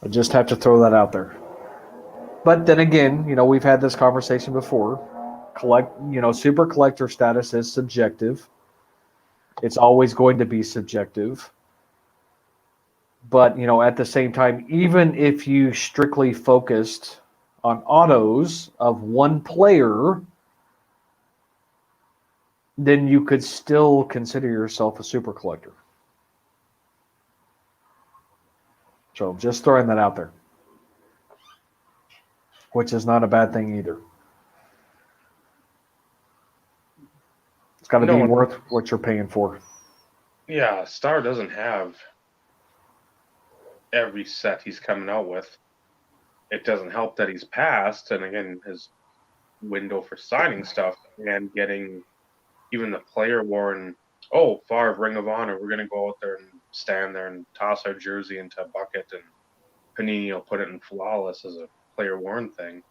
I just have to throw that out there. But then again, we've had this conversation before. Super collector status is subjective. It's always going to be subjective. But, at the same time, even if you strictly focused on autos of one player, then you could still consider yourself a super collector. So just throwing that out there, which is not a bad thing either. It's got to be worth what you're paying for. Yeah, Star doesn't have every set he's coming out with. It doesn't help that he's passed, and again, his window for signing stuff and getting even the player worn. Oh, Favre Ring of Honor, we're gonna go out there and stand there and toss our jersey into a bucket, and Panini will put it in flawless as a player worn thing.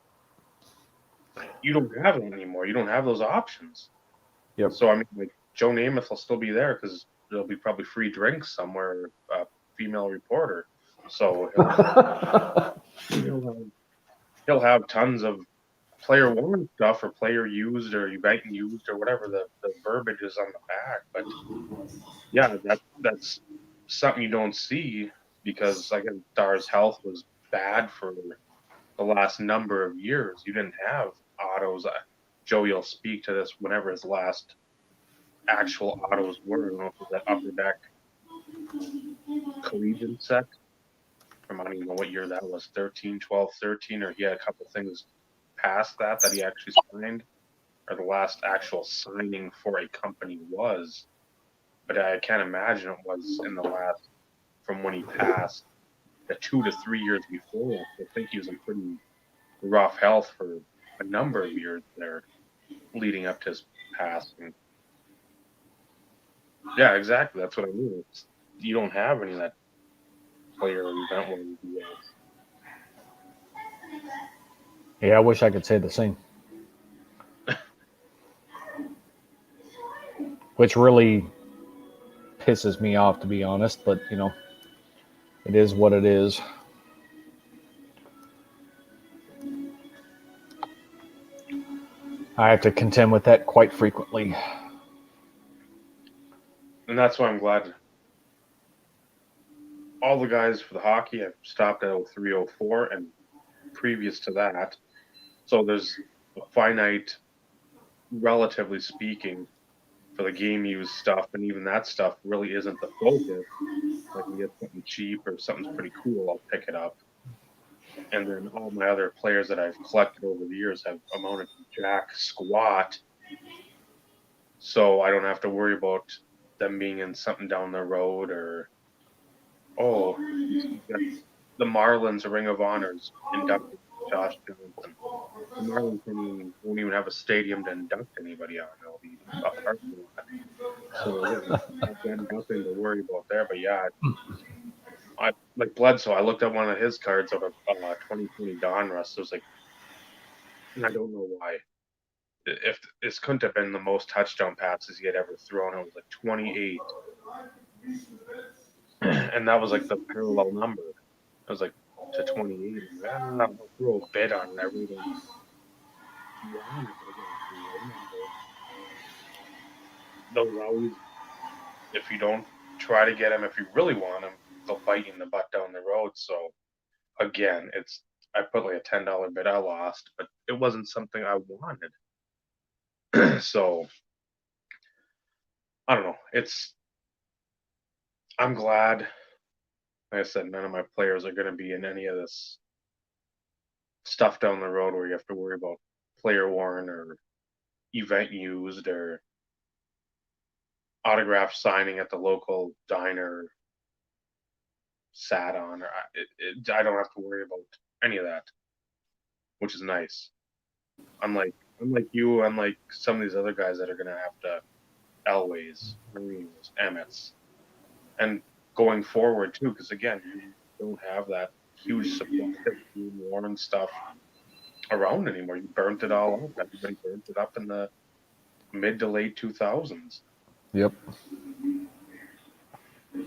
You don't have it anymore. You don't have those options. Yep. So I mean, like Joe Namath will still be there because there'll be probably free drinks somewhere. Female reporter, so he'll have tons of player worn stuff or player used or event used or whatever the verbiage is on the back. But yeah, that's something you don't see because I guess Star's health was bad for the last number of years. You didn't have autos. Joey will speak to this whenever his last actual autos were. I don't know if it was that upper deck collegiate set. I don't even know what year that was, 13, 12, 13, or he had a couple things past that he actually signed, or the last actual signing for a company was. But I can't imagine it was in the last, from when he passed, the 2 to 3 years before. I think he was in pretty rough health for a number of years there leading up to his passing. Yeah, exactly. That's what I mean. You don't have any of that player event where you do Yeah, I wish I could say the same. Which really pisses me off, to be honest, but it is what it is. I have to contend with that quite frequently. And that's why I'm glad all the guys for the hockey have stopped at 03, 04, and previous to that. So there's a finite, relatively speaking, for the game use stuff, and even that stuff really isn't the focus. Like, you get something cheap or something's pretty cool, I'll pick it up. And then all my other players that I've collected over the years have amounted to jack squat. So I don't have to worry about them being in something down the road or, oh, he's got the Marlins Ring of Honors inducted Josh Johnson. The Marlins won't even have a stadium to induct anybody on. It'll be a parking lot. So again, I've got nothing to worry about there. But yeah, I like Bledsoe. I looked at one of his cards out of 2020 Donruss. It was like, and I don't know why. If this couldn't have been the most touchdown passes he had ever thrown, it was like 28, and that was like the parallel number. It was like to 28. I'll throw a bid on it. I really don't want it, but again, it's a low number. Those always, if you don't try to get them, if you really want them, they'll bite you in the butt down the road. So again, I put like a $10 bid. I lost, but it wasn't something I wanted. So I don't know. I'm glad. Like I said, none of my players are going to be in any of this stuff down the road where you have to worry about player worn or event used or autograph signing at the local diner sat on. Or I don't have to worry about any of that, which is nice. Unlike you, unlike some of these other guys that are going to have to Elways, Marinos, Emmets, and going forward too, because again, you don't have that huge supply of worn stuff around anymore. You burnt it all up. Everybody burnt it up in the mid to late 2000s. Yep.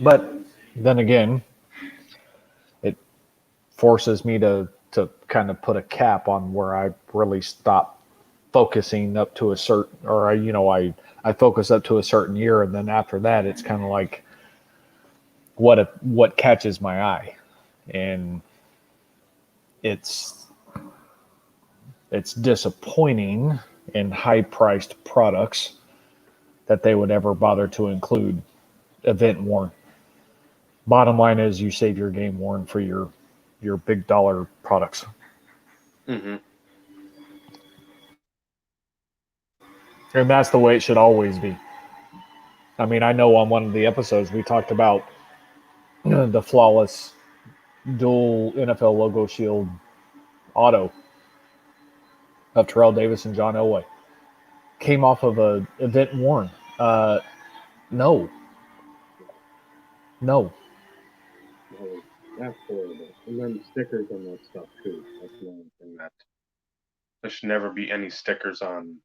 But then again, it forces me to kind of put a cap on where I really stop focusing up to a certain, or I focus up to a certain year, and then after that, it's kind of like what catches my eye, and it's disappointing in high priced products that they would ever bother to include event worn. Bottom line is you save your game worn for your big dollar products. Mm-hmm. And that's the way it should always be. I mean, I know on one of the episodes we talked about the flawless dual NFL logo shield auto of Terrell Davis and John Elway. Came off of a event worn. No. No. No, that's horrible. And then stickers on that stuff too. That's another thing that there should never be any stickers on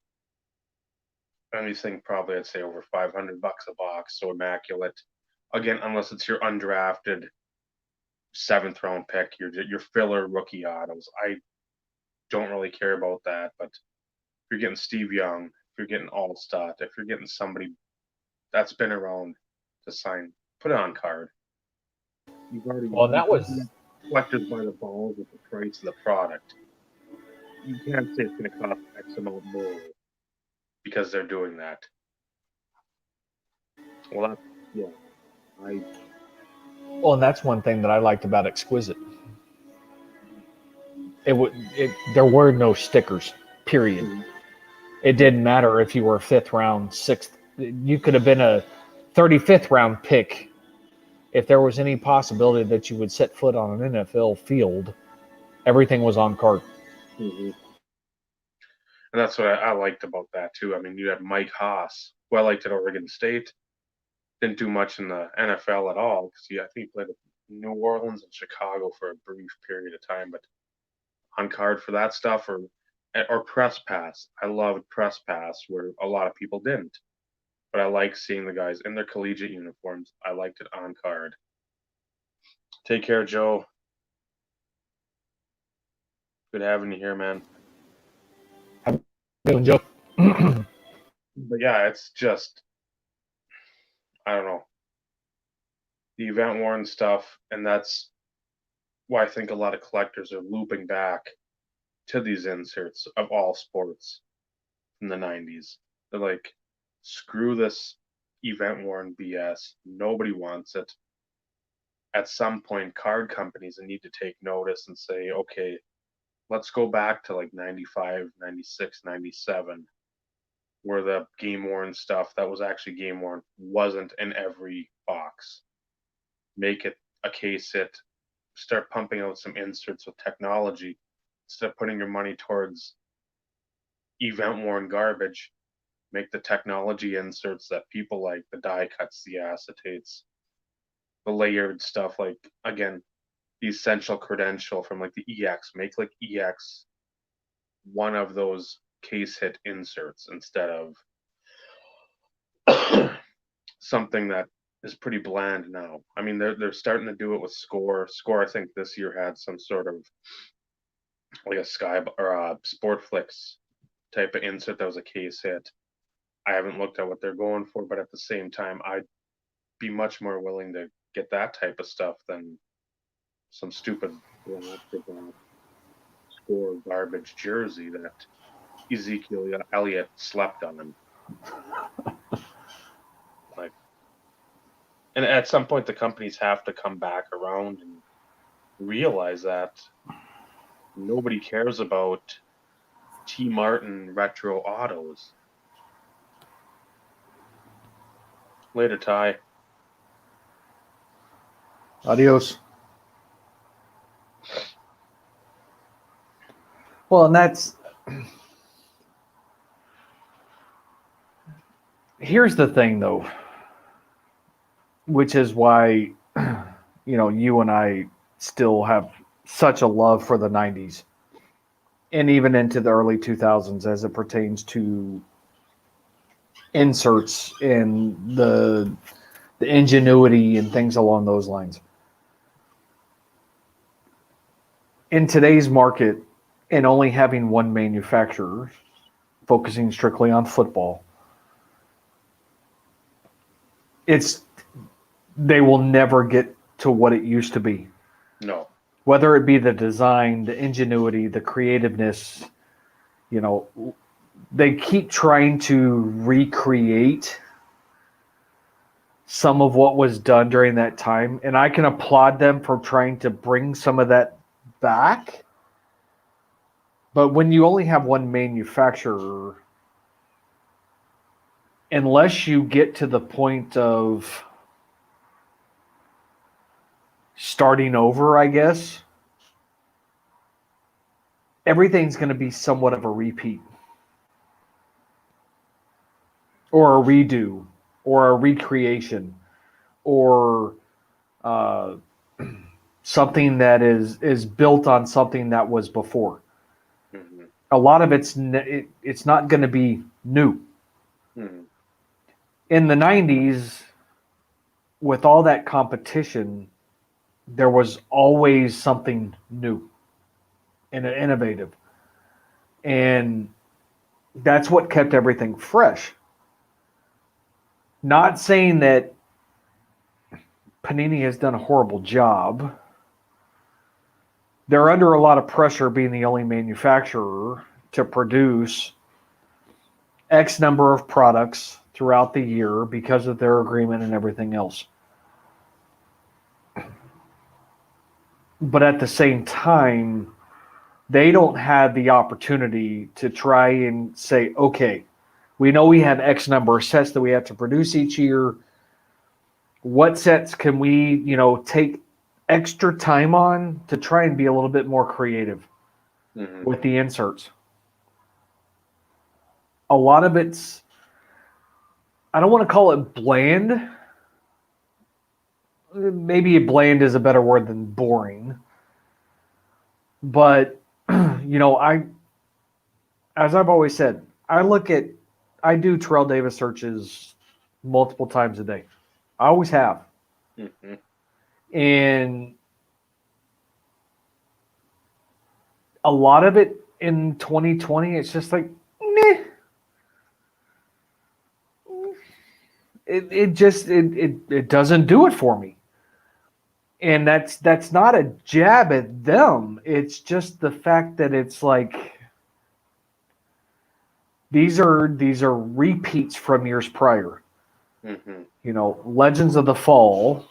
anything. Probably I'd say over $500 a box. So immaculate. Again, unless it's your undrafted 7th round pick, your filler rookie autos. I don't really care about that. But if you're getting Steve Young, if you're getting Allstott, if you're getting somebody that's been around to sign, put it on card. You've already Well, that was collectors by the balls with the price of the product. You can't say it's going to cost X amount more because they're doing that. Well, that's, yeah, I and that's one thing that I liked about Exquisite. There were no stickers. Period. mm, It didn't matter if you were a 5th round, 6th. You could have been a 35th round pick. If there was any possibility that you would set foot on an NFL field, everything was on card. mm-hmm. And that's what I liked about that too. I mean, you had Mike Haas, who I liked at Oregon State. Didn't do much in the NFL at all because I think he played at New Orleans and Chicago for a brief period of time, but on card for that stuff or press pass. I loved press pass where a lot of people didn't. But I like seeing the guys in their collegiate uniforms. I liked it on card. Take care, Joe. Good having you here, man. Doing Joe. But yeah, it's just I don't know the event worn stuff, and that's why I think a lot of collectors are looping back to these inserts of all sports from the '90s. They're like, screw this event worn BS. Nobody wants it. At some point, card companies need to take notice and say, okay, let's go back to like 95, 96, 97, where the game worn stuff that was actually game worn wasn't in every box. Make it a case hit start pumping out some inserts with technology instead of putting your money towards event-worn garbage. Make the technology inserts that people like, the die cuts, the acetates, the layered stuff, like, again, the essential credential from like the EX. Make like EX one of those case hit inserts instead of something that is pretty bland now. I mean, they're starting to do it with Score. Score, I think this year had some sort of like a Sky or a Sportflix type of insert that was a case hit. I haven't looked at what they're going for, but at the same time, I'd be much more willing to get that type of stuff than some stupid Score garbage jersey that Ezekiel Elliott slept on. Like, and at some point, the companies have to come back around and realize that nobody cares about T. Martin retro autos. Later, Ty. Adios. Well, and that's here's the thing, though, which is why you and I still have such a love for the 90s and even into the early 2000s as it pertains to inserts and the ingenuity and things along those lines. In today's market, and only having one manufacturer focusing strictly on football, they will never get to what it used to be. No. Whether it be the design, the ingenuity, the creativeness, they keep trying to recreate some of what was done during that time. And I can applaud them for trying to bring some of that back. But when you only have one manufacturer, unless you get to the point of starting over, I guess, everything's going to be somewhat of a repeat or a redo or a recreation or something that is built on something that was before. Mm-hmm. A lot of it's not going to be new. Mm-hmm. In the 90s, with all that competition, there was always something new and innovative. And that's what kept everything fresh. Not saying that Panini has done a horrible job. They're under a lot of pressure being the only manufacturer to produce X number of products throughout the year because of their agreement and everything else. But at the same time, they don't have the opportunity to try and say, okay, we know we have X number of sets that we have to produce each year. What sets can we, take extra time on to try and be a little bit more creative with the inserts? A lot of it's, I don't want to call it bland. Maybe bland is a better word than boring. But, as I've always said, I do Terrell Davis searches multiple times a day. I always have. Mm-hmm. And a lot of it in 2020, it's just like, meh. It doesn't do it for me. And that's not a jab at them. It's just the fact that it's like these are repeats from years prior. Mm-hmm. Legends of the Fall,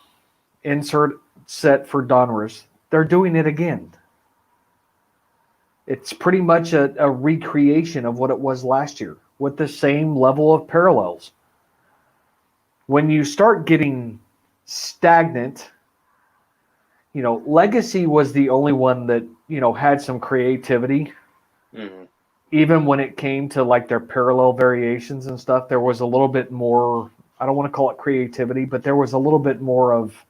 insert set for Donruss. They're doing it again. It's pretty much a recreation of what it was last year with the same level of parallels. When you start getting stagnant Legacy was the only one that, had some creativity. Mm-hmm. Even when it came to like their parallel variations and stuff, there was a little bit more, I don't want to call it creativity, but there was a little bit more of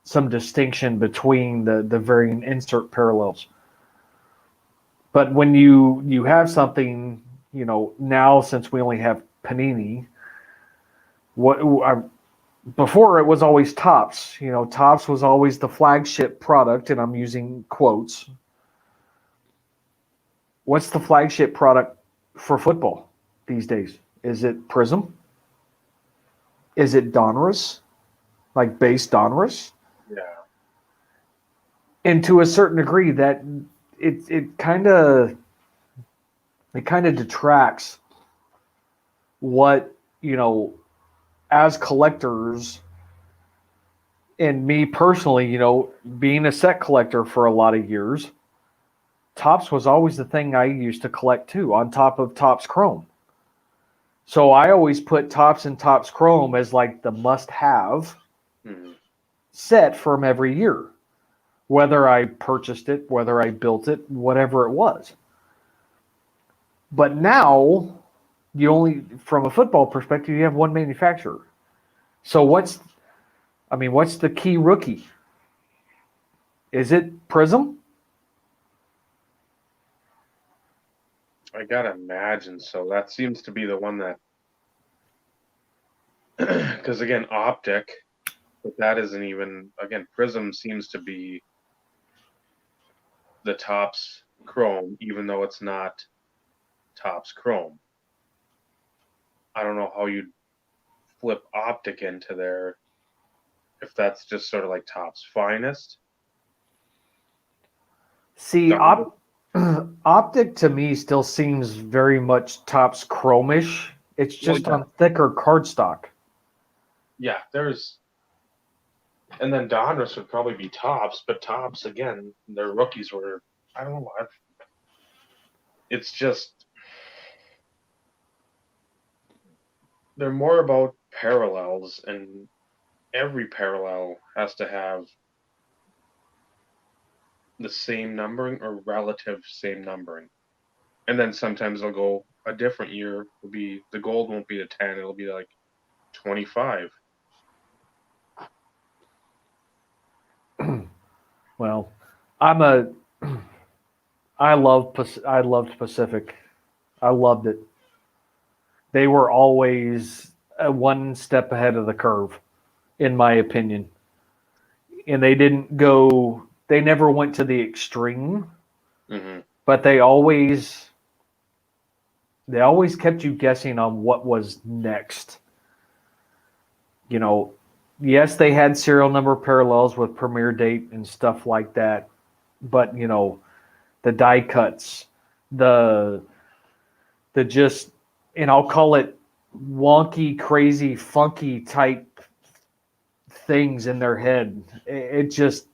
some distinction between the varying insert parallels. But when you have something, now since we only have Panini, what before it was always Tops. Tops was always the flagship product, and I'm using quotes. What's the flagship product for football these days? Is it Prism? Is it Donruss? Like base Donruss? Yeah. And to a certain degree, that it kind of detracts what as collectors, and me personally, being a set collector for a lot of years, Tops was always the thing I used to collect too, on top of Tops Chrome. So I always put Tops and Tops Chrome as like the must-have Mm-hmm. set from every year, whether I purchased it, whether I built it, whatever it was. But now, from a football perspective, you have one manufacturer. So what's the key rookie? Is it Prism? I gotta imagine so. That seems to be the one that, because again, optic, but that isn't even, again, Prism seems to be the Topps Chrome, even though it's not Topps Chrome. I don't know how you'd flip optic into there if that's just sort of like Topps Finest. See, Donruss, Optic to me still seems very much Topps Chromish. It's well, just yeah, on thicker cardstock. yeah, and then Donruss would probably be Topps, but Topps, again, their rookies were, I don't know, it's just, they're more about parallels, and every parallel has to have the same numbering or relative same numbering. And then sometimes they'll go a different year will be the gold won't be a 10, it'll be like 25. Well, I'm a I loved Pacific. I loved it. They were always one step ahead of the curve, in my opinion. And they never went to the extreme, Mm-hmm. but they always kept you guessing on what was next. You know, yes, they had serial number parallels with premiere date and stuff like that, but the die cuts, the just, and I'll call it wonky, crazy, funky type things in their head. It just,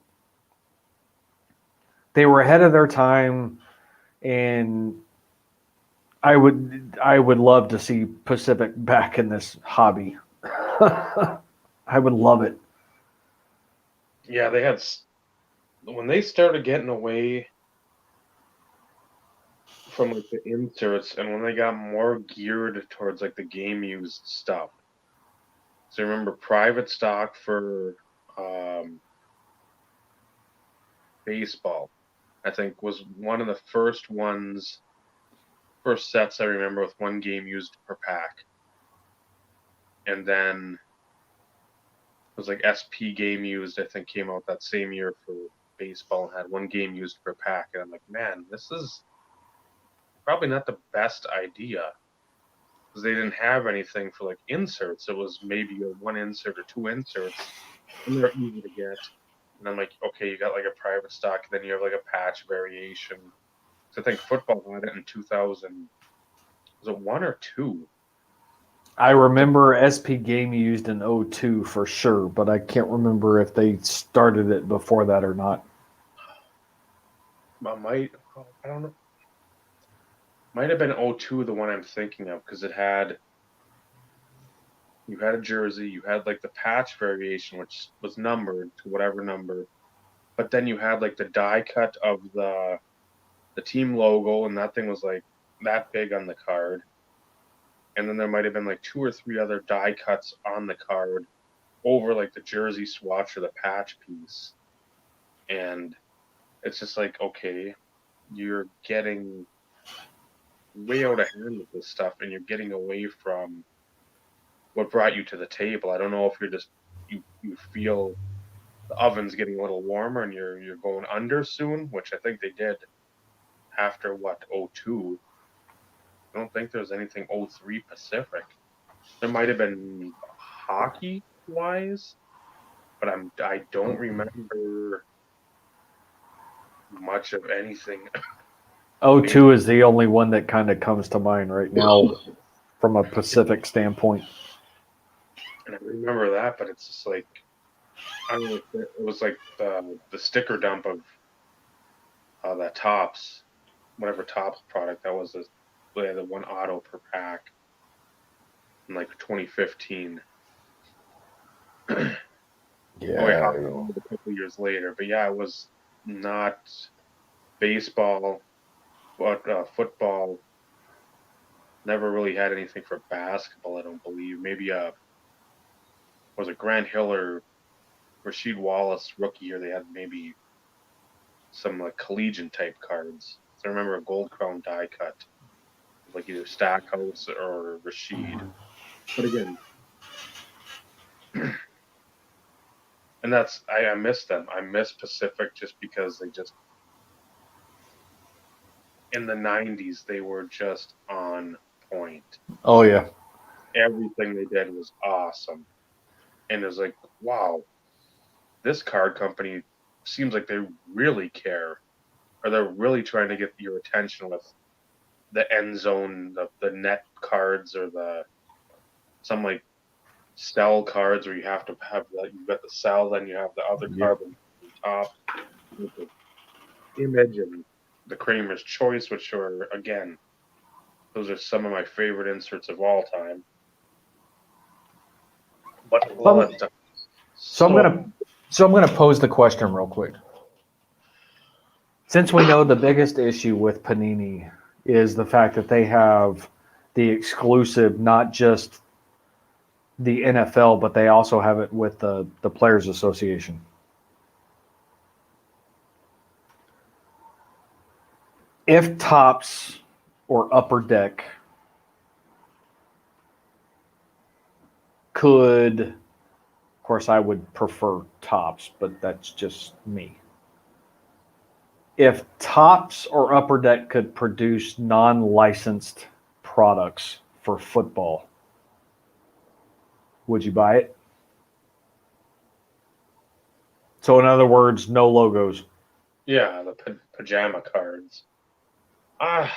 they were ahead of their time, and I would love to see Pacific back in this hobby. I would love it. Yeah, they had when they started getting away from like the inserts and when they got more geared towards like the game used stuff. So remember private stock for um, baseball, I think was one of the first sets I remember with one game used per pack. And then it was like SP game used, I think came out that same year for baseball and had one game used per pack. And I'm like, man, this is probably not the best idea because they didn't have anything for like inserts. It was maybe a one insert or two inserts, and they're easy to get. And I'm like, okay, you got like a private stock, then you have like a patch variation. So I think football had it in 2000. Was it one or two? I remember SP Game used in '02 for sure, but I can't remember if they started it before that or not. I might, I don't know. Might have been '02 the one I'm thinking of because you had a jersey, you had like the patch variation, which was numbered to whatever number, but then you had like the die cut of the team logo, and that thing was like that big on the card. And then there might have been like 2 or 3 other die cuts on the card over like the jersey swatch or the patch piece. And it's just like, okay, you're getting way out of hand with this stuff, and you're getting away from what brought you to the table. I don't know if you're just you feel the oven's getting a little warmer and you're going under soon, which I think they did after what, 02. I don't think there's anything 03 Pacific. There might have been hockey wise, but I don't remember much of anything. 02 is the only one that kind of comes to mind right now from a Pacific standpoint. And I remember that, but it's just like, I don't know, it was like the sticker dump of that Tops, whatever Tops product that was, the one auto per pack in like 2015. Oh wait, hockey was a couple years later, but yeah, it was not baseball, but football. Never really had anything for basketball, I don't believe. Maybe was it Grant Hill or Rasheed Wallace rookie year? They had maybe some like collegiate type cards. So I remember a gold crown die cut, like either Stackhouse or Rasheed. But again, and that's I miss them. I miss Pacific just because they just in the '90s they were just on point. Oh yeah. Everything they did was awesome, and it was like, wow, this card company seems like they really care, or they're really trying to get your attention with the end zone, the net cards, or some like cell cards where you have to have you've got the cell, then you have the other card on top with the image and the Kramer's Choice, which are again, those are some of my favorite inserts of all time. But a lot of stuff. So I'm gonna pose the question real quick. Since we know the biggest issue with Panini is the fact that they have the exclusive, not just the NFL, but they also have it with the Players Association. If Tops or Upper Deck could, of course, I would prefer Tops, but that's just me. If Tops or Upper Deck could produce non-licensed products for football, would you buy it? So, in other words, no logos. Yeah, the pajama cards. I'd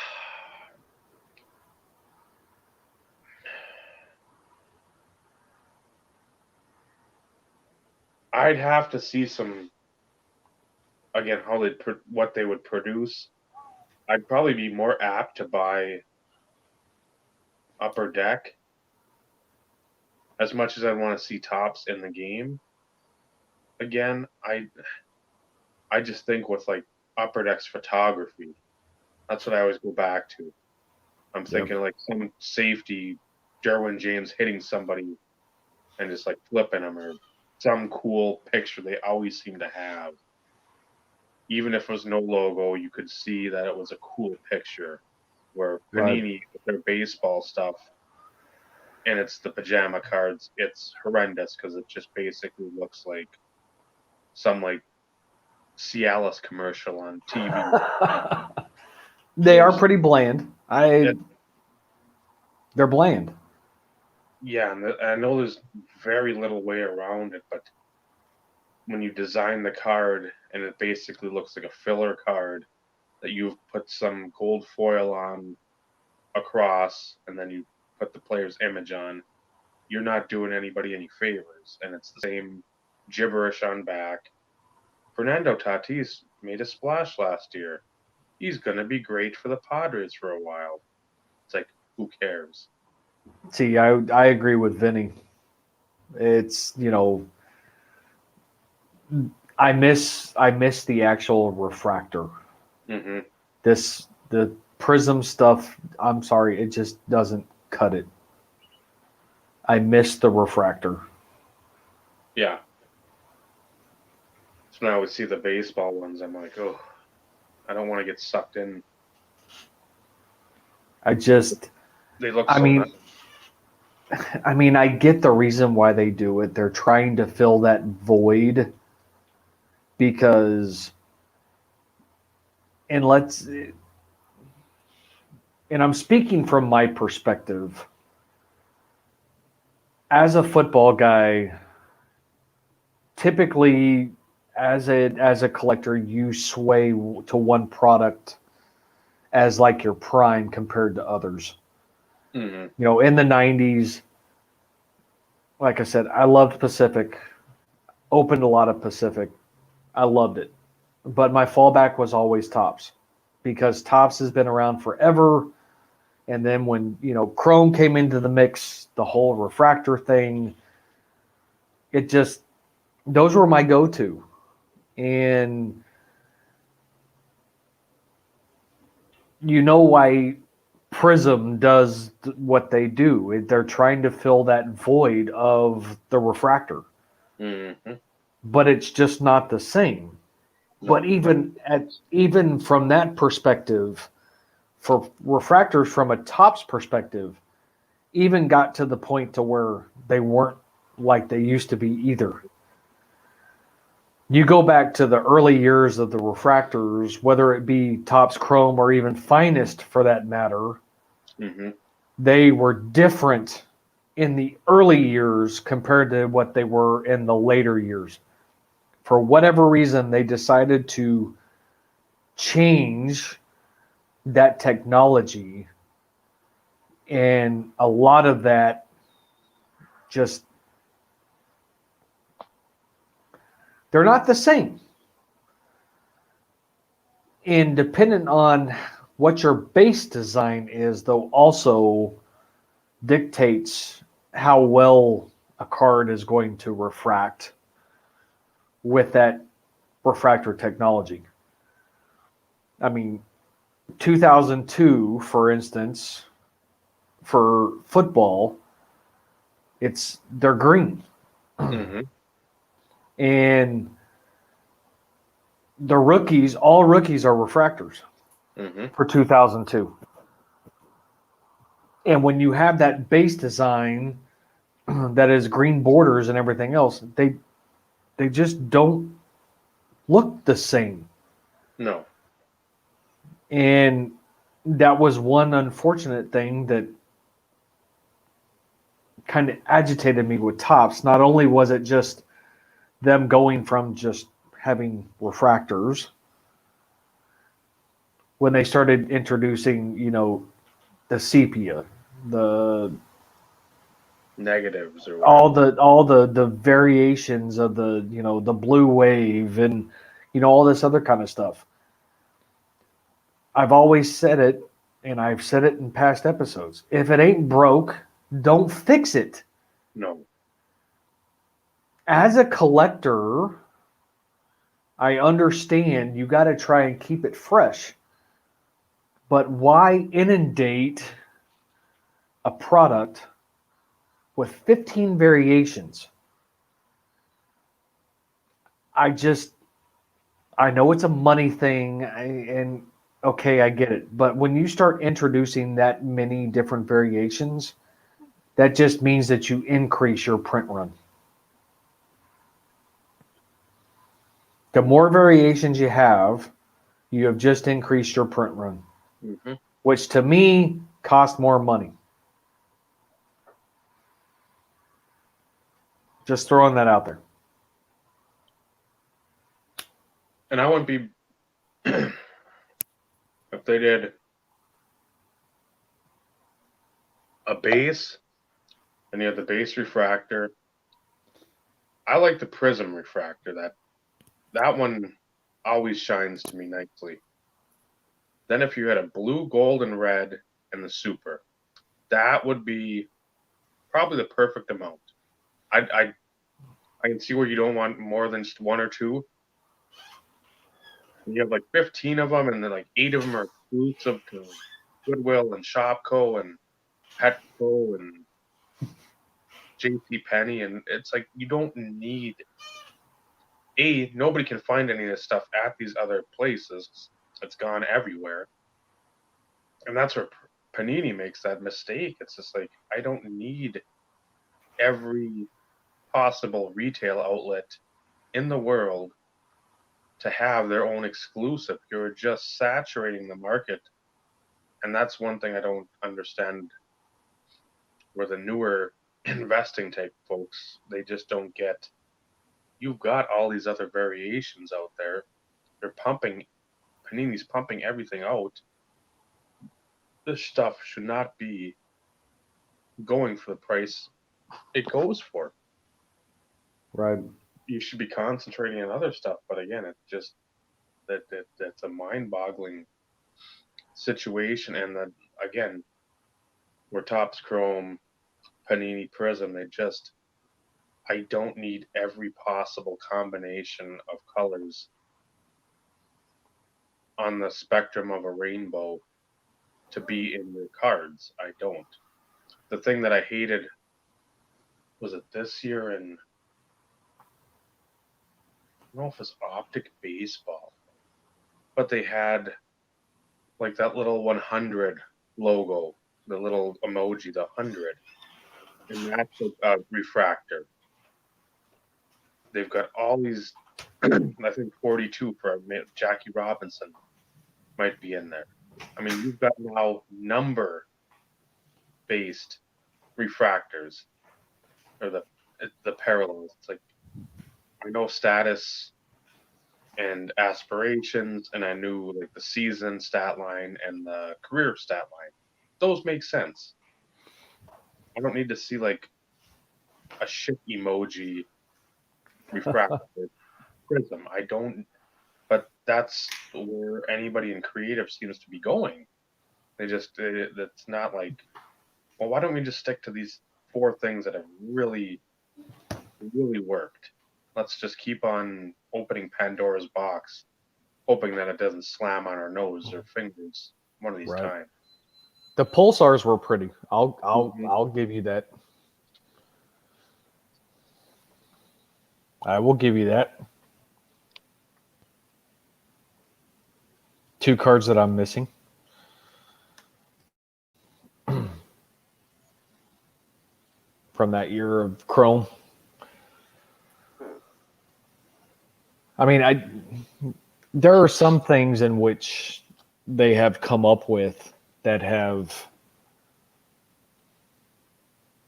have to see some again what they would produce. I'd probably be more apt to buy Upper Deck as much as I want to see Tops in the game. Again, I just think with like Upper Deck's photography, that's what I always go back to. I'm thinking like some safety, Derwin James hitting somebody and just like flipping them, or some cool picture they always seem to have. Even if it was no logo, you could see that it was a cool picture. Where Panini, with their baseball stuff, and it's the pajama cards, it's horrendous because it just basically looks like some like Cialis commercial on TV. They are pretty bland. They're bland. Yeah, and I know there's very little way around it, but when you design the card and it basically looks like a filler card that you've put some gold foil on across, and then you put the player's image on, you're not doing anybody any favors, and it's the same gibberish on back. Fernando Tatis made a splash last year. He's going to be great for the Padres for a while. It's like, who cares? See, I agree with Vinny. It's, I miss the actual refractor. Mm-hmm. The prism stuff, I'm sorry, it just doesn't cut it. I miss the refractor. Yeah. So now I would see the baseball ones. I'm like, oh, I don't want to get sucked in. I just, They look I so nice. mean, I mean, I get the reason why they do it. They're trying to fill that void because, and let's, and I'm speaking from my perspective as a football guy. Typically, as a collector, you sway to one product as like your prime compared to others. Mm-hmm. You know, in the '90s, like I said, I loved Pacific. Opened a lot of Pacific. I loved it, but my fallback was always Tops because Tops has been around forever. And then when Chrome came into the mix, the whole refractor thing, it just those were my go-to. And you know why Prism does what they do. They're trying to fill that void of the refractor, Mm-hmm. but it's just not the same. But No. even from that perspective, for refractors from a Tops perspective, even got to the point to where they weren't like they used to be either. You go back to the early years of the refractors, whether it be Topps Chrome or even Finest for that matter, Mm-hmm. they were different in the early years compared to what they were in the later years. For whatever reason, they decided to change that technology, and a lot of that just they're not the same. And dependent on what your base design is, though, also dictates how well a card is going to refract with that refractor technology. I mean, 2002, for instance, for football, they're green, Mm-hmm. and all rookies are refractors Mm-hmm. for 2002. And when you have that base design that is green borders and everything else, they just don't look the same. No. And that was one unfortunate thing that kind of agitated me with Tops. Not only was it just them going from just having refractors when they started introducing, the sepia, the Negatives or whatever. all the variations of the blue wave and all this other kind of stuff. I've always said it, and I've said it in past episodes. If it ain't broke, don't fix it. No. As a collector, I understand you got to try and keep it fresh. But why inundate a product with 15 variations? I just, I know it's a money thing, and okay, I get it. But when you start introducing that many different variations, that just means that you increase your print run. The more variations you have just increased your print run, Mm-hmm. which to me cost more money. Just throwing that out there. And I wouldn't be if they did a base and you had the base refractor. I like the prism refractor. That one always shines to me nicely. Then if you had a blue, gold, and red and the super, that would be probably the perfect amount. I can see where you don't want more than just one or two, You have like 15 of them, and then like 8 of them are exclusive to Goodwill and Shopko and Petco and JC Penney, and it's like you don't need nobody can find any of this stuff at these other places. It's gone everywhere, and that's where Panini makes that mistake. It's just like I don't need every possible retail outlet in the world to have their own exclusive. You're just saturating the market, and that's one thing I don't understand. Where the newer investing type folks, they just don't get. You've got all these other variations out there. They're pumping, Panini's pumping everything out. This stuff should not be going for the price it goes for. Right. You should be concentrating on other stuff. But again, it's just that's a mind-boggling situation. And then again, where Topps Chrome, Panini Prism, I don't need every possible combination of colors on the spectrum of a rainbow to be in your cards. I don't. The thing that I hated was it this year, and I don't know if it's Optic Baseball, but they had like that little 100 logo, the little emoji, the 100, and that's a refractor. They've got all these, I think 42 for Jackie Robinson might be in there. I mean, you've got now number-based refractors, or the parallels. It's like I know status and aspirations, and I knew like the season stat line and the career stat line. Those make sense. I don't need to see like a shit emoji refractor prism. I don't. But that's where anybody in creative seems to be going. It's not like, well, why don't we just stick to these 4 things that have really, really worked? Let's just keep on opening Pandora's box, hoping that it doesn't slam on our nose or fingers one of these times. The pulsars were pretty. I'll give you that. I will give you that. 2 cards that I'm missing. From that year of Chrome. I mean, there are some things in which they have come up with that have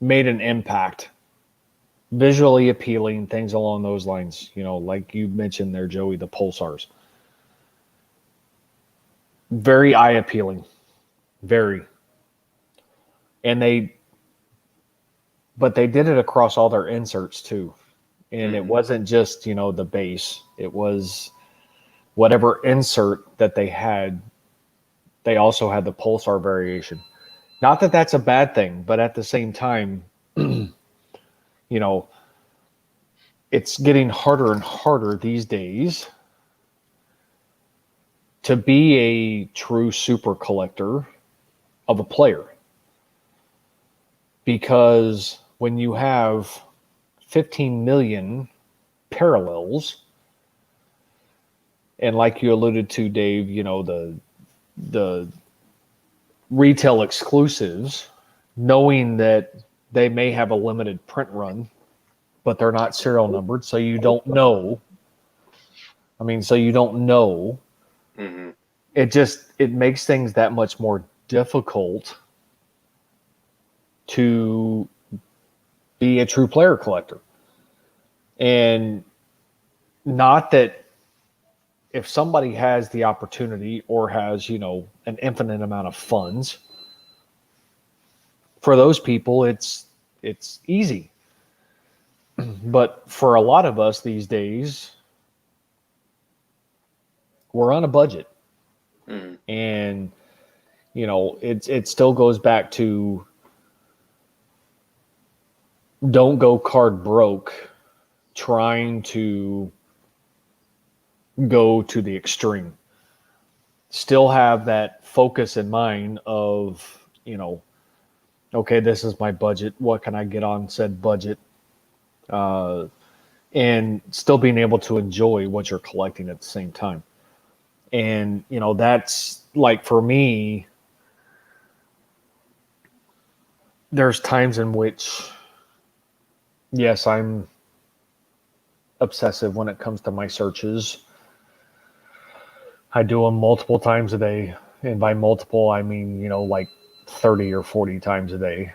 made an impact, visually appealing, things along those lines. You know, like you mentioned there, Joey, the pulsars. Very eye appealing. Very. But they did it across all their inserts too. And it wasn't just, the base. It was whatever insert that they had. They also had the pulsar variation. Not that that's a bad thing, but at the same time, it's getting harder and harder these days to be a true super collector of a player. Because when you have 15 million parallels, and like you alluded to, Dave, the retail exclusives, knowing that they may have a limited print run, but they're not serial numbered, so you don't know. Mm-hmm. It makes things that much more difficult to be a true player collector. And not that if somebody has the opportunity or has, an infinite amount of funds, for those people, it's easy. But for a lot of us these days, we're on a budget. Mm-hmm. And, it still goes back to don't go card broke trying to go to the extreme. Still have that focus in mind of, okay, this is my budget. What can I get on said budget? And still being able to enjoy what you're collecting at the same time. And, that's like for me, there's times in which, yes, I'm obsessive when it comes to my searches. I do them multiple times a day. And by multiple, I mean, like 30 or 40 times a day.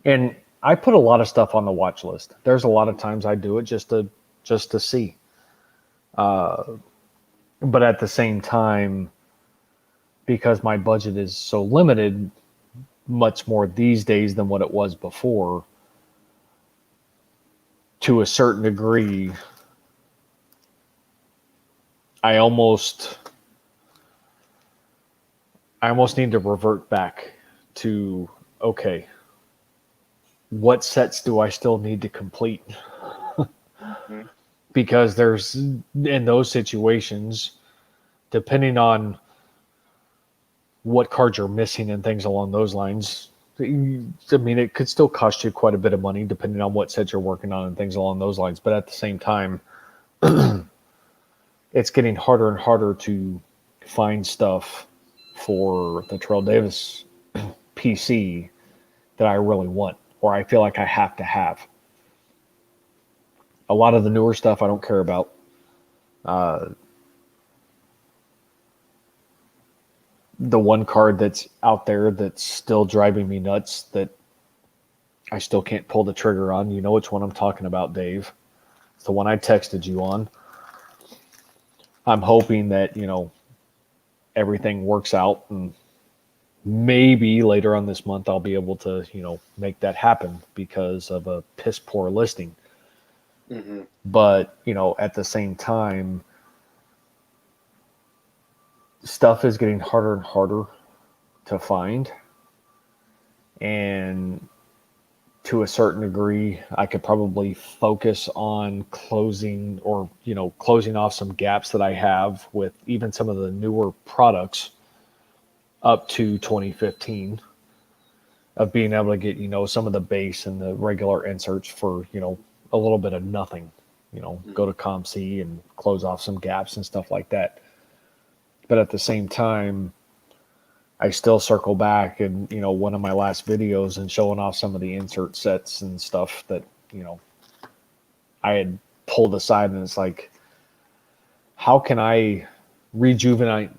And I put a lot of stuff on the watch list. There's a lot of times I do it just to see. But at the same time, because my budget is so limited, much more these days than what it was before, to a certain degree, I almost need to revert back to, okay, what sets do I still need to complete? Mhm. Because there's, in those situations, depending on what cards you're missing and things along those lines, I mean, it could still cost you quite a bit of money depending on what set you're working on and things along those lines. But at the same time, it's getting harder and harder to find stuff for the Terrell Davis PC that I really want, or I feel like I have to have. A lot of the newer stuff I don't care about. Uh, the one card that's out there that's still driving me nuts that I still can't pull the trigger on. You know which one I'm talking about, Dave. It's the one I texted you on. I'm hoping that, everything works out, and maybe later on this month I'll be able to, make that happen because of a piss poor listing. Mm-hmm. But, at the same time, stuff is getting harder and harder to find. And to a certain degree, I could probably focus on closing off some gaps that I have with even some of the newer products up to 2015 of being able to get, some of the base and the regular inserts for, a little bit of nothing, Mm-hmm. go to ComC and close off some gaps and stuff like that. But at the same time, I still circle back and, one of my last videos and showing off some of the insert sets and stuff that, I had pulled aside, and it's like, how can I rejuvenate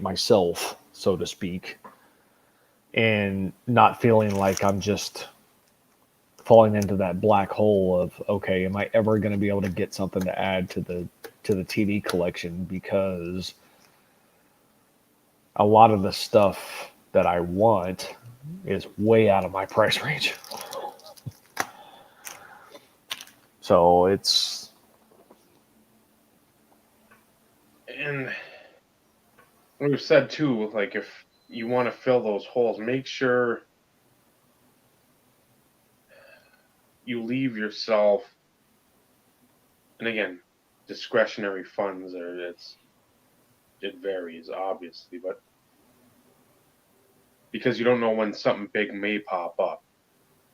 myself, so to speak, and not feeling like I'm just falling into that black hole of, okay, am I ever going to be able to get something to add to the TD collection? Because a lot of the stuff that I want is way out of my price range. So it's, And we've said too, like if you want to fill those holes, make sure you leave yourself, and again, discretionary funds are it varies obviously, but because you don't know when something big may pop up.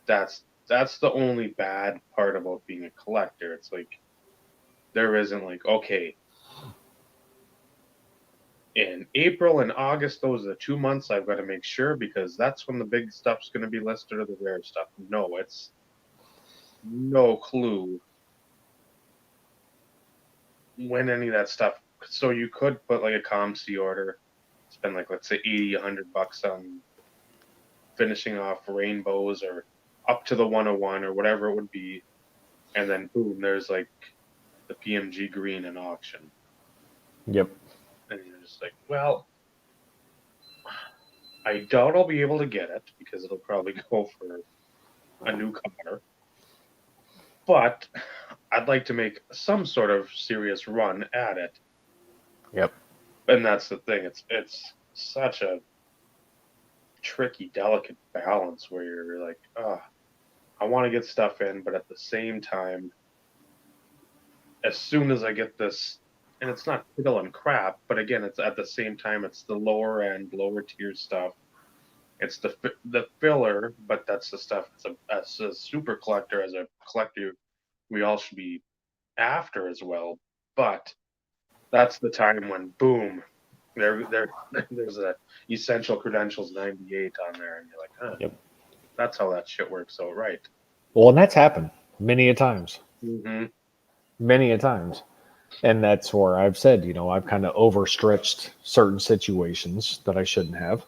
That's the only bad part about being a collector. It's like there isn't like, okay, in April and August, those are the 2 months I've got to make sure because that's when the big stuff's going to be listed or the rare stuff. No, it's no clue when any of that stuff. So you could put like a ComC order, spend like let's say 80, $100 on finishing off rainbows or up to the 101 or whatever it would be, and then boom, there's like the PMG green in auction, yep. and you're just like, well, I doubt I'll be able to get it because it'll probably go for a new car, but I'd like to make some sort of serious run at it. Yep. And that's the thing. It's such a tricky, delicate balance where you're like, I want to get stuff in, but at the same time, as soon as I get this, and it's not killing crap, but again, it's at the same time, it's the lower end, lower tier stuff. It's the filler, but that's the stuff as a super collector, as a collector, we all should be after as well. But that's the time when boom, there's a essential credentials 98 on there, and you're like, huh, Yep. that's how that shit works out, right? Well, and that's happened many a times. Mm-hmm. Many a times. And that's where I've said, I've kind of overstretched certain situations that I shouldn't have.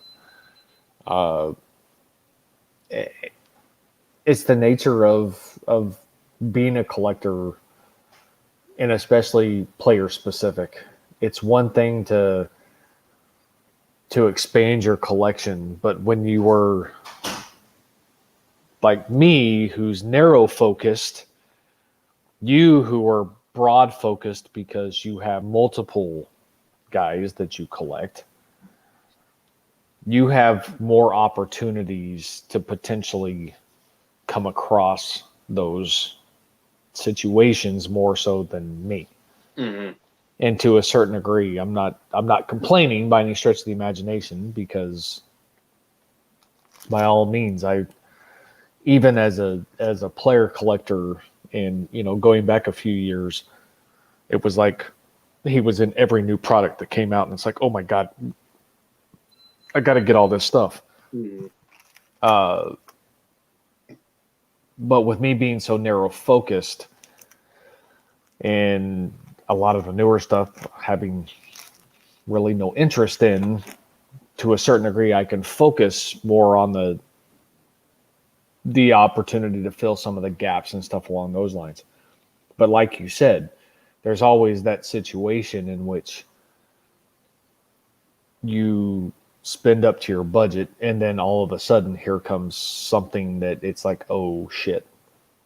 Uh, it's the nature of being a collector, and especially player specific. It's one thing to expand your collection, but when you were like me, who's narrow focused, you who are broad focused because you have multiple guys that you collect, you have more opportunities to potentially come across those situations more so than me. Mm-hmm. And to a certain degree, I'm not complaining by any stretch of the imagination, because by all means, I, even as a player collector, and going back a few years, it was like he was in every new product that came out, and it's like, oh my god, I got to get all this stuff. Mm-hmm. Uh, but with me being so narrow focused, and a lot of the newer stuff having really no interest in, to a certain degree, I can focus more on the opportunity to fill some of the gaps and stuff along those lines. But like you said, there's always that situation in which you spend up to your budget, and then all of a sudden here comes something that it's like, oh shit,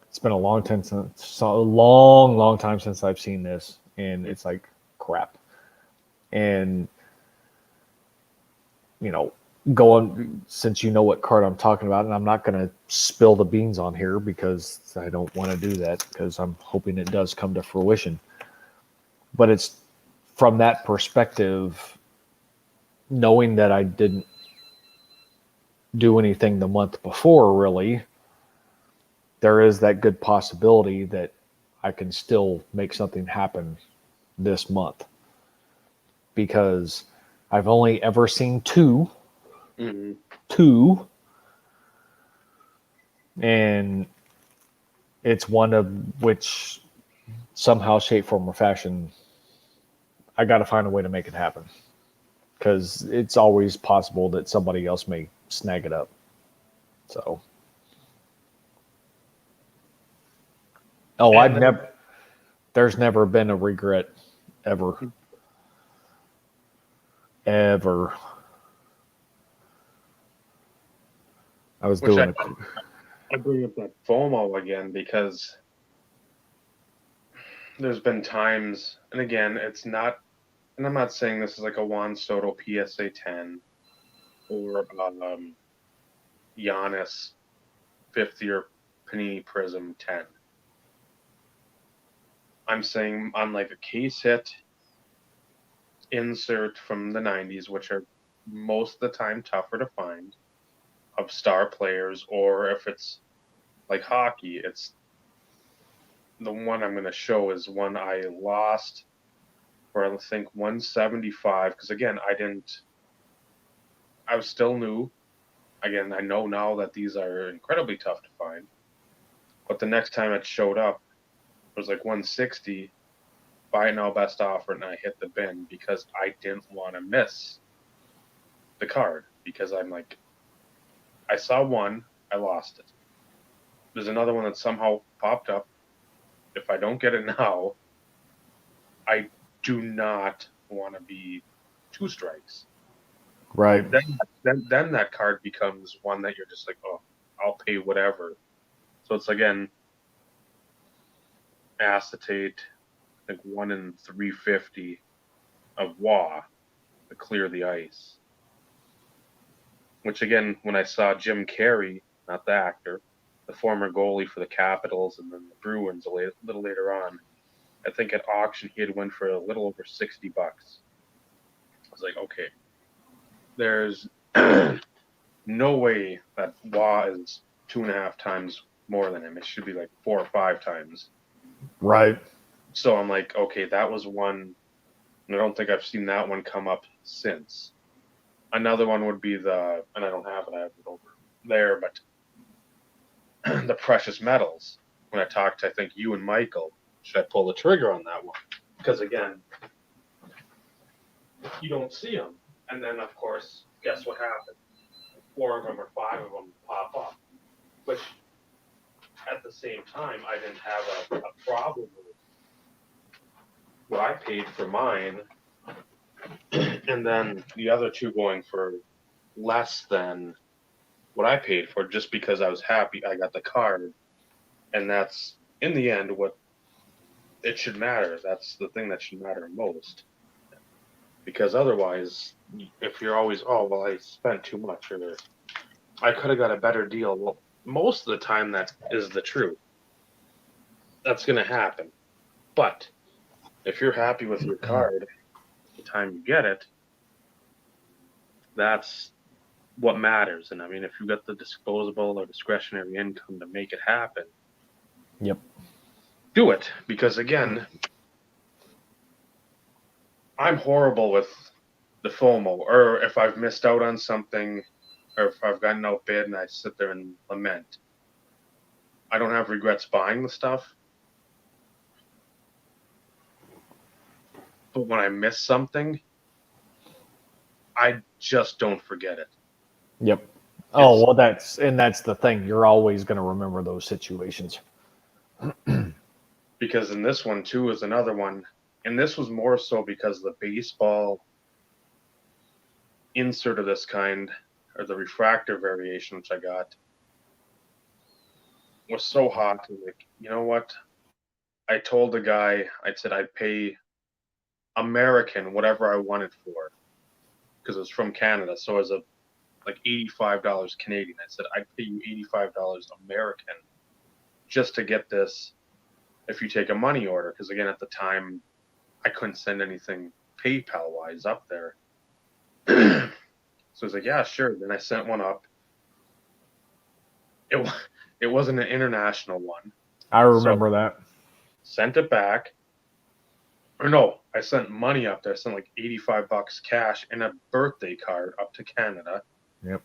it's been a long time since, a long time since I've seen this, and it's like crap. And you know going, since you know what card I'm talking about, and I'm not going to spill the beans on here because I don't want to do that, because I'm hoping it does come to fruition. But it's from that perspective, knowing that I didn't do anything the month before, really, there is that good possibility that I can still make something happen this month, because I've only ever seen two, Mm-hmm. and it's one of which, somehow, shape, form, or fashion, I got to find a way to make it happen, because it's always possible that somebody else may snag it up. So, And then, there's never been a regret, ever, ever. I was which doing it. I bring up that FOMO again because there's been times, and again, it's not, and I'm not saying this is like a Juan Soto PSA 10 or Giannis fifth year Panini Prism 10. I'm saying on like a case hit insert from the 90s, which are most of the time tougher to find, of star players, or if it's like hockey, it's the one I'm going to show is one I lost for I think 175, because again, I was still new. Again, I know now that these are incredibly tough to find, but the next time it showed up, it was like 160. Buy it now, best offer, and I hit the bin because I didn't want to miss the card, because I'm like, I saw one, I lost it. There's another one that somehow popped up. If I don't get it now, I do not want to be two strikes. So Right. then that card becomes one that you're just like, oh, I'll pay whatever. So it's again acetate, I think 1 in 350 of WA to clear the ice. Which again, when I saw Jim Carrey, not the actor, the former goalie for the Capitals and then the Bruins a little later on, I think at auction he had went for a little over $60. I was like, okay, there's no way that Wah is 2.5 times more than him. It should be like 4 or 5 times. Right. So I'm like, okay, that was one. And I don't think I've seen that one come up since. Another one would be and I don't have it, I have it over there, but the precious metals. When I talked to, I think, you and Michael, should I pull the trigger on that one? Because again, you don't see them. And then, of course, guess what happened? 4 of them or 5 of them pop up. Which, at the same time, I didn't have a problem with what I paid for mine. And then the other 2 going for less than what I paid for, just because I was happy I got the card. And that's, in the end, what it should matter. That's the thing that should matter most. Because otherwise, if you're always, oh, well, I spent too much, or I could have got a better deal. Well, most of the time, that is the truth. That's going to happen. But if you're happy with your card the time you get it, that's what matters. And I mean, if you got the disposable or discretionary income to make it happen, Yep. do it. Because again, I'm horrible with the FOMO, or if I've missed out on something, or if I've gotten outbid and I sit there and lament. I don't have regrets buying the stuff. But when I miss something, I just don't forget it. Yep. Oh, well, that's the thing. You're always going to remember those situations. Because in this one, too, is another one. And this was more so because the baseball insert of this kind, or the refractor variation, which I got, was so hot. Like, you know what? I told the guy, I said I'd pay American whatever I wanted for, because it was from Canada. So it was like $85 Canadian. I said I'd pay you $85 American just to get this if you take a money order. Because again, at the time, I couldn't send anything PayPal wise up there. So I was like, yeah, sure. Then I sent one up. It wasn't an international one. I remember that. Sent it back. Or no, I sent money up there. I sent like $85 cash and a birthday card up to Canada. Yep.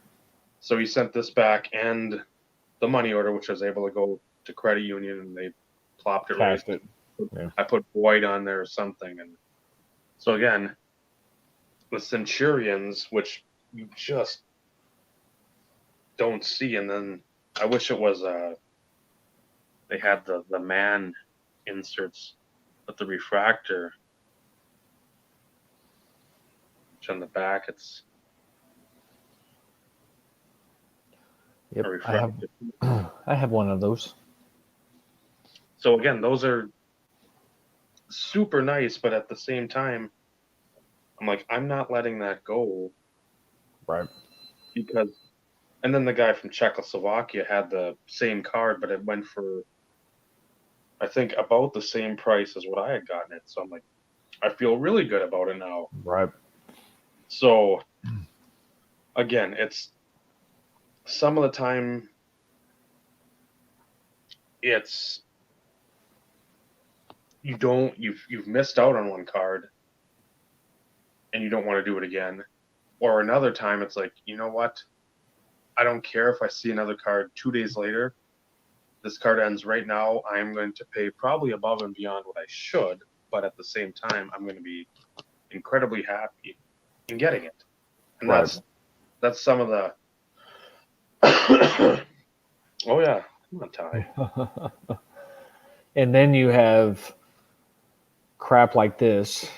So he sent this back and the money order, which I was able to go to credit union, and they plopped it Cashed right. it. Yeah. I put Boyd on there or something. And so again, the Centurions, which you just don't see. And then I wish it was they had the man inserts with the refractor, which on the back it's Yep. a refractor. I have one of those. So again, those are super nice, but at the same time, I'm like, I'm not letting that go. Right. Because, and then the guy from Czechoslovakia had the same card, but it went for, I think, about the same price as what I had gotten it. So I'm like, I feel really good about it now. Right. So, again, it's some of the time, it's you've missed out on one card, and you don't want to do it again. Or another time, it's like, you know what? I don't care if I see another card 2 days later. This card ends right now. I'm going to pay probably above and beyond what I should, but at the same time, I'm going to be incredibly happy in getting it. And Right. that's some of the. Oh yeah, come on, Ty. And then you have crap like this.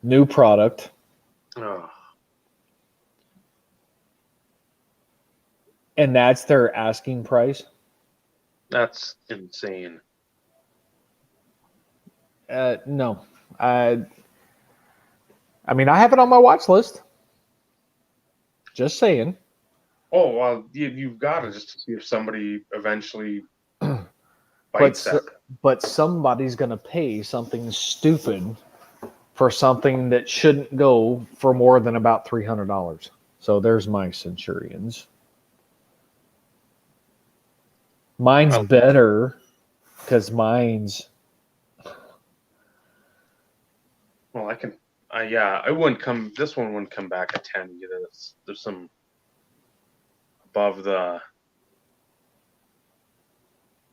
New product. Oh, And that's their asking price. that's insane. No. I mean, I have it on my watch list. Just saying. Oh, well, you've got to just see if somebody eventually but bites that. but somebody's going to pay something stupid for something that shouldn't go for more than about $300. So there's my Centurions. Mine's Oh. better because mine's. Well, I can. Yeah, I wouldn't come. This one wouldn't come back at 10 either. There's some above the.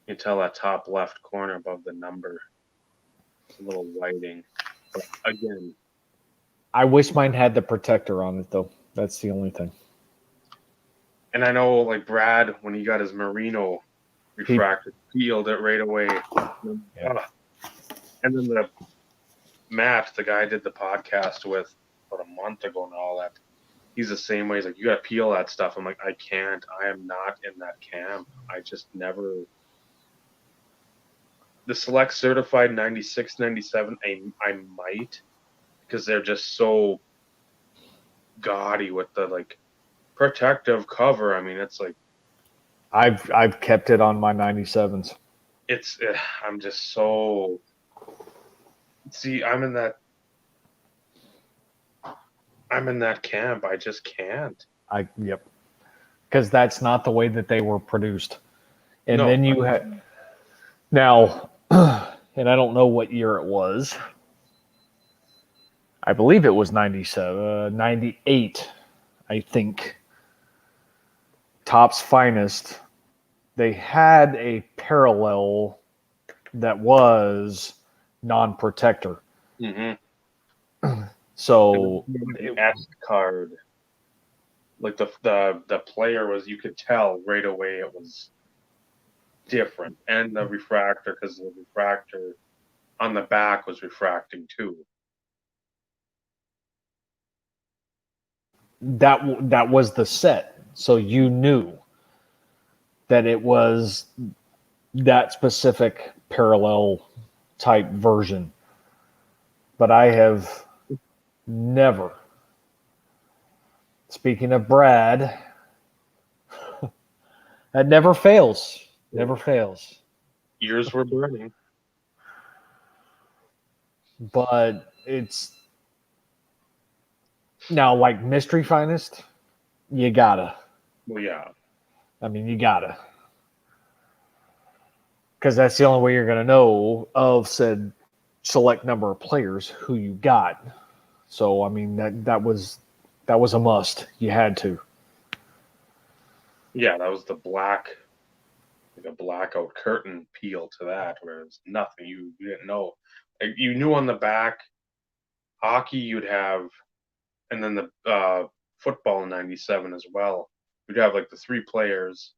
You can tell that top left corner above the number. It's a little whiting. But again, I wish mine had the protector on it though. That's the only thing. and I know like Brad when he got his Merino refractor, peeled it right away. Yeah. And then the Matt, the guy I did the podcast with about a month ago and all that, he's the same way. He's like, you got to peel that stuff. I'm like, I can't. I am not in that camp. I just never. The Select Certified 96, 97, I might, because they're just so gaudy with the like protective cover. I mean, it's like I've kept it on my 97s. it's. I'm just so. See, I'm in that camp. I just can't. Yep. Because that's not the way that they were produced. And No, then you had now, and I don't know what year it was. I believe it was 97, 98, I think. Topps Finest. They had a parallel that was non-protector. Mm-hmm. So S card, like the player was, you could tell right away it was different, and the refractor, because the refractor on the back was refracting too. that was the set. So you knew that it was that specific parallel type version. But I have never, speaking of Brad, that never fails. Never fails. Ears were burning. But it's now like Mystery Finest, you gotta. Well, yeah. I mean, you gotta. Because that's the only way you're going to know of said select number of players who you got. So, I mean, that was a must. You had to. Yeah, that was the black, like a blackout curtain peel to that, where it's nothing. You didn't know. Like, you knew on the back, hockey you'd have, and then the football in 97 as well. You'd have like the three players,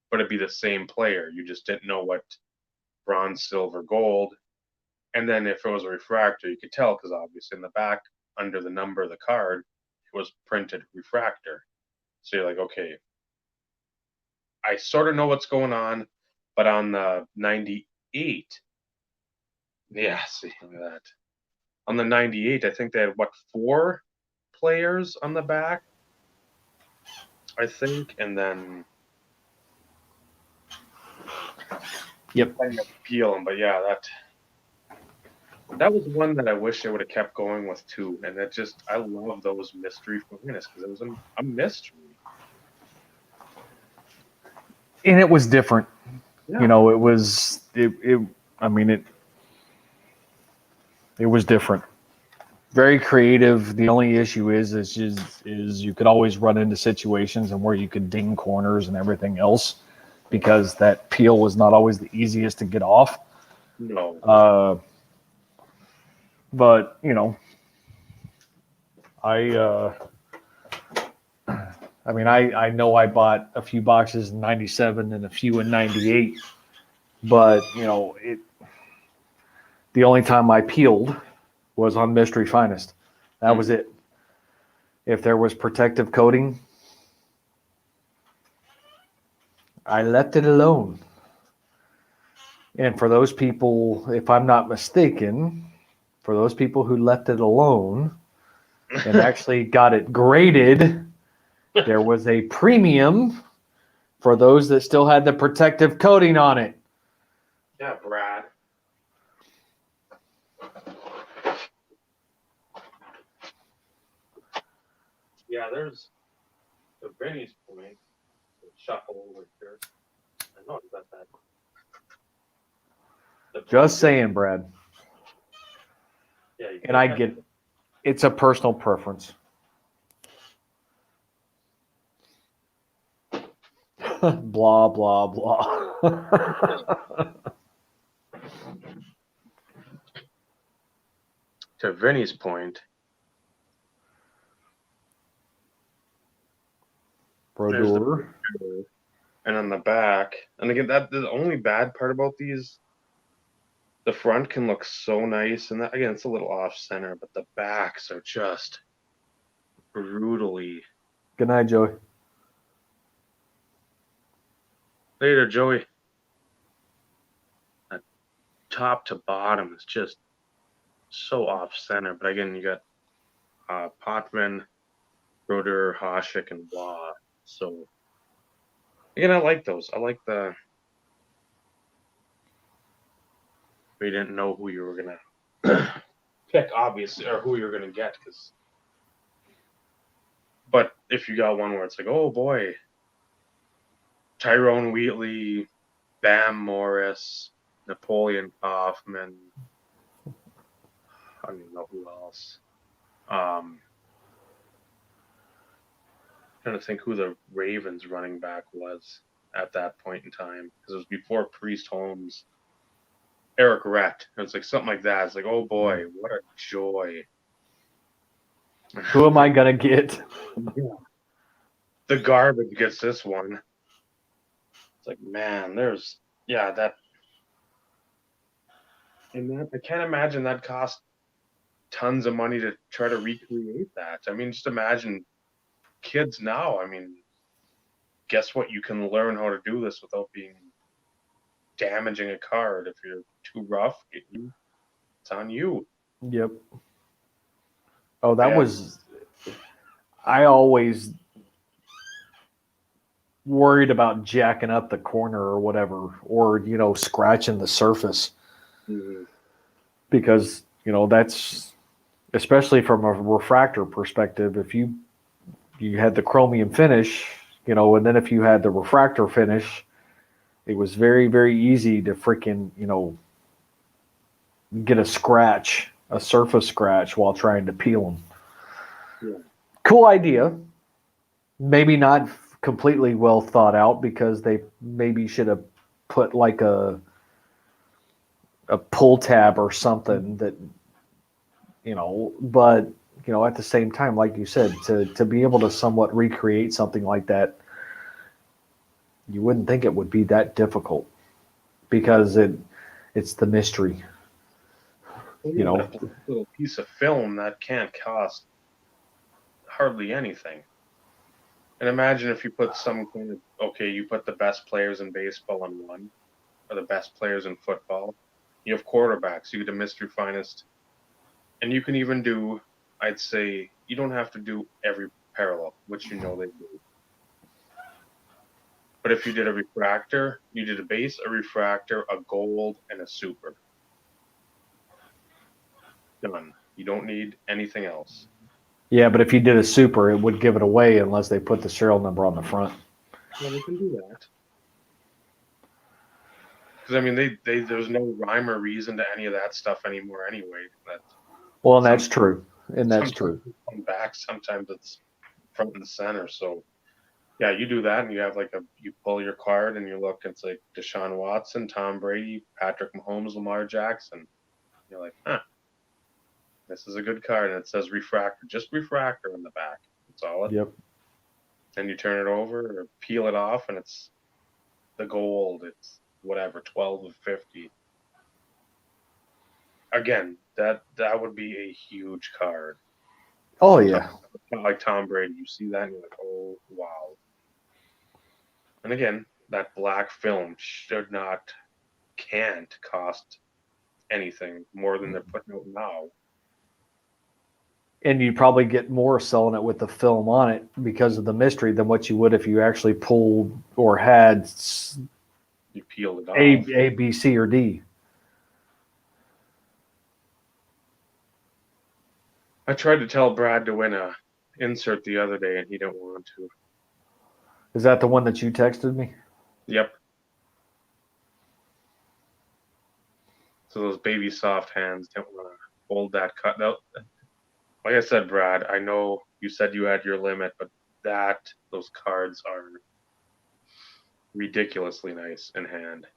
but it'd be the same player. You just didn't know what bronze, silver, gold. And then if it was a refractor, you could tell because obviously in the back, under the number of the card, it was printed refractor. So you're like, okay, I sort of know what's going on, but on the 98, yeah, see, look at that. On the 98, I think they had, what, 4 players on the back, I think, and then Yep. peel them. But yeah, that was one that I wish they would have kept going with too. And it just, I love those mystery finest because it was a mystery. And it was different. Yeah. You know, it was I mean it was different. Very creative. The only issue is you could always run into situations and where you could ding corners and everything else because that peel was not always the easiest to get off. No. But you know, I mean, I know I bought a few boxes in 97 and a few in 98, but you know, the only time I peeled was on Mystery Finest. That was it. If there was protective coating, I left it alone. And for those people, if I'm not mistaken, for those people who left it alone and actually got it graded There was a premium for those that still had the protective coating on it. Yeah, Brad. Yeah, there's the Vinny's point. Shuffle over here. I know it's not that. Just saying, Brad. Yeah, you And I get it's a personal preference. Blah, blah, blah. to Vinny's point. There's Brodeur. and on the back, and again, that the only bad part about these, the front can look so nice, and that again, it's a little off center, but the backs are just brutally. Good night, Joey. Later, Joey. That top to bottom is just so off center, but again, you got Potvin, Roder, Hasek, and Blah. So again, I like those. I like the. We didn't know who you were gonna pick, obviously, or who you're gonna get, because. But if you got one where it's like, oh boy, Tyrone Wheatley, Bam Morris, Napoleon Kaufman, I don't even know who else. Trying to think who the Ravens running back was at that point in time, because it was before Priest Holmes. Eric Rett. It was like something like that. It's like, oh boy, what a joy. Who am I going to get? The garbage gets this one. It's like, man, there's, yeah, that. And that, I can't imagine that cost tons of money to try to recreate that. I mean, just imagine kids now. I mean, guess what? You can learn how to do this without being damaging a card. If you're too rough, it's on you. Yep. Oh, that was. I always worried about jacking up the corner or whatever, or scratching the surface, because that's, especially from a refractor perspective. If you had the chromium finish, and then if you had the refractor finish, it was very, very easy to freaking get a surface scratch while trying to peel them. Yeah. Cool idea. Maybe not completely well thought out, because they maybe should have put like a pull tab or something that, but at the same time, like you said, to be able to somewhat recreate something like that, you wouldn't think it would be that difficult, because it's the mystery. That little piece of film that can't cost hardly anything. And imagine if you put some kind of, okay, you put the best players in baseball on one, or the best players in football. You have quarterbacks, you get a mystery finest. And you can even do, I'd say, you don't have to do every parallel, which they do. But if you did a refractor, you did a base, a refractor, a gold, and a super. Done. You don't need anything else. Yeah, but if you did a super, it would give it away unless they put the serial number on the front. Well, they can do that. Because I mean, there's no rhyme or reason to any of that stuff anymore anyway. Well, and that's true. And that's true. On back, sometimes it's front and center. So yeah, you do that, and you have you pull your card and you look. It's like Deshaun Watson, Tom Brady, Patrick Mahomes, Lamar Jackson. You're like, huh, this is a good card, and it says refractor, just refractor in the back. That's all. Yep. Then you turn it over or peel it off, and it's the gold. It's whatever, 12 of 50. Again, that would be a huge card. Oh yeah. Like Tom Brady, you see that and you're like, oh wow. And again, that black film can't cost anything more than they're putting out now. And you probably get more selling it with the film on it because of the mystery than what you would if you actually pulled or had You peeled it A, off. A, B, C, or D. I tried to tell Brad to win a insert the other day, and he didn't want to. Is that the one that you texted me? Yep. So those baby soft hands don't want to hold that cut. Now, like I said, Brad, I know you said you had your limit, but those cards are ridiculously nice in hand.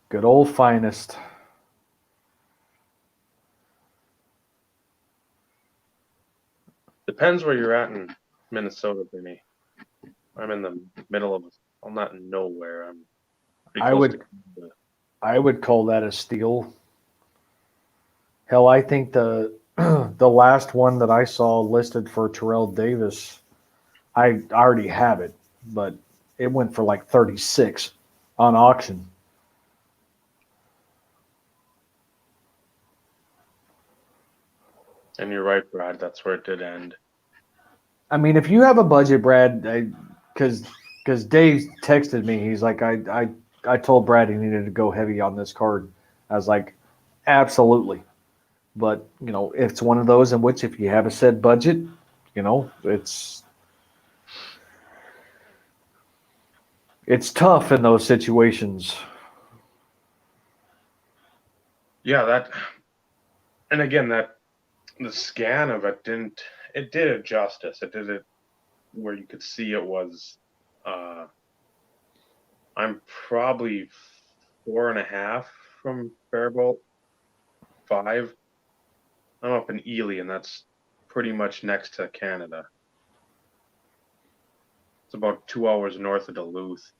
Good old finest. Depends where you're at in Minnesota, Vinny. I'm in the middle of, I'm not in nowhere. I'm pretty I close would to Canada. I would call that a steal. Hell, I think the the last one that I saw listed for Terrell Davis, I already have it, but it went for like 36 on auction. And you're right, Brad. That's where it did end. I mean, if you have a budget, Brad, because Dave texted me, he's like, I told Brad he needed to go heavy on this card. I was like, absolutely. But you know, it's one of those in which if you have a set budget, you know, it's tough in those situations. Yeah, and again, the scan of it it did it justice. It did it where you could see it was, I'm probably 4.5 from Faribault, 5. I'm up in Ely, and that's pretty much next to Canada. It's about 2 hours north of Duluth.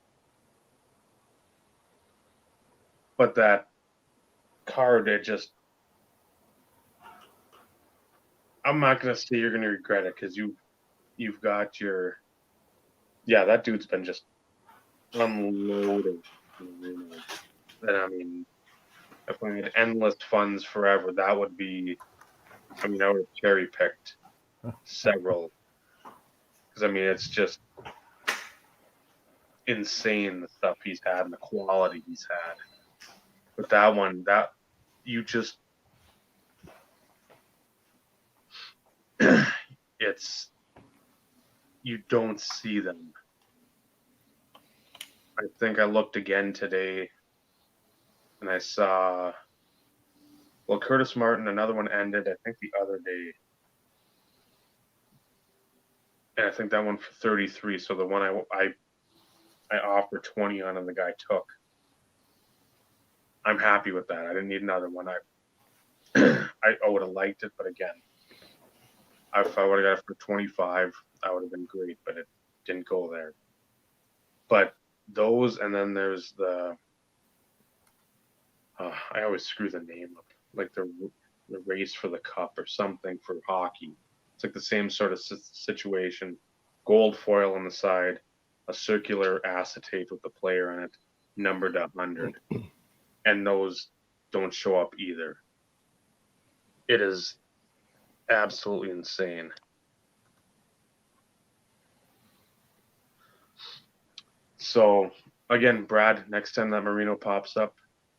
But that card, I'm not gonna say you're gonna regret it because you've got that dude's been just unloaded. And I mean, if I had endless funds forever, that would be. I mean, I would have cherry picked several because I mean, it's just insane the stuff he's had and the quality he's had. But that one, that you just it's you don't see them. I think I looked again today and I saw Curtis Martin, another one ended, I think the other day. And I think that one for 33. So the one I offered 20 on and the guy took. I'm happy with that. I didn't need another one. I would have liked it, but again, if I would have got it for 25, I would have been great, but it didn't go there. But those, and then there's I always screw the name up, like the race for the cup or something for hockey. It's like the same sort of situation. Gold foil on the side, a circular acetate with the player in it, numbered 100, and those don't show up either. It is absolutely insane. So again, Brad, next time that Marino pops up,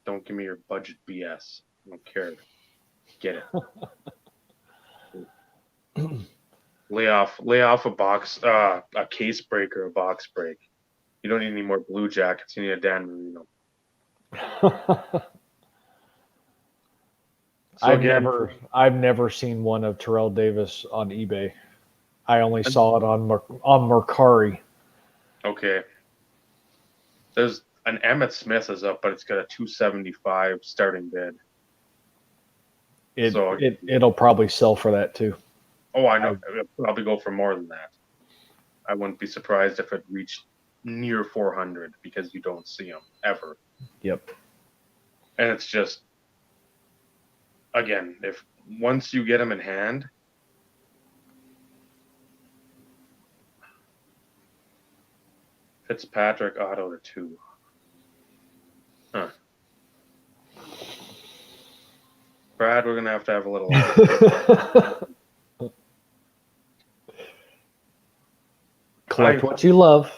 don't give me your budget BS. I don't care. Get it. lay off a case break or a box break. You don't need any more Blue Jackets. You need a Dan Marino. So I've never seen one of Terrell Davis on eBay. I only saw it on Mercari. Okay. There's an Emmett Smith is up, but it's got a 275 starting bid. It'll probably sell for that too. Oh, I know. It'll probably go for more than that. I wouldn't be surprised if it reached near 400 because you don't see them ever. Yep. And it's just, again, if once you get them in hand, Fitzpatrick auto to 2. Huh. Brad, we're gonna have to have a little. Collect what you love.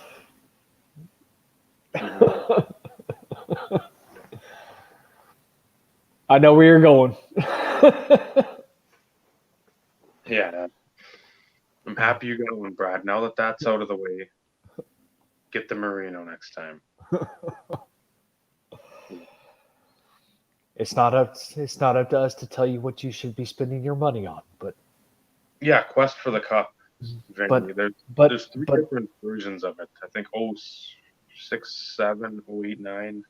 I know where you're going. Yeah, I'm happy you got one, Brad. Now that that's out of the way, get the Merino next time. It's not up to us to tell you what you should be spending your money on, but Yeah, Quest for the Cup. But- Venue. but There's three but different versions of it. I think 06, 07, 08, 09.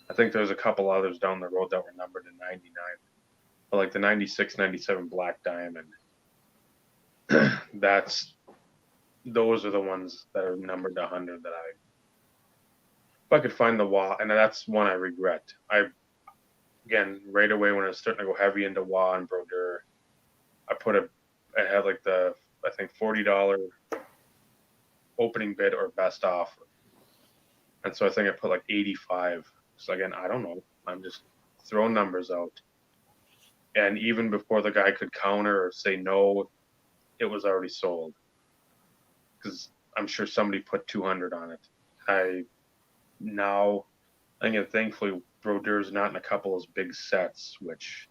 I think there's a couple others down the road that were numbered in 99. But like the 96, 97 Black Diamond. Those are the ones that are numbered to 100 that if I could find the WA, and that's one I regret. Again, right away when I was starting to go heavy into WA and Brodeur, I had like I think $40 opening bid or best offer. And so I think I put like 85. So again, I don't know. I'm just throwing numbers out. And even before the guy could counter or say no, it was already sold. Because I'm sure somebody put 200 on it. Again, thankfully, Brodeur's not in a couple of those big sets, which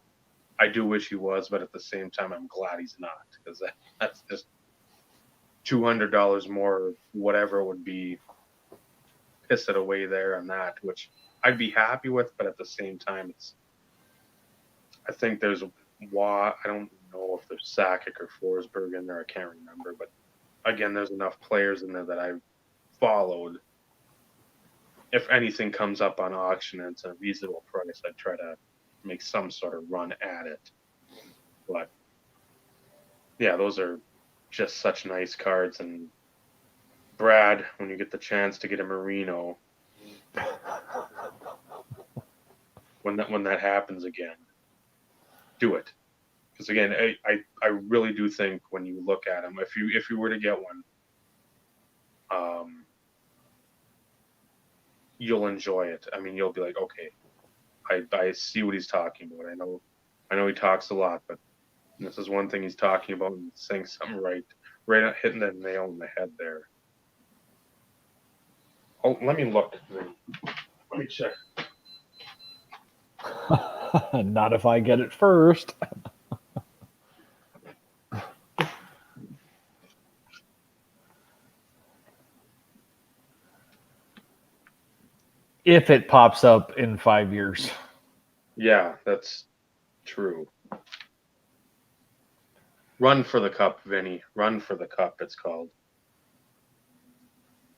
I do wish he was, but at the same time, I'm glad he's not, because that's just $200 more, whatever it would be, piss it away there on that, which I'd be happy with, but at the same time, I think there's I don't know if there's Sakic or Forsberg in there, I can't remember, but again, there's enough players in there that I've followed. If anything comes up on auction and it's a reasonable price, I'd try to make some sort of run at it. But yeah, those are just such nice cards. And Brad, when you get the chance to get a Merino, when that happens again, do it. Because again, I really do think when you look at them, if you were to get one, you'll enjoy it. I mean, you'll be like, okay, I see what he's talking about. I know he talks a lot, but this is one thing he's talking about and saying something right, hitting the nail on the head there. Oh, let me look. Let me check. not if I get it first. If it pops up in 5 years. Yeah, that's true. Run for the Cup, Vinny. Run for the Cup, it's called.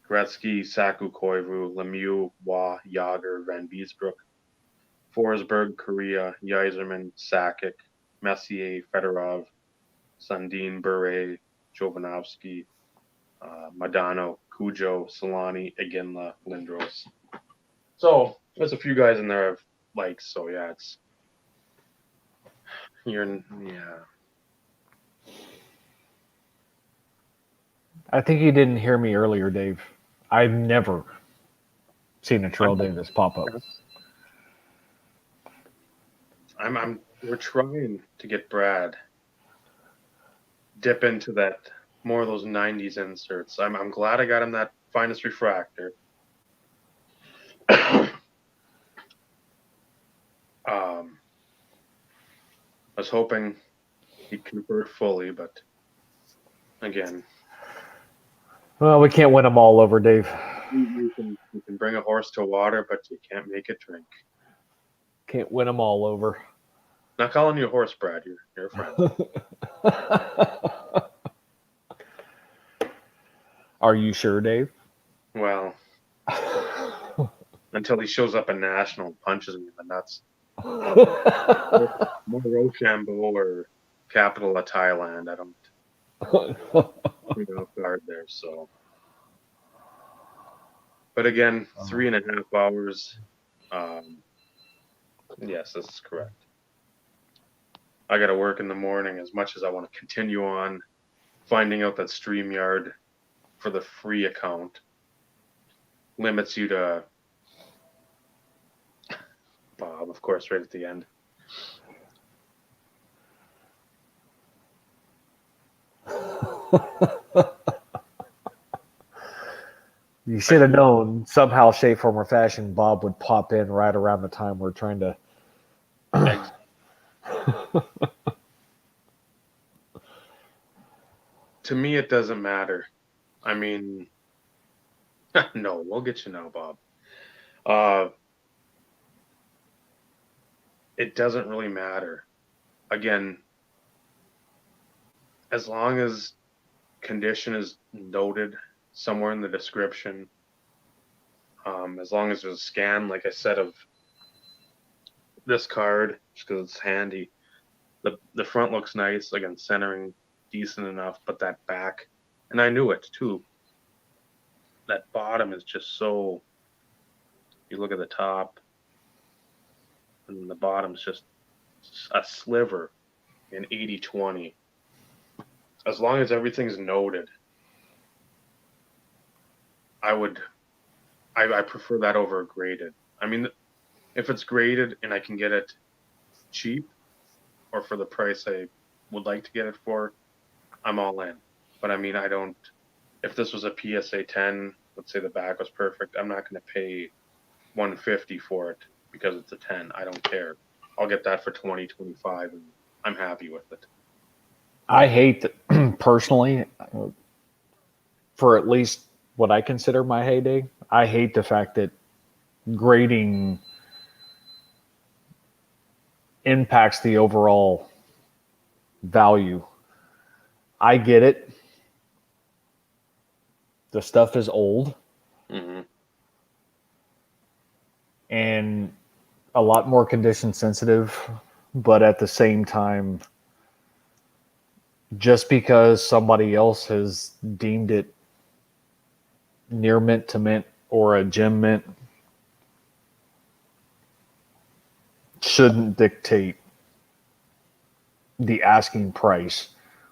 Gretzky, Saku Koivu, Lemieux, Waugh, Yager, Van Beesbrook, Forsberg, Korea, Yzerman, Sakic, Messier, Fedorov, Sundin, Bure, Jovanovski, Madano, Cujo, Solani, Iginla, Lindros. So there's a few guys in there I've liked. So yeah, I think you didn't hear me earlier, Dave. I've never seen a Terrell Davis pop up. We're trying to get Brad dip into that more of those 90s inserts. I'm glad I got him that finest refractor. I was hoping he'd convert fully, but again, Well, we can't win them all over, Dave. you can bring a horse to water, but you can't make it drink. Can't win them all over. Not calling you a horse, Brad. You're a friend. Are you sure, Dave? Well, until he shows up in National and punches me in the nuts. More Rochambeau or Capital of Thailand. I don't guard there. So, but again, 3.5 hours. Yes, this is correct. I got to work in the morning. As much as I want to continue on finding out that StreamYard for the free account limits you to Bob, of course, right at the end. You should have known somehow, shape, form, or fashion Bob would pop in right around the time we're trying to. To me, it doesn't matter. I mean, no, we'll get you now, Bob. It doesn't really matter. Again, as long as condition is noted somewhere in the description, as long as there's a scan, like I said, of this card, just because it's handy. The front looks nice, again, centering decent enough, but that back, and I knew it too. That bottom is just so. You look at the top, and the bottom's just a sliver in 80/20. As long as everything's noted, I prefer that over graded. I mean, if it's graded and I can get it cheap or for the price I would like to get it for, I'm all in. But I mean, I don't. If this was a PSA 10, let's say the back was perfect, I'm not going to pay $150 for it because it's a 10. I don't care. I'll get that for 20, 25, and I'm happy with it. I hate that, personally, for at least what I consider my heyday, I hate the fact that grading impacts the overall value. I get it. The stuff is old. Mm-hmm. And a lot more condition sensitive, but at the same time, just because somebody else has deemed it near mint to mint or a gem mint shouldn't dictate the asking price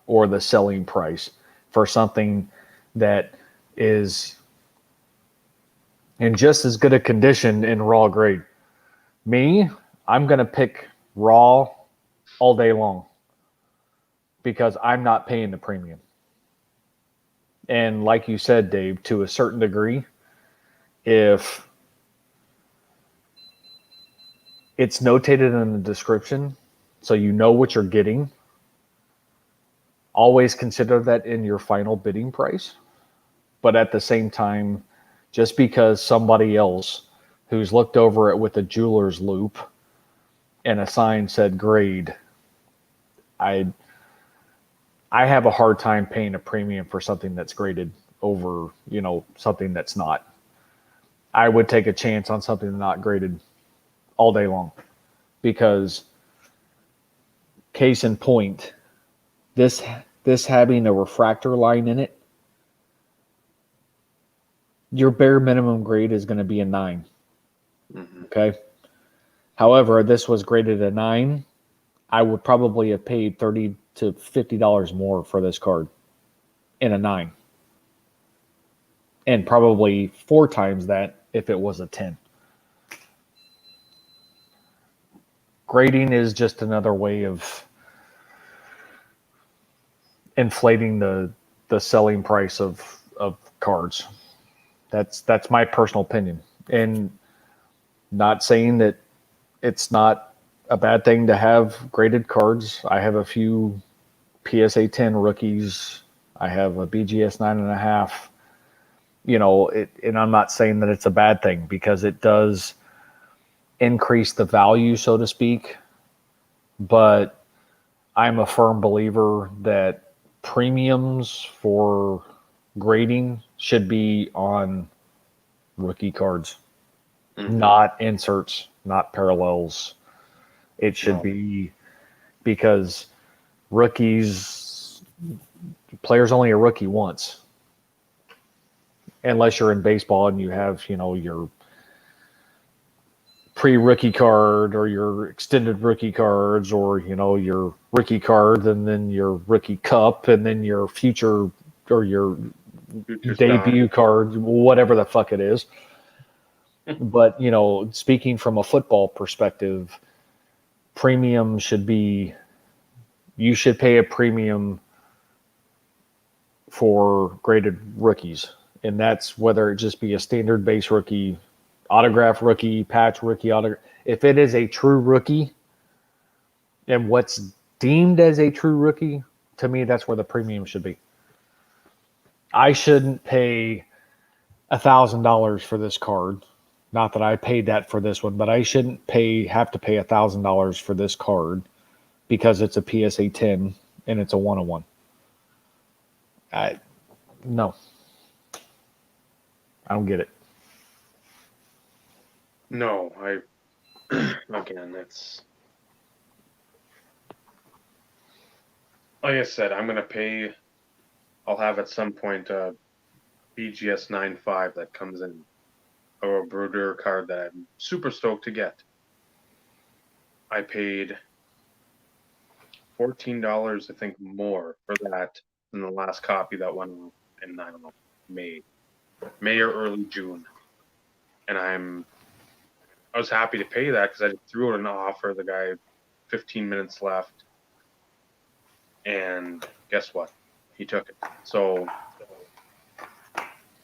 or the selling price for something that is in just as good a condition in raw grade. Me, I'm going to pick raw all day long because I'm not paying the premium. And like you said, Dave, to a certain degree, if it's notated in the description, so you know what you're getting, always consider that in your final bidding price. But at the same time, just because somebody else who's looked over it with a jeweler's loop and a sign said grade, I have a hard time paying a premium for something that's graded over, something that's not. I would take a chance on something not graded all day long because, case in point, this having a refractor line in it, your bare minimum grade is going to be a 9. Mm-hmm. Okay. However, this was graded a 9. I would probably have paid $30 to $50 more for this card in a 9. And probably 4 times that if it was a 10. Grading is just another way of inflating the selling price of cards. That's my personal opinion. And not saying that it's not a bad thing to have graded cards. I have a few PSA 10 rookies. I have a BGS 9.5. And I'm not saying that it's a bad thing because it does increase the value, so to speak. But I'm a firm believer that premiums for grading should be on rookie cards, Mm-hmm. not inserts, not parallels. It should be because players only a rookie once. Unless you're in baseball and you have, your pre-rookie card or your extended rookie cards or, your rookie card and then your rookie cup and then your future or your debut card, whatever the fuck it is. But, speaking from a football perspective, premium should be, you should pay a premium for graded rookies, and that's whether it just be a standard base rookie, autograph rookie, patch rookie, autograph. If it is a true rookie, and what's deemed as a true rookie, to me, that's where the premium should be. I shouldn't pay $1,000 for this card. Not that I paid that for this one, but I shouldn't have to pay $1,000 for this card because it's a PSA 10 and it's a 101. No. I don't get it. No, again, it's like I said, I'm gonna pay. I'll have at some point a BGS 9.5 that comes in, or a Bruder card that I'm super stoked to get. I paid $14, I think, more for that than the last copy that went off in, I don't know, May or early June, and I was happy to pay that because I threw out an offer. The guy, 15 minutes left, and guess what? He took it. So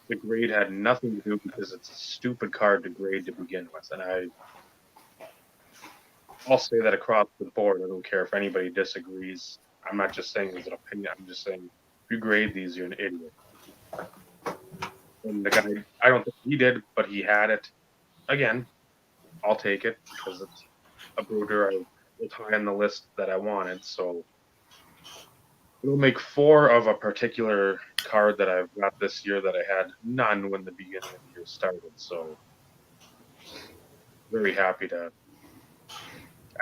the grade had nothing to do because it's a stupid card to grade to begin with, and I'll say that across the board. I don't care if anybody disagrees. I'm not just saying as an opinion. I'm just saying if you grade these, you're an idiot. And the guy, I don't think he did, but he had it. Again, I'll take it because it's a Bruder. It's high on the list that I wanted, so it'll make 4 of a particular card that I've got this year that I had none when the beginning of the year started. So very happy to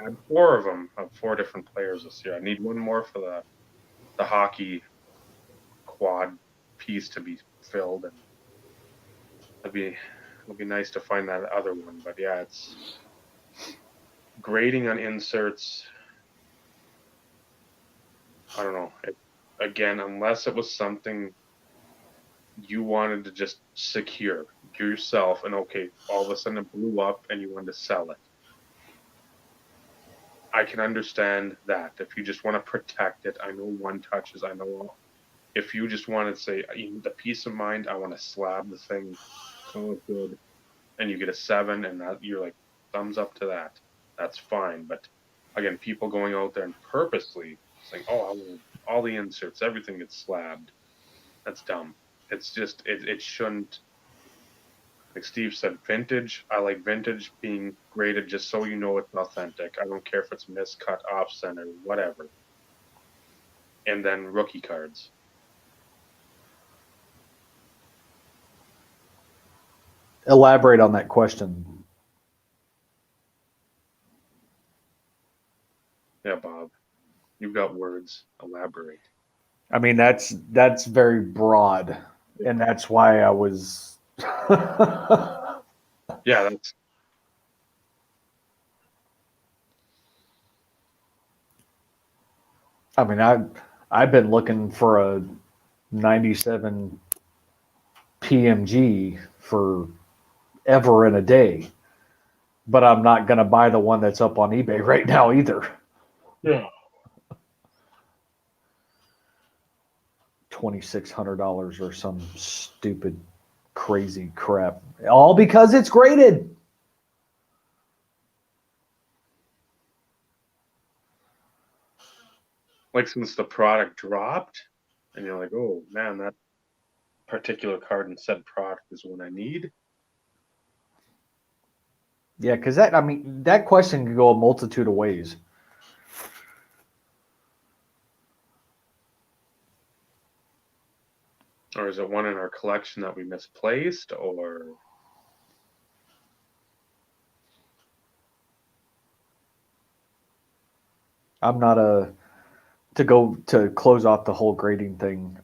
add 4 of them of 4 different players this year. I need one more for the hockey quad piece to be filled, and it'll be nice to find that other one. But yeah, it's grading on inserts. I don't know. Again, unless it was something you wanted to just secure yourself, and okay, all of a sudden it blew up and you wanted to sell it. I can understand that. If you just want to protect it, I know one touches, I know. If you just want to say, the peace of mind, I want to slab the thing, call it good, and you get a 7, and that, you're like, thumbs up to that. That's fine. But again, people going out there and purposely saying, oh, I want all the inserts, everything gets slabbed. That's dumb. It's just, it shouldn't. Like Steve said, vintage. I like vintage being graded just so you know it's authentic. I don't care if it's miscut, off center, whatever. And then rookie cards. Elaborate on that question. Yeah, Bob. You've got words. Elaborate. I mean, that's very broad, and that's why I was. Yeah, that's. I mean, I've been looking for a 97 PMG for ever and a day, but I'm not going to buy the one that's up on eBay right now either. Yeah. $2,600 or some stupid, crazy crap, all because it's graded. Like since the product dropped, and you're like, oh man, that particular card and said product is what I need. Yeah, because that question could go a multitude of ways. Or is it one in our collection that we misplaced, or? I'm not to close off the whole grading thing.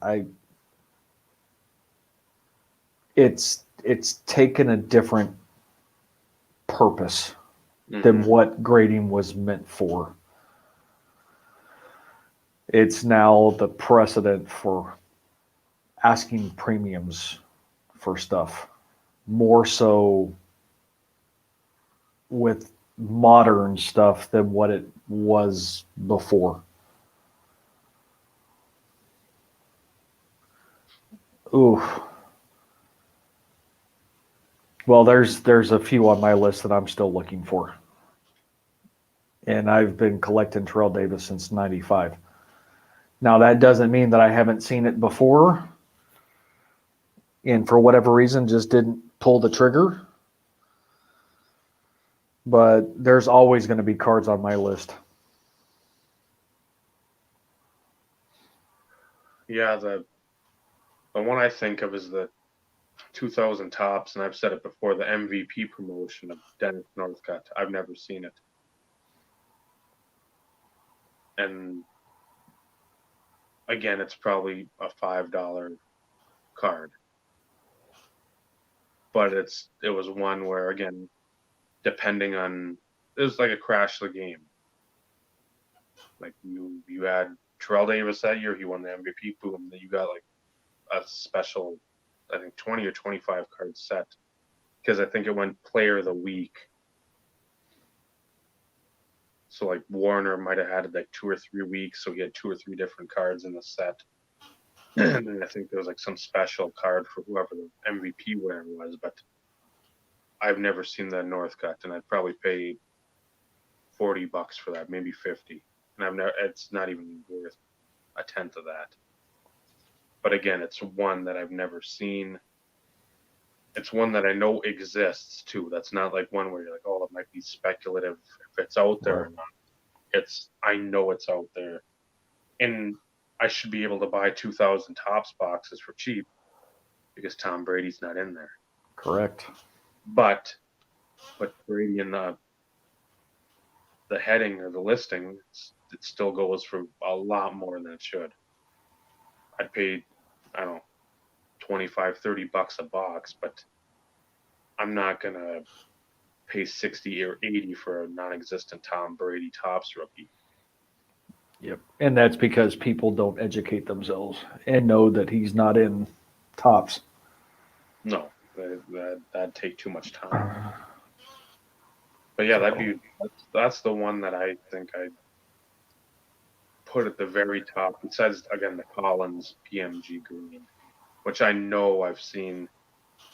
It's taken a different purpose than what grading was meant for. It's now the precedent for asking premiums for stuff, more so with modern stuff than what it was before. Ooh. Well, there's a few on my list that I'm still looking for. And I've been collecting Terrell Davis since 95. Now, that doesn't mean that I haven't seen it before and for whatever reason just didn't pull the trigger. But there's always going to be cards on my list. Yeah, the one I think of is the 2000 tops, and I've said it before, the MVP promotion of Dennis Northcutt. I've never seen it. And again, it's probably a $5 card. But it was one where, again, depending on, it was like a crash of the game. Like you had Terrell Davis that year, he won the MVP, boom, then you got like a special, I think 20 or 25 card set, because I think it went player of the week. So like Warner might have had like 2 or 3 weeks, so he had 2 or 3 different cards in the set. And then I think there was like some special card for whoever the MVP winner was, but I've never seen the Northcutt, and I'd probably pay $40 for that, maybe 50. And I've never, it's not even worth a tenth of that. But again, it's one that I've never seen. It's one that I know exists too. That's not like one where you're like, oh, it might be speculative if it's out there or not. I know it's out there. And I should be able to buy 2000 Topps boxes for cheap because Tom Brady's not in there. Correct. But Brady in the heading or the listing, it still goes for a lot more than it should. I'd pay, I don't know, $25, $30 a box, but I'm not going to pay 60 or 80 for a non-existent Tom Brady Topps rookie. Yep. And that's because people don't educate themselves and know that he's not in Topps. No, that'd take too much time. But yeah, that's the one that I think I'd put at the very top. Besides, again, the Collins PMG green, which I know I've seen.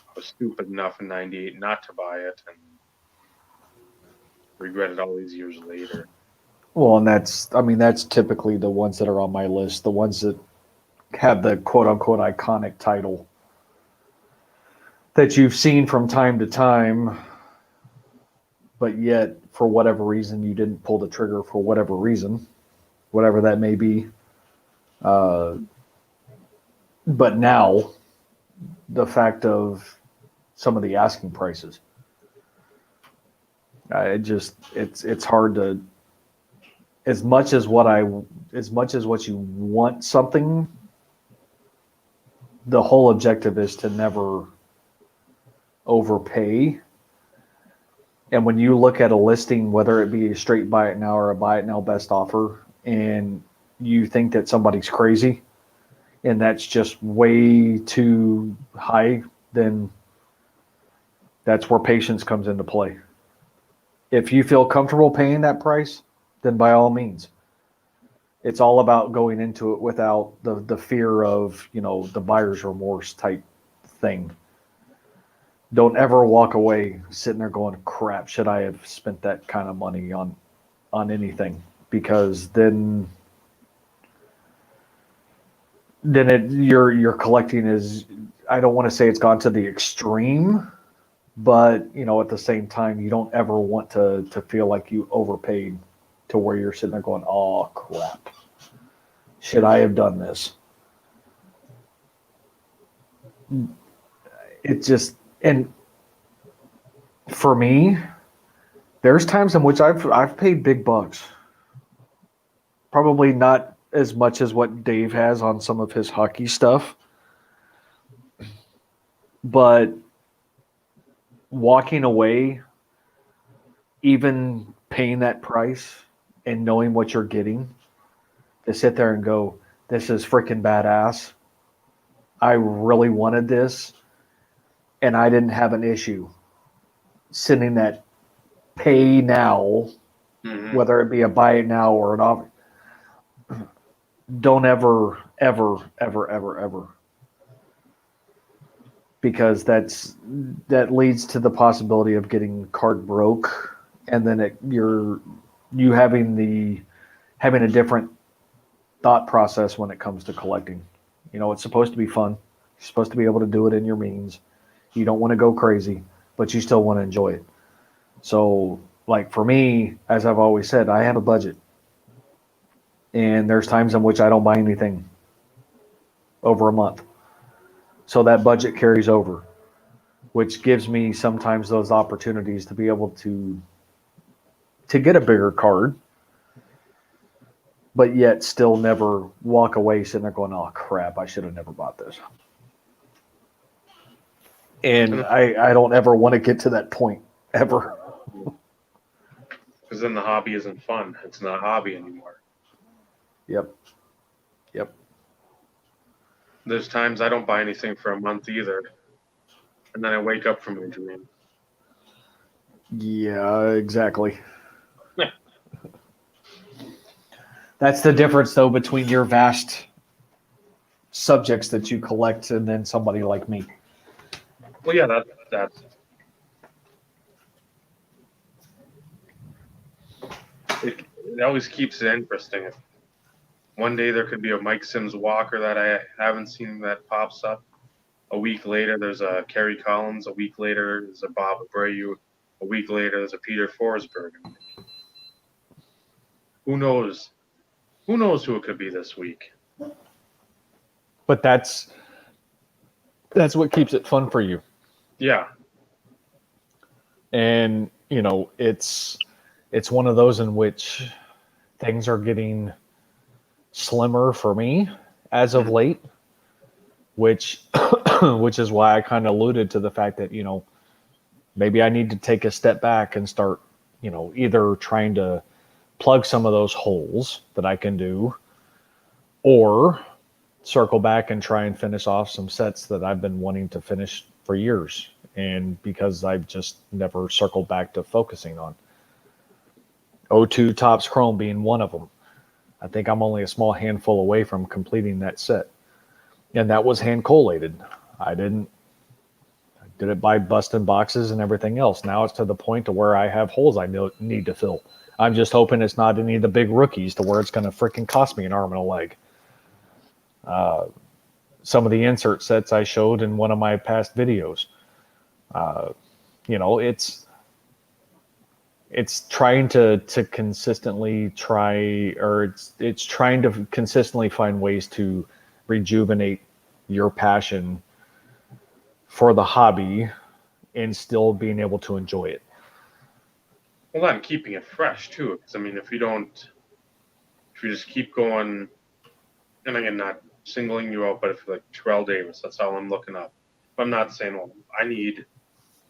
I was stupid enough in '98 not to buy it, and regret it all these years later. Well, and that's typically the ones that are on my list, the ones that have the quote unquote iconic title that you've seen from time to time, but yet for whatever reason you didn't pull the trigger for whatever reason, whatever that may be. But now the fact of some of the asking prices, it's hard to, as much as what you want something, the whole objective is to never overpay. And when you look at a listing, whether it be a straight buy it now or a buy it now best offer, and you think that somebody's crazy and that's just way too high, then that's where patience comes into play. If you feel comfortable paying that price, then by all means. It's all about going into it without the fear of, the buyer's remorse type thing. Don't ever walk away sitting there going, crap, should I have spent that kind of money on anything? Because then you're collecting is, I don't want to say it's gone to the extreme, but at the same time, you don't ever want to feel like you overpaid to where you're sitting there going, oh crap, should I have done this? It just, and for me, there's times in which I've paid big bucks. Probably not as much as what Dave has on some of his hockey stuff, but walking away, even paying that price and knowing what you're getting, to sit there and go, this is freaking badass. I really wanted this, and I didn't have an issue sending that pay now, whether it be a buy it now or an offer. Don't ever, ever, ever, ever, ever because that leads to the possibility of getting card broke, and then you having a different thought process when it comes to collecting. You know, it's supposed to be fun. You're supposed to be able to do it in your means. You don't want to go crazy, but you still want to enjoy it. So, like for me, as I've always said, I have a budget. And there's times in which I don't buy anything over a month. So that budget carries over, which gives me sometimes those opportunities to be able to get a bigger card, but yet still never walk away sitting there going, "Oh crap, I should have never bought this." And I don't ever want to get to that point ever. Because then the hobby isn't fun. It's not a hobby anymore. Yep. There's times I don't buy anything for a month either. And then I wake up from my dream. Yeah, exactly. That's the difference, though, between your vast subjects that you collect and then somebody like me. Well, yeah, that's it always keeps it interesting. One day there could be a Mike Sims Walker that I haven't seen that pops up. A week later, there's a Kerry Collins. A week later, there's a Bob Abreu. A week later, there's a Peter Forsberg. Who knows? Who knows who it could be this week? But that's what keeps it fun for you. Yeah. And you know, it's one of those in which things are getting slimmer for me as of late, which which is why I kind of alluded to the fact that, you know, maybe I need to take a step back and start, you know, either trying to plug some of those holes that I can do, or circle back and try and finish off some sets that I've been wanting to finish for years, and because I've just never circled back to focusing on. O2 Topps Chrome being one of them. I think I'm only a small handful away from completing that set. And that was hand collated. I did it by busting boxes and everything else. Now it's to the point to where I have holes I need to fill. I'm just hoping it's not any of the big rookies to where it's going to freaking cost me an arm and a leg. Some of the insert sets I showed in one of my past videos. You know, it's trying to consistently try, or it's trying to consistently find ways to rejuvenate your passion for the hobby and still being able to enjoy it. Well, I'm keeping it fresh too. Because I mean, if you just keep going, and again, not singling you out, but if like Terrell Davis, that's all I'm looking up. But I'm not saying, well, I need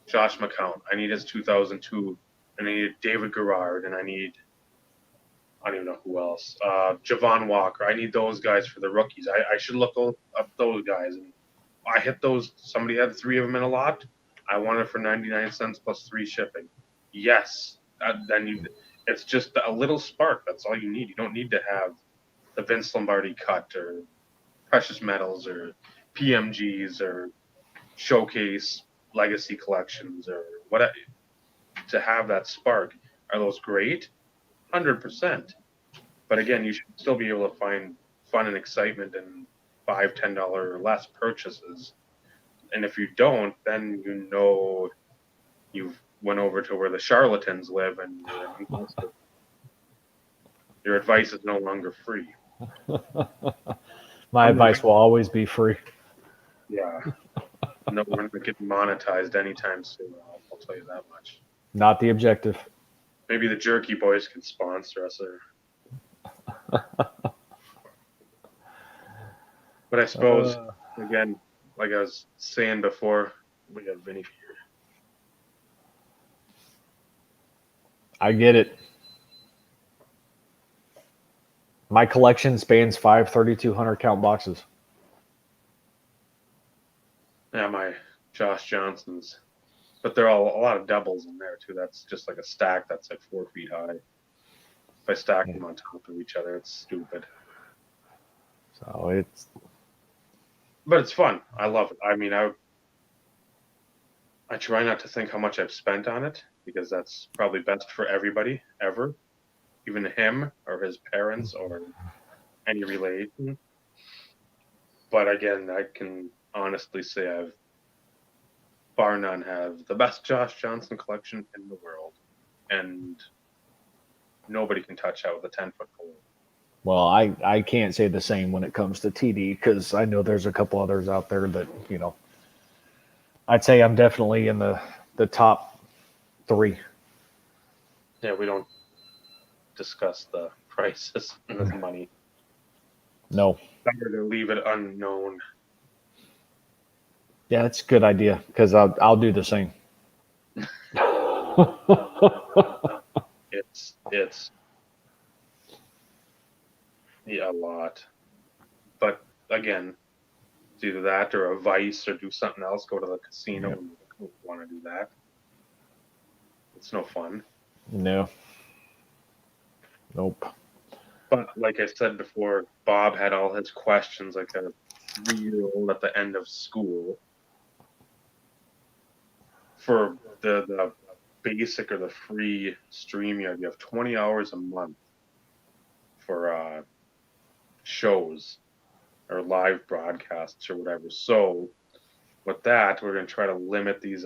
Josh McCown, I need his 2002, and I need David Garrard, and I don't even know who else. Javon Walker. I need those guys for the rookies. I should look up those guys. And I hit those. Somebody had 3 of them in a lot. I want it for 99 cents plus 3 shipping. Yes. It's just a little spark. That's all you need. You don't need to have the Vince Lombardi cut or precious metals or PMGs or showcase legacy collections or whatever. To have that spark. Are those great? 100%. But again, you should still be able to find fun and excitement in $5, $10 or less purchases. And if you don't, then you know you've went over to where the charlatans live, and your advice is no longer free. My advice will always be free. Yeah. No, we're not getting monetized anytime soon. I'll tell you that much. Not the objective. Maybe the Jerky Boys can sponsor us. But I suppose, again, like I was saying before, we got Vinny here. I get it. My collection spans 5 3,200 count boxes. Yeah, my Josh Johnsons. But they're all a lot of doubles in there, too. That's just like a stack that's like 4 feet high. If I stack them on top of each other, it's stupid. So But it's fun. I love it. I mean, I try not to think how much I've spent on it because that's probably best for everybody ever, even him or his parents or any relation. But again, I can honestly say I've bar none have the best Josh Johnson collection in the world, and nobody can touch that with a 10-foot pole. Well, I can't say the same when it comes to TD because I know there's a couple others out there that, I'd say I'm definitely in the top 3. Yeah, we don't discuss the prices and the money. No. Better to leave it unknown. Yeah, it's a good idea because I'll do the same. It's yeah, a lot. But again, it's either that or a vice or do something else. Go to the casino. Yep. And you don't want to do that. It's no fun. No. Nope. But like I said before, Bob had all his questions like a 3-year-old at the end of school. For the basic or the free StreamYard, you have 20 hours a month for shows or live broadcasts or whatever. So with that, we're going to try to limit these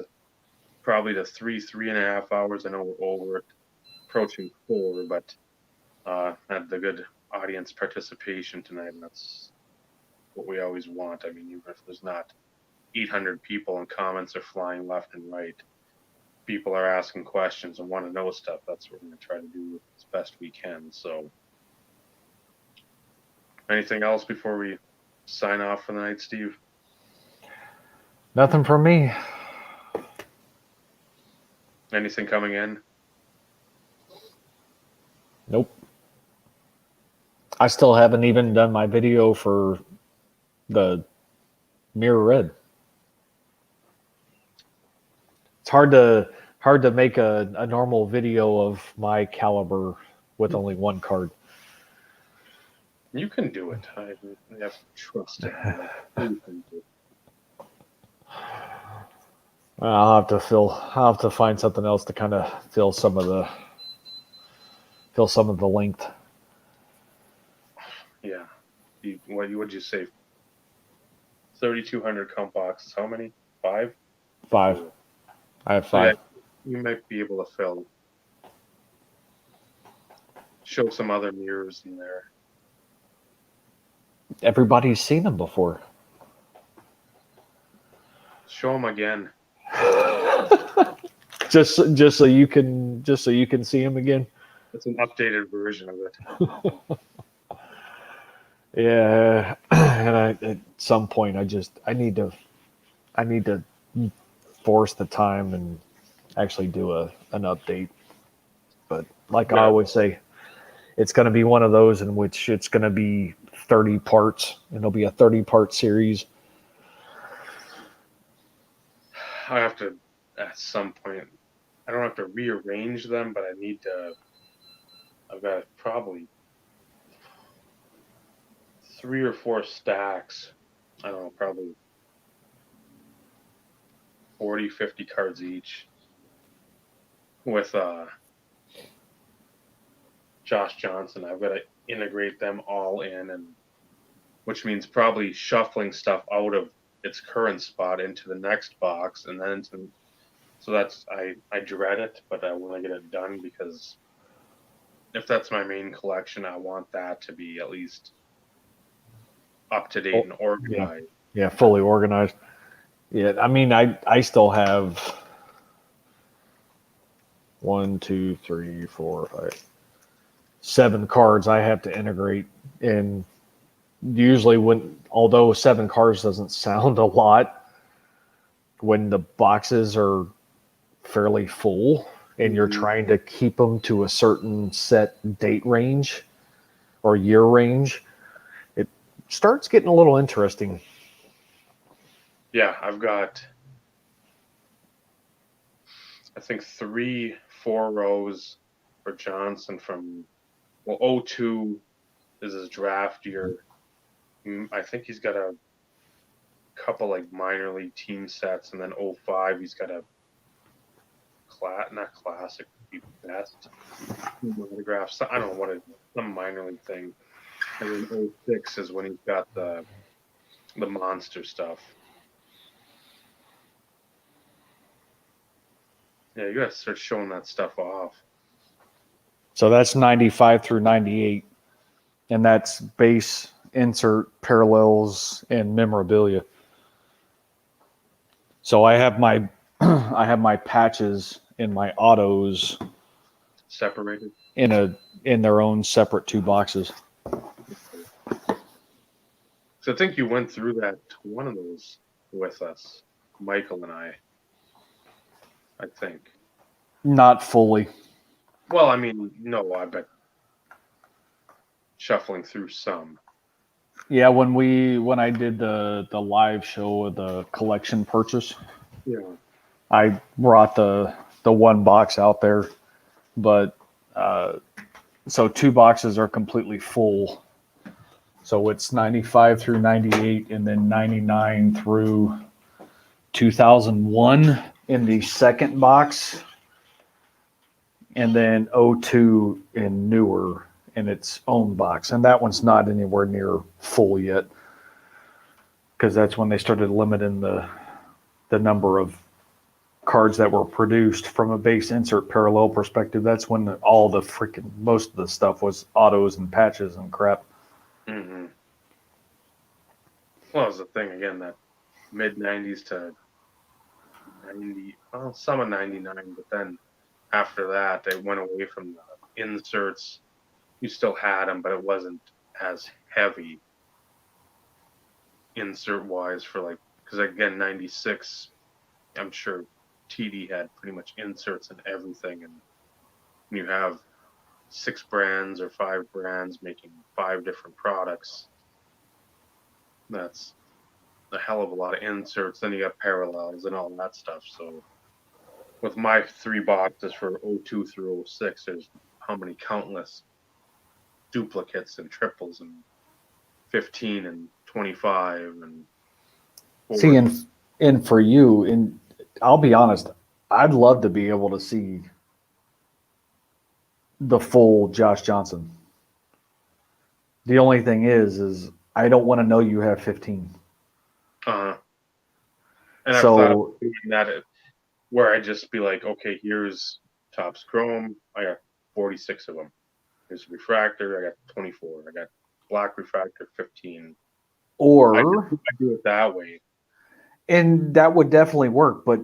probably to 3.5 hours. I know we're over it, approaching 4, but had the good audience participation tonight, and that's what we always want. I mean, even if there's not 800 people and comments are flying left and right, people are asking questions and want to know stuff. That's what we're going to try to do as best we can. So, anything else before we sign off for the night, Steve? Nothing from me. Anything coming in? Nope. I still haven't even done my video for the Mirror Red. It's hard to make a normal video of my caliber with only one card. You can do it. I have trust in you. I'll have to find something else to kind of fill some of the length. Yeah. What would you say? 3,200 comp boxes. How many? 5? 5. I have 5. Yeah, you might be able to show some other mirrors in there. Everybody's seen them before. Show them again. just so you can see them again. It's an updated version of it. Yeah, and at some point I need to force the time and actually do an update. But like I always say, it's going to be one of those in which it's going to be 30 parts, and it'll be a 30-part series. I have to, at some point, I don't have to rearrange them, but I've got probably 3 or 4 stacks. I don't know, probably 40, 50 cards each with Josh Johnson. I've got to integrate them all in, and which means probably shuffling stuff out of its current spot into the next box, and then so that's I dread it, but I want to get it done because if that's my main collection, I want that to be at least up to date and organized. Yeah, fully organized. Yeah, I mean, I still have 1, 2, 3, 4, 5, 7 cards I have to integrate. And usually although 7 cards doesn't sound a lot, when the boxes are fairly full and you're trying to keep them to a certain set date range or year range, it starts getting a little interesting. Yeah, I've got, I think 3, 4 rows for Johnson from, 02 is his draft year. I think he's got a couple like minor league team sets, and then 05 he's got a not classic, would be best autographs. I don't know what some minor league thing. And then 06 is when he's got the monster stuff. Yeah, you gotta start showing that stuff off. So that's 95 through 98. And that's base, insert, parallels, and memorabilia. So I have my I have my patches and my autos Separated. in their own separate 2 boxes. So I think you went through that one of those with us, Michael and I think. Not fully. Well, I mean, no, I bet shuffling through some. Yeah, when I did the live show of the collection purchase, Yeah. I brought the 1 box out there, but so 2 boxes are completely full. So it's 95 through 98, and then 99 through 2001 in the second box, and then 02 in newer in its own box. And that one's not anywhere near full yet, because that's when they started limiting the number of cards that were produced from a base insert parallel perspective. That's when all the most of the stuff was autos and patches and crap. Mm-hmm. Well, it was the thing again, that mid 90s to 90, well, some of 99, but then after that, they went away from the inserts. You still had them, but it wasn't as heavy insert wise for like, because again, 96, I'm sure TD had pretty much inserts and everything, and you have 6 brands or 5 brands making 5 different products. That's a hell of a lot of inserts. Then you got parallels and all that stuff. So with my 3 boxes for 02 through 06, there's how many countless duplicates and triples and 15 and 25 and 40. See, and for you, and I'll be honest, I'd love to be able to see the full Josh Johnson. The only thing is I don't want to know you have 15. And I've So thought of doing that where I just be like, okay, here's Topps Chrome. I got 46 of them. Here's refractor. I got 24. I got black refractor 15. or I do it that way. and that would definitely work, but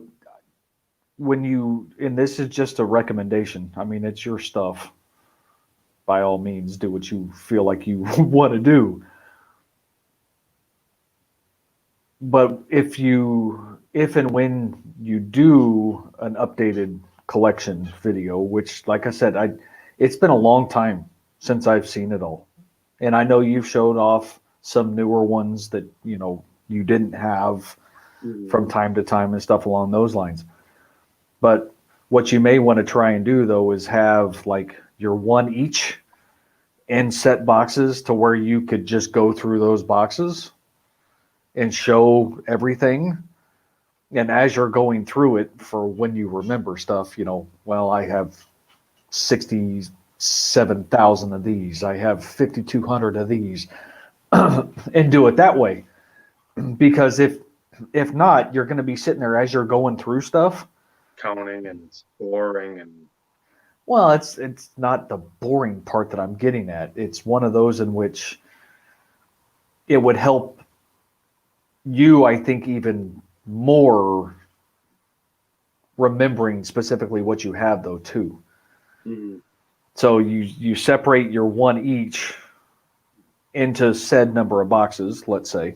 and this is just a recommendation. I mean, it's your stuff. By all means, do what you feel like you want to do. But if and when you do an updated collection video, which, like I said, it's been a long time since I've seen it all. And I know you've showed off some newer ones that, you didn't have from time to time and stuff along those lines. But what you may want to try and do, though, is have like your 1 each in set boxes to where you could just go through those boxes and show everything. And as you're going through it, for when you remember stuff, well, I have 67,000 of these. I have 5,200 of these. And do it that way. Because if not, you're going to be sitting there as you're going through stuff, Counting and scoring and. well, it's not the boring part that I'm getting at. It's one of those in which it would help you, I think, even more remembering specifically what you have, though, too. Mm-hmm. So you separate your 1 each into said number of boxes, let's say.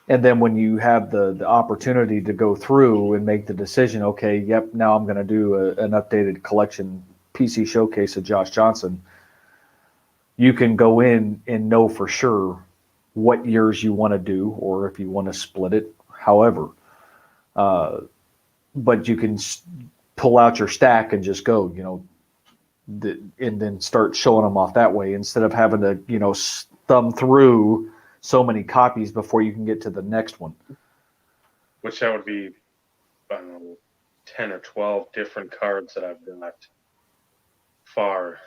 And then when you have the opportunity to go through and make the decision, okay, yep, now I'm going to do an updated collection PC showcase of Josh Johnson, you can go in and know for sure what years you want to do, or if you want to split it, however. But you can pull out your stack and just go, and then start showing them off that way instead of having to, thumb through so many copies before you can get to the next one. Which that would be, I don't know, 10 or 12 different cards that I've got. Far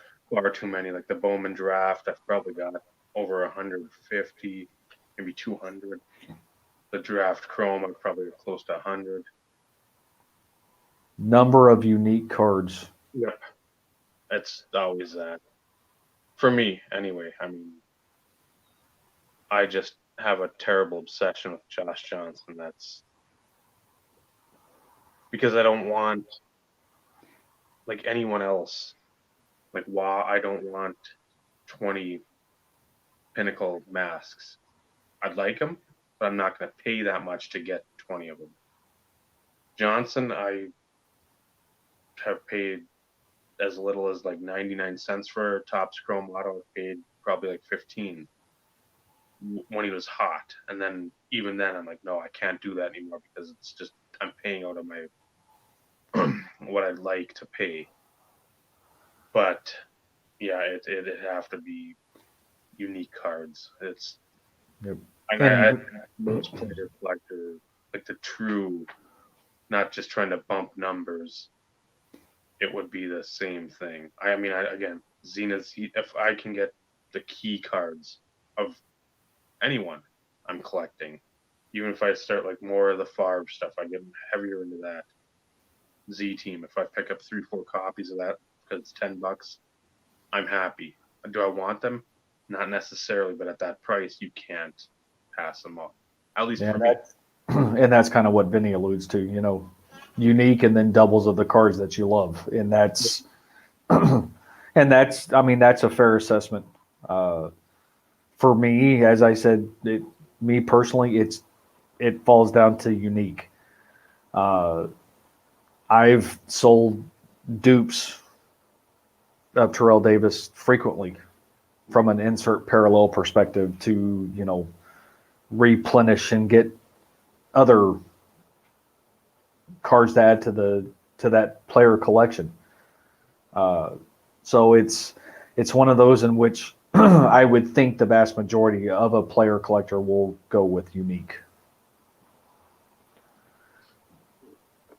too many. Like the Bowman draft, I've probably got over 150, maybe 200. The draft Chrome, I've probably got close to 100. Number of unique cards. Yep. It's always that. For me, anyway. I mean, I just have a terrible obsession with Josh Johnson. That's because I don't want like anyone else. Like, why I don't want 20 Pinnacle masks. I'd like them, but I'm not going to pay that much to get 20 of them. Johnson, I have paid as little as like 99 cents for Topps Chrome Auto. I paid probably like 15 when he was hot. And then even then, I'm like, no, I can't do that anymore because it's just, I'm paying out of my, what I'd like to pay. But yeah, it'd have to be unique cards. It's, Yep. I most player collector, like the true, not just trying to bump numbers, it would be the same thing. I mean, again, Zenith, if I can get the key cards of anyone I'm collecting, even if I start like more of the Favre stuff, I get heavier into that Z team. If I pick up 3-4 copies of that because it's $10, I'm happy. Do I want them? Not necessarily, but at that price, you can't pass them up. At least for me. And that's kind of what Vinny alludes to, you know, unique and then doubles of the cards that you love. And that's, I mean, that's a fair assessment. For me, as I said, me personally, it falls down to unique. I've sold dupes of Terrell Davis frequently from an insert parallel perspective to, you know, replenish and get other cards to add to that player collection. So it's one of those in which I would think the vast majority of a player collector will go with unique.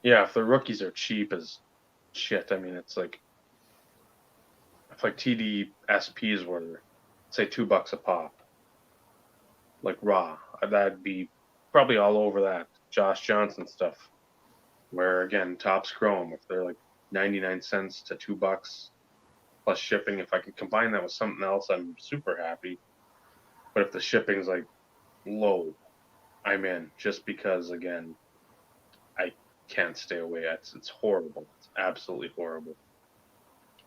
Yeah, if the rookies are cheap as shit, I mean, it's like if like TD SPs were say $2 a pop, like raw, that'd be probably all over that Josh Johnson stuff. Where again, Topps Chrome, if they're like 99 cents to $2 plus shipping, if I can combine that with something else, I'm super happy. But if the shipping's like low, I'm in just because again, I can't stay away. It's horrible. It's absolutely horrible.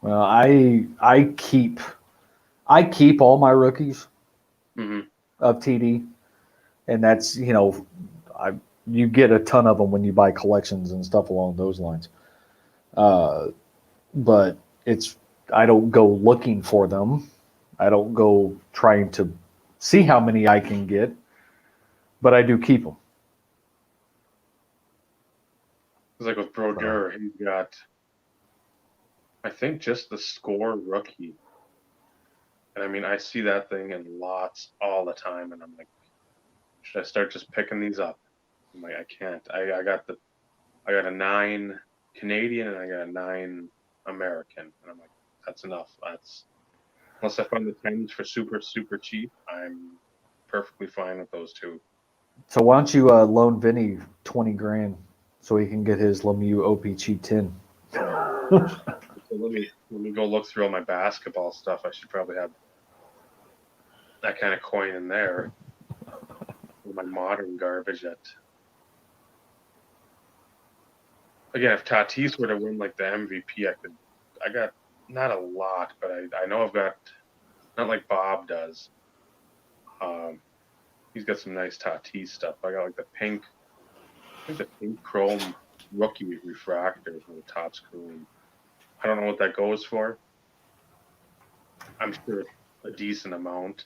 Well, I keep all my rookies of TD, and that's, you know, you get a ton of them when you buy collections and stuff along those lines. But I don't go looking for them. I don't go trying to see how many I can get, but I do keep them. It's like with Brodeur, he's got, I think, just the score rookie. And I mean, I see that thing in lots all the time, and I'm like, should I start just picking these up? I'm like, I can't. I got a 9 Canadian and I got a 9 American, and I'm like, that's enough. That's unless I find the 10s for super super cheap, I'm perfectly fine with those two. So why don't you loan Vinny 20 grand so he can get his Lemieux OPG 10? So let me go look through all my basketball stuff. I should probably have that kind of coin in there. My modern garbage that again, if Tatis were to win like the MVP, I got not a lot, but I know I've got not like Bob does. He's got some nice Tatis stuff. I got like I think the pink chrome rookie refractor from the Topps Chrome. I don't know what that goes for. I'm sure it's a decent amount.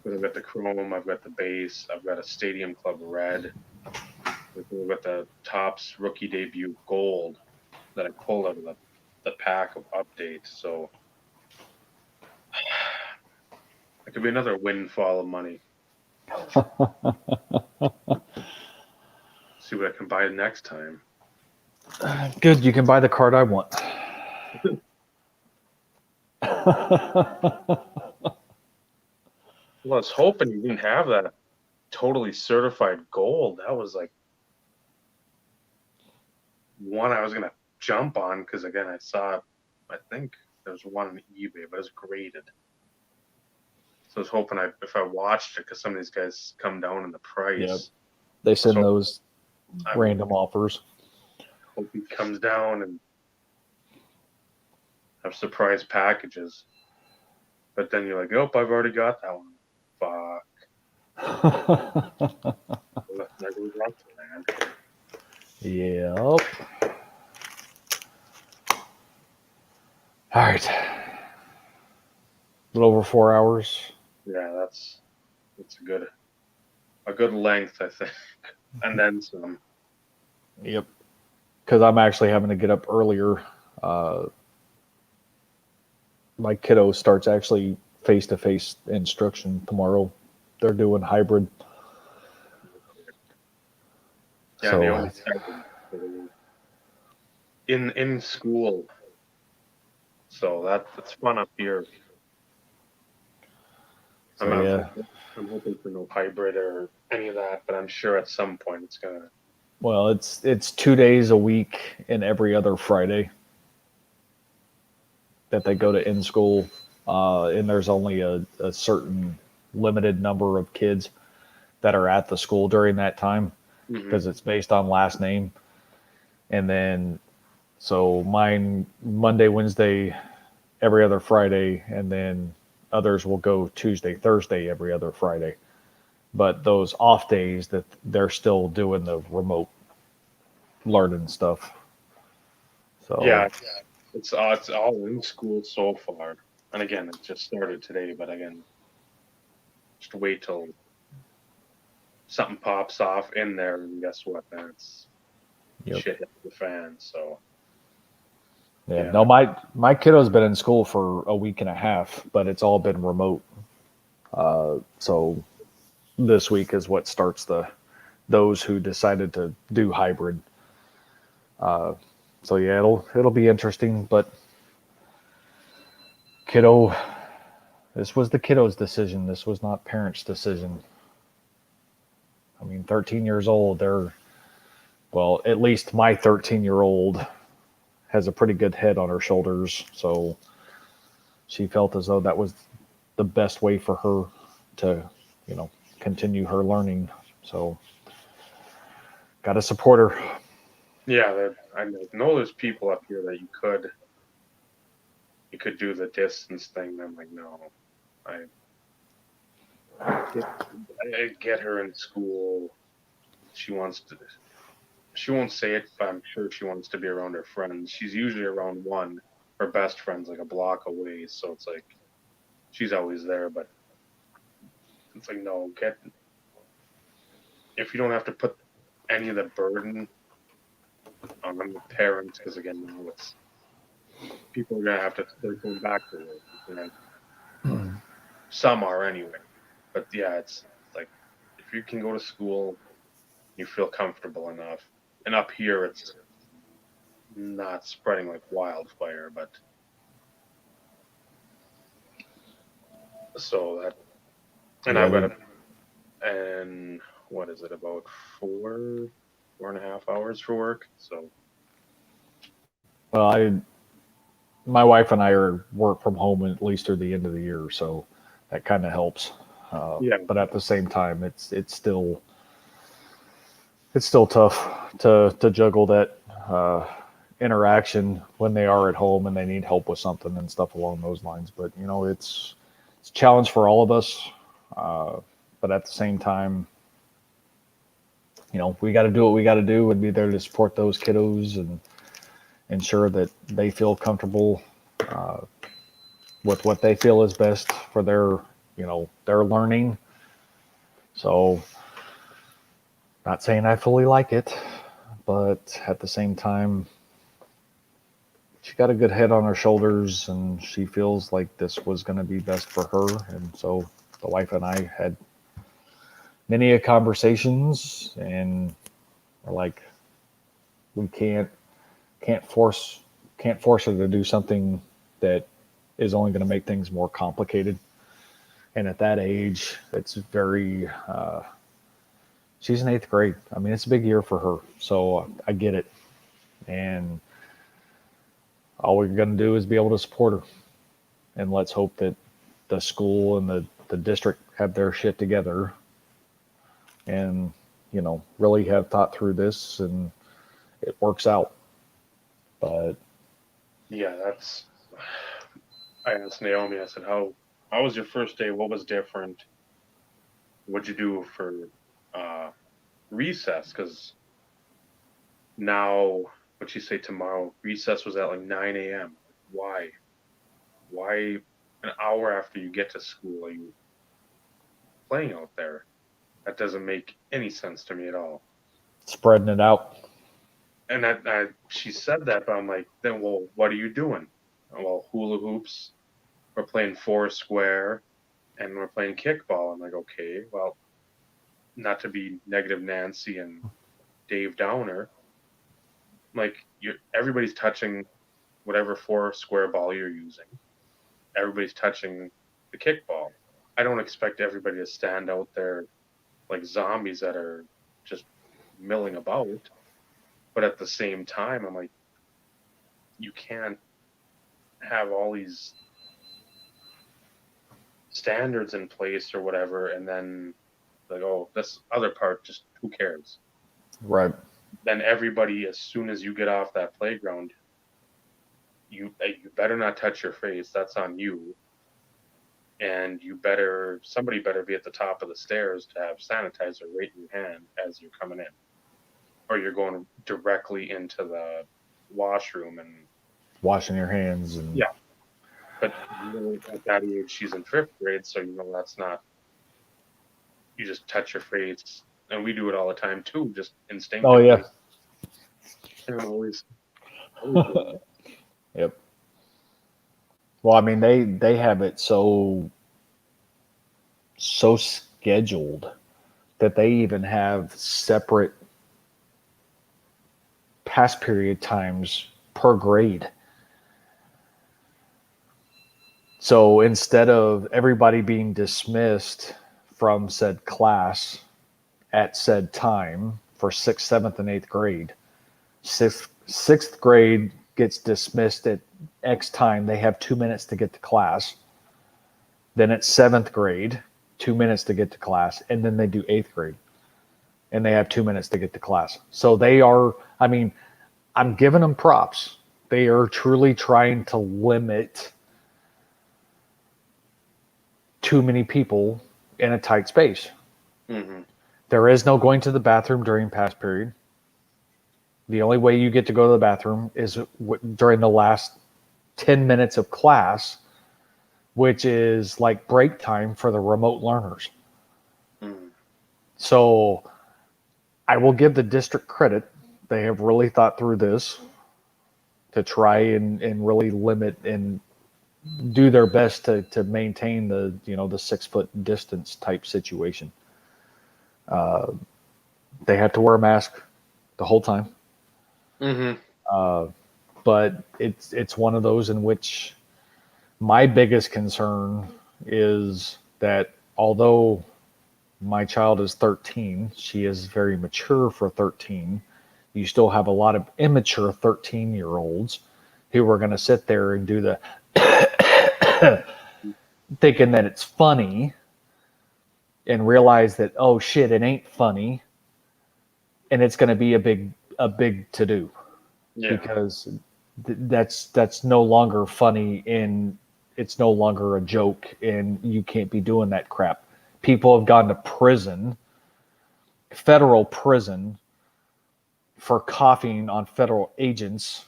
But I've got the chrome, I've got the base, I've got a Stadium Club red. I've got the Topps rookie debut gold that I pulled out of the pack of updates. So it could be another windfall of money. See what I can buy next time. Good. You can buy the card I want. Well, I was hoping you didn't have that totally certified gold. That was like one I was gonna jump on because again I saw, I think there's one on eBay, but it's graded. So I was hoping if I watched it, because some of these guys come down in the price. Yep. They send those I random offers. hope he comes down and have surprise packages. But then you're like, oh, I've already got that one. Fuck. There goes Russell, man. Yep. All right. A little over 4 hours. Yeah, that's a good length, I think, and then some. Yep. Because I'm actually having to get up earlier. My kiddo starts actually face-to-face instruction tomorrow. They're doing hybrid. Yeah, So, they only in school. So that's fun up here. yeah. I'm hoping for no hybrid or any of that, but I'm sure at some point it's gonna. Well, it's 2 days a week and every other Friday that they go to in school, and there's only a certain limited number of kids that are at the school during that time because it's based on last name. And then so mine Monday, Wednesday, every other Friday, and then others will go Tuesday, Thursday, every other Friday. But those off days that they're still doing the remote learning stuff. So Yeah, it's all in school so far, and again, it just started today. But again, just wait till something pops off in there, and guess what? Then it's shit hits the fan. So yeah. No, my kiddo's been in school for a week and a half, but it's all been remote. So this week is what starts those who decided to do hybrid. So yeah, it'll be interesting, but kiddo, this was the kiddo's decision. This was not parents' decision. I mean, 13 years old, well, at least my 13-year-old has a pretty good head on her shoulders. So she felt as though that was the best way for her to, continue her learning. So got to support her. yeah, I know there's people up here that you could do the distance thing. I'm like, no, I get her in school. She wants to. She won't say it, but I'm sure she wants to be around her friends. She's usually around one, her best friend's like a block away, so it's like she's always there. But it's like, no, if you don't have to put any of the burden on the parents, because again, now it's people are gonna have to start going back to work. Some are anyway, but yeah, it's like if you can go to school, you feel comfortable enough, and up here it's not spreading like wildfire, but so that, and Yeah, I've got and what is it, about 4.5 hours for work, so well, my wife and I work from home at least through the end of the year, so that kind of helps. yeah, But at the same time, it's still tough to juggle that interaction when they are at home and they need help with something and stuff along those lines. But it's a challenge for all of us. But at the same time, we got to do what we got to do and be there to support those kiddos and ensure that they feel comfortable with what they feel is best for their learning. So, not saying I fully like it, but at the same time, she got a good head on her shoulders and she feels like this was going to be best for her. And so the wife and I had many conversations, and we're like, we can't Can't force her to do something that is only going to make things more complicated. And at that age, it's very. She's in 8th grade. I mean, it's a big year for her, so I get it. And all we're going to do is be able to support her, and let's hope that the school and the district have their shit together, and really have thought through this, and it works out. But yeah, I asked Naomi, I said, how was your first day? What was different? What'd you do for recess? Because now, what'd she say tomorrow? Recess was at like 9 a.m. Why? Why an hour after you get to school are you playing out there? That doesn't make any sense to me at all. spreading it out. And she said that, but I'm like, then, well, what are you doing? Well, hula hoops. We're playing four square, and we're playing kickball. I'm like, okay, well, not to be negative Nancy and Dave Downer. Like, everybody's touching whatever four square ball you're using. Everybody's touching the kickball. I don't expect everybody to stand out there like zombies that are just milling about. But at the same time, I'm like, you can't have all these standards in place or whatever, and then like, oh, this other part, just who cares? Right. Then everybody, as soon as you get off that playground, you better not touch your face. That's on you. And somebody better be at the top of the stairs to have sanitizer right in your hand as you're coming in, or you're going directly into the washroom and Washing your hands. And yeah. But at that age, she's in 5th grade, so that's not. You just touch your face, and we do it all the time too, just instinctively. Oh yeah. And I'm always doing that. Yep. Well, I mean, they have it so scheduled that they even have separate pass period times per grade. So instead of everybody being dismissed from said class at said time for 6th, 7th, and 8th grade, sixth grade gets dismissed at X time. They have 2 minutes to get to class. Then at 7th grade, 2 minutes to get to class. And then they do 8th grade. And they have 2 minutes to get to class. So they are, I mean, I'm giving them props. They are truly trying to limit too many people in a tight space. Mm-hmm. There is no going to the bathroom during pass period. The only way you get to go to the bathroom is during the last 10 minutes of class, which is like break time for the remote learners. Mm-hmm. So I will give the district credit. They have really thought through this to try and really limit and do their best to maintain the 6 foot distance type situation. They have to wear a mask the whole time. Mm-hmm. But it's one of those in which my biggest concern is that although my child is 13, she is very mature for 13. You still have a lot of immature 13-year-olds who are going to sit there and do the thinking that it's funny and realize that, oh shit, it ain't funny, and it's going to be a big to do. Yeah. Because that's no longer funny, and it's no longer a joke, and you can't be doing that crap. People have gone to prison, federal prison, for coughing on federal agents,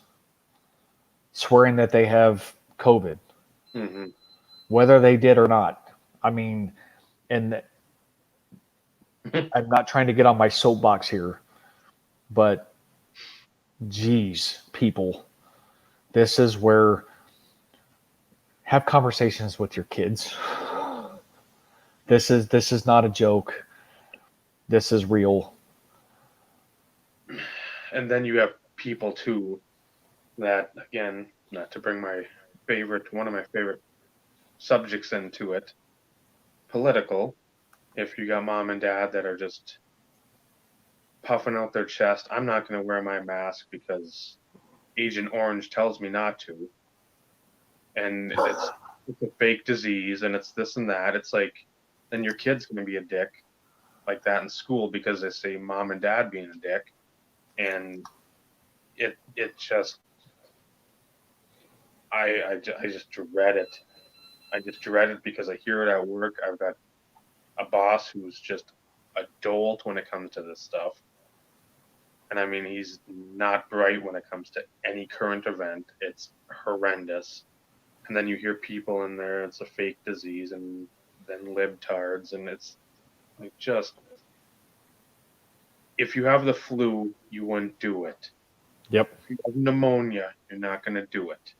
swearing that they have COVID, whether they did or not. I mean, and I'm not trying to get on my soapbox here, but geez, people, this is where have conversations with your kids. This is not a joke. This is real. And then you have people too that, again, not to bring one of my favorite subjects into it, political. If you got mom and dad that are just puffing out their chest, I'm not going to wear my mask because Agent Orange tells me not to, and it's a fake disease, and it's this and that. It's like, then your kid's going to be a dick like that in school because they say mom and dad being a dick, and it just I just dread it. I just dread it because I hear it at work. I've got a boss who's just a dolt when it comes to this stuff. And I mean, he's not bright when it comes to any current event. It's horrendous. And then you hear people in there, it's a fake disease, and then libtards, and it's like just, if you have the flu, you wouldn't do it. Yep. If you have pneumonia, you're not going to do it.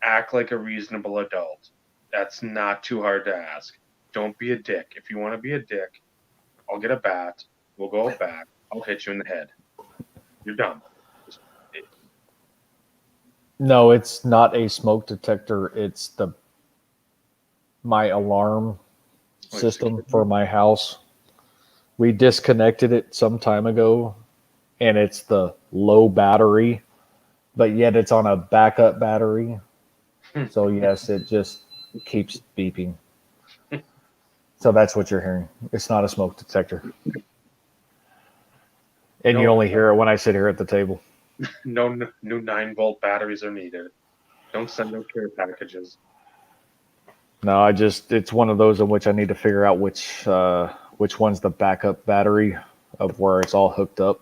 Act like a reasonable adult. That's not too hard to ask. Don't be a dick. If you want to be a dick, I'll get a bat. We'll go back. I'll hit you in the head. You're dumb. No, it's not a smoke detector. It's my alarm system for my house. We disconnected it some time ago, and it's the low battery, but yet it's on a backup battery. So yes, it just keeps beeping. So that's what you're hearing. It's not a smoke detector. And you only hear it when I sit here at the table. No new 9-volt batteries are needed. Don't send out care packages. No, it's one of those in which I need to figure out which one's the backup battery of where it's all hooked up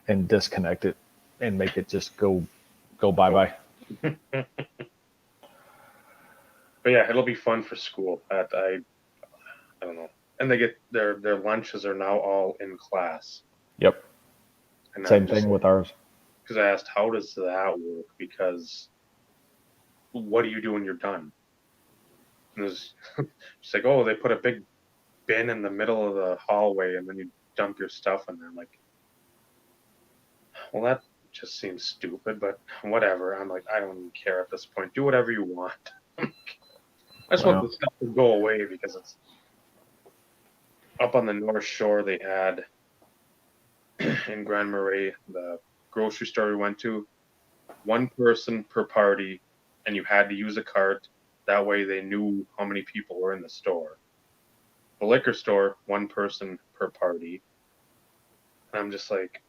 and disconnect it and make it just go bye-bye. But yeah, it'll be fun for school. I don't know. And they get their lunches are now all in class. Yep. And same thing with ours. Because I asked, how does that work? Because what do you do when you're done? And she's like, oh, they put a big bin in the middle of the hallway and then you dump your stuff in there. I'm like, well, that just seems stupid, but whatever. I'm like, I don't even care at this point. Do whatever you want. I just want the stuff to go away because it's up on the North Shore. They had in Grand Marais, the grocery store we went to, one person per party, and you had to use a cart. That way they knew how many people were in the store. The liquor store, one person per party. And I'm just like,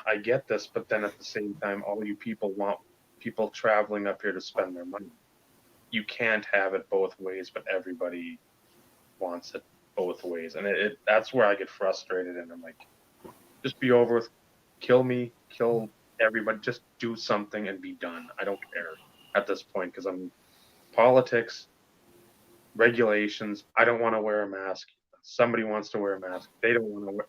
I get this, but then at the same time, all you people want people traveling up here to spend their money. You can't have it both ways, but everybody wants it both ways. And that's where I get frustrated, and I'm like, just be over with, kill me, kill everybody, just do something and be done. I don't care at this point because I'm politics, regulations. I don't want to wear a mask. Somebody wants to wear a mask. They don't want to wear.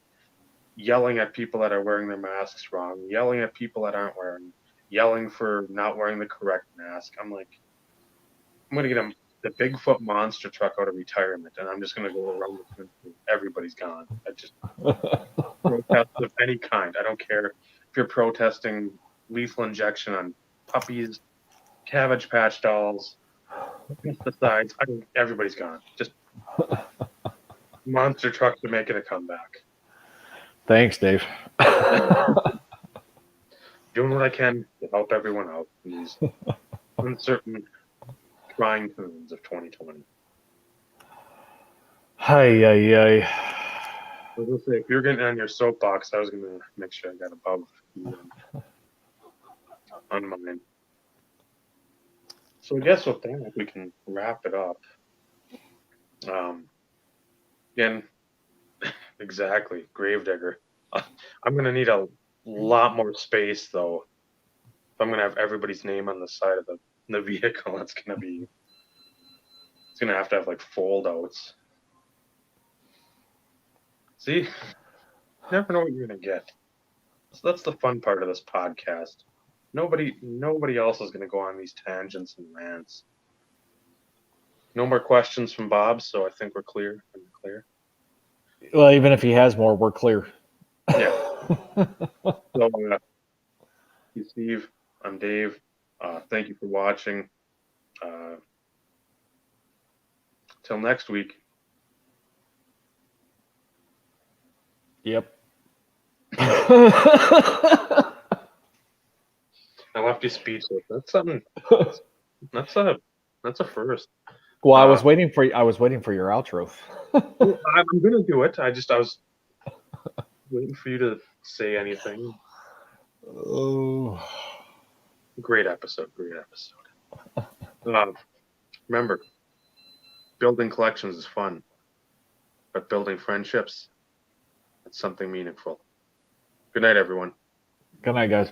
Yelling at people that are wearing their masks wrong, yelling at people that aren't wearing, yelling for not wearing the correct mask. I'm like, I'm going to get the Bigfoot monster truck out of retirement, and I'm just going to go around the country. Everybody's gone. I just protest of any kind. I don't care if you're protesting lethal injection on puppies, Cabbage Patch dolls, pesticides. Everybody's gone. Just monster trucks are making a comeback. Thanks, Dave. Doing what I can to help everyone out in these uncertain, trying times of 2020. Hi. I was gonna say, if you're getting on your soapbox, I was gonna make sure I got above you on mine. So I guess with that, we can wrap it up. Again, exactly, Gravedigger. I'm gonna need a lot more space though. If I'm gonna have everybody's name on the side of the vehicle, it's gonna have to have like fold outs. See, never know what you're gonna get. So that's the fun part of this podcast. Nobody else is gonna go on these tangents and rants. No more questions from Bob, so I think we're clear. Well, even if he has more, we're clear. Yeah. So, Steve, I'm Dave. Thank you for watching. Till next week. Yep. I left you speechless. That's something. That's a first. Well, I was waiting for your outro. I'm gonna do it. I was waiting for you to say anything. Oh. Great episode. Remember, building collections is fun, but building friendships, it's something meaningful. Good night, everyone. Good night, guys.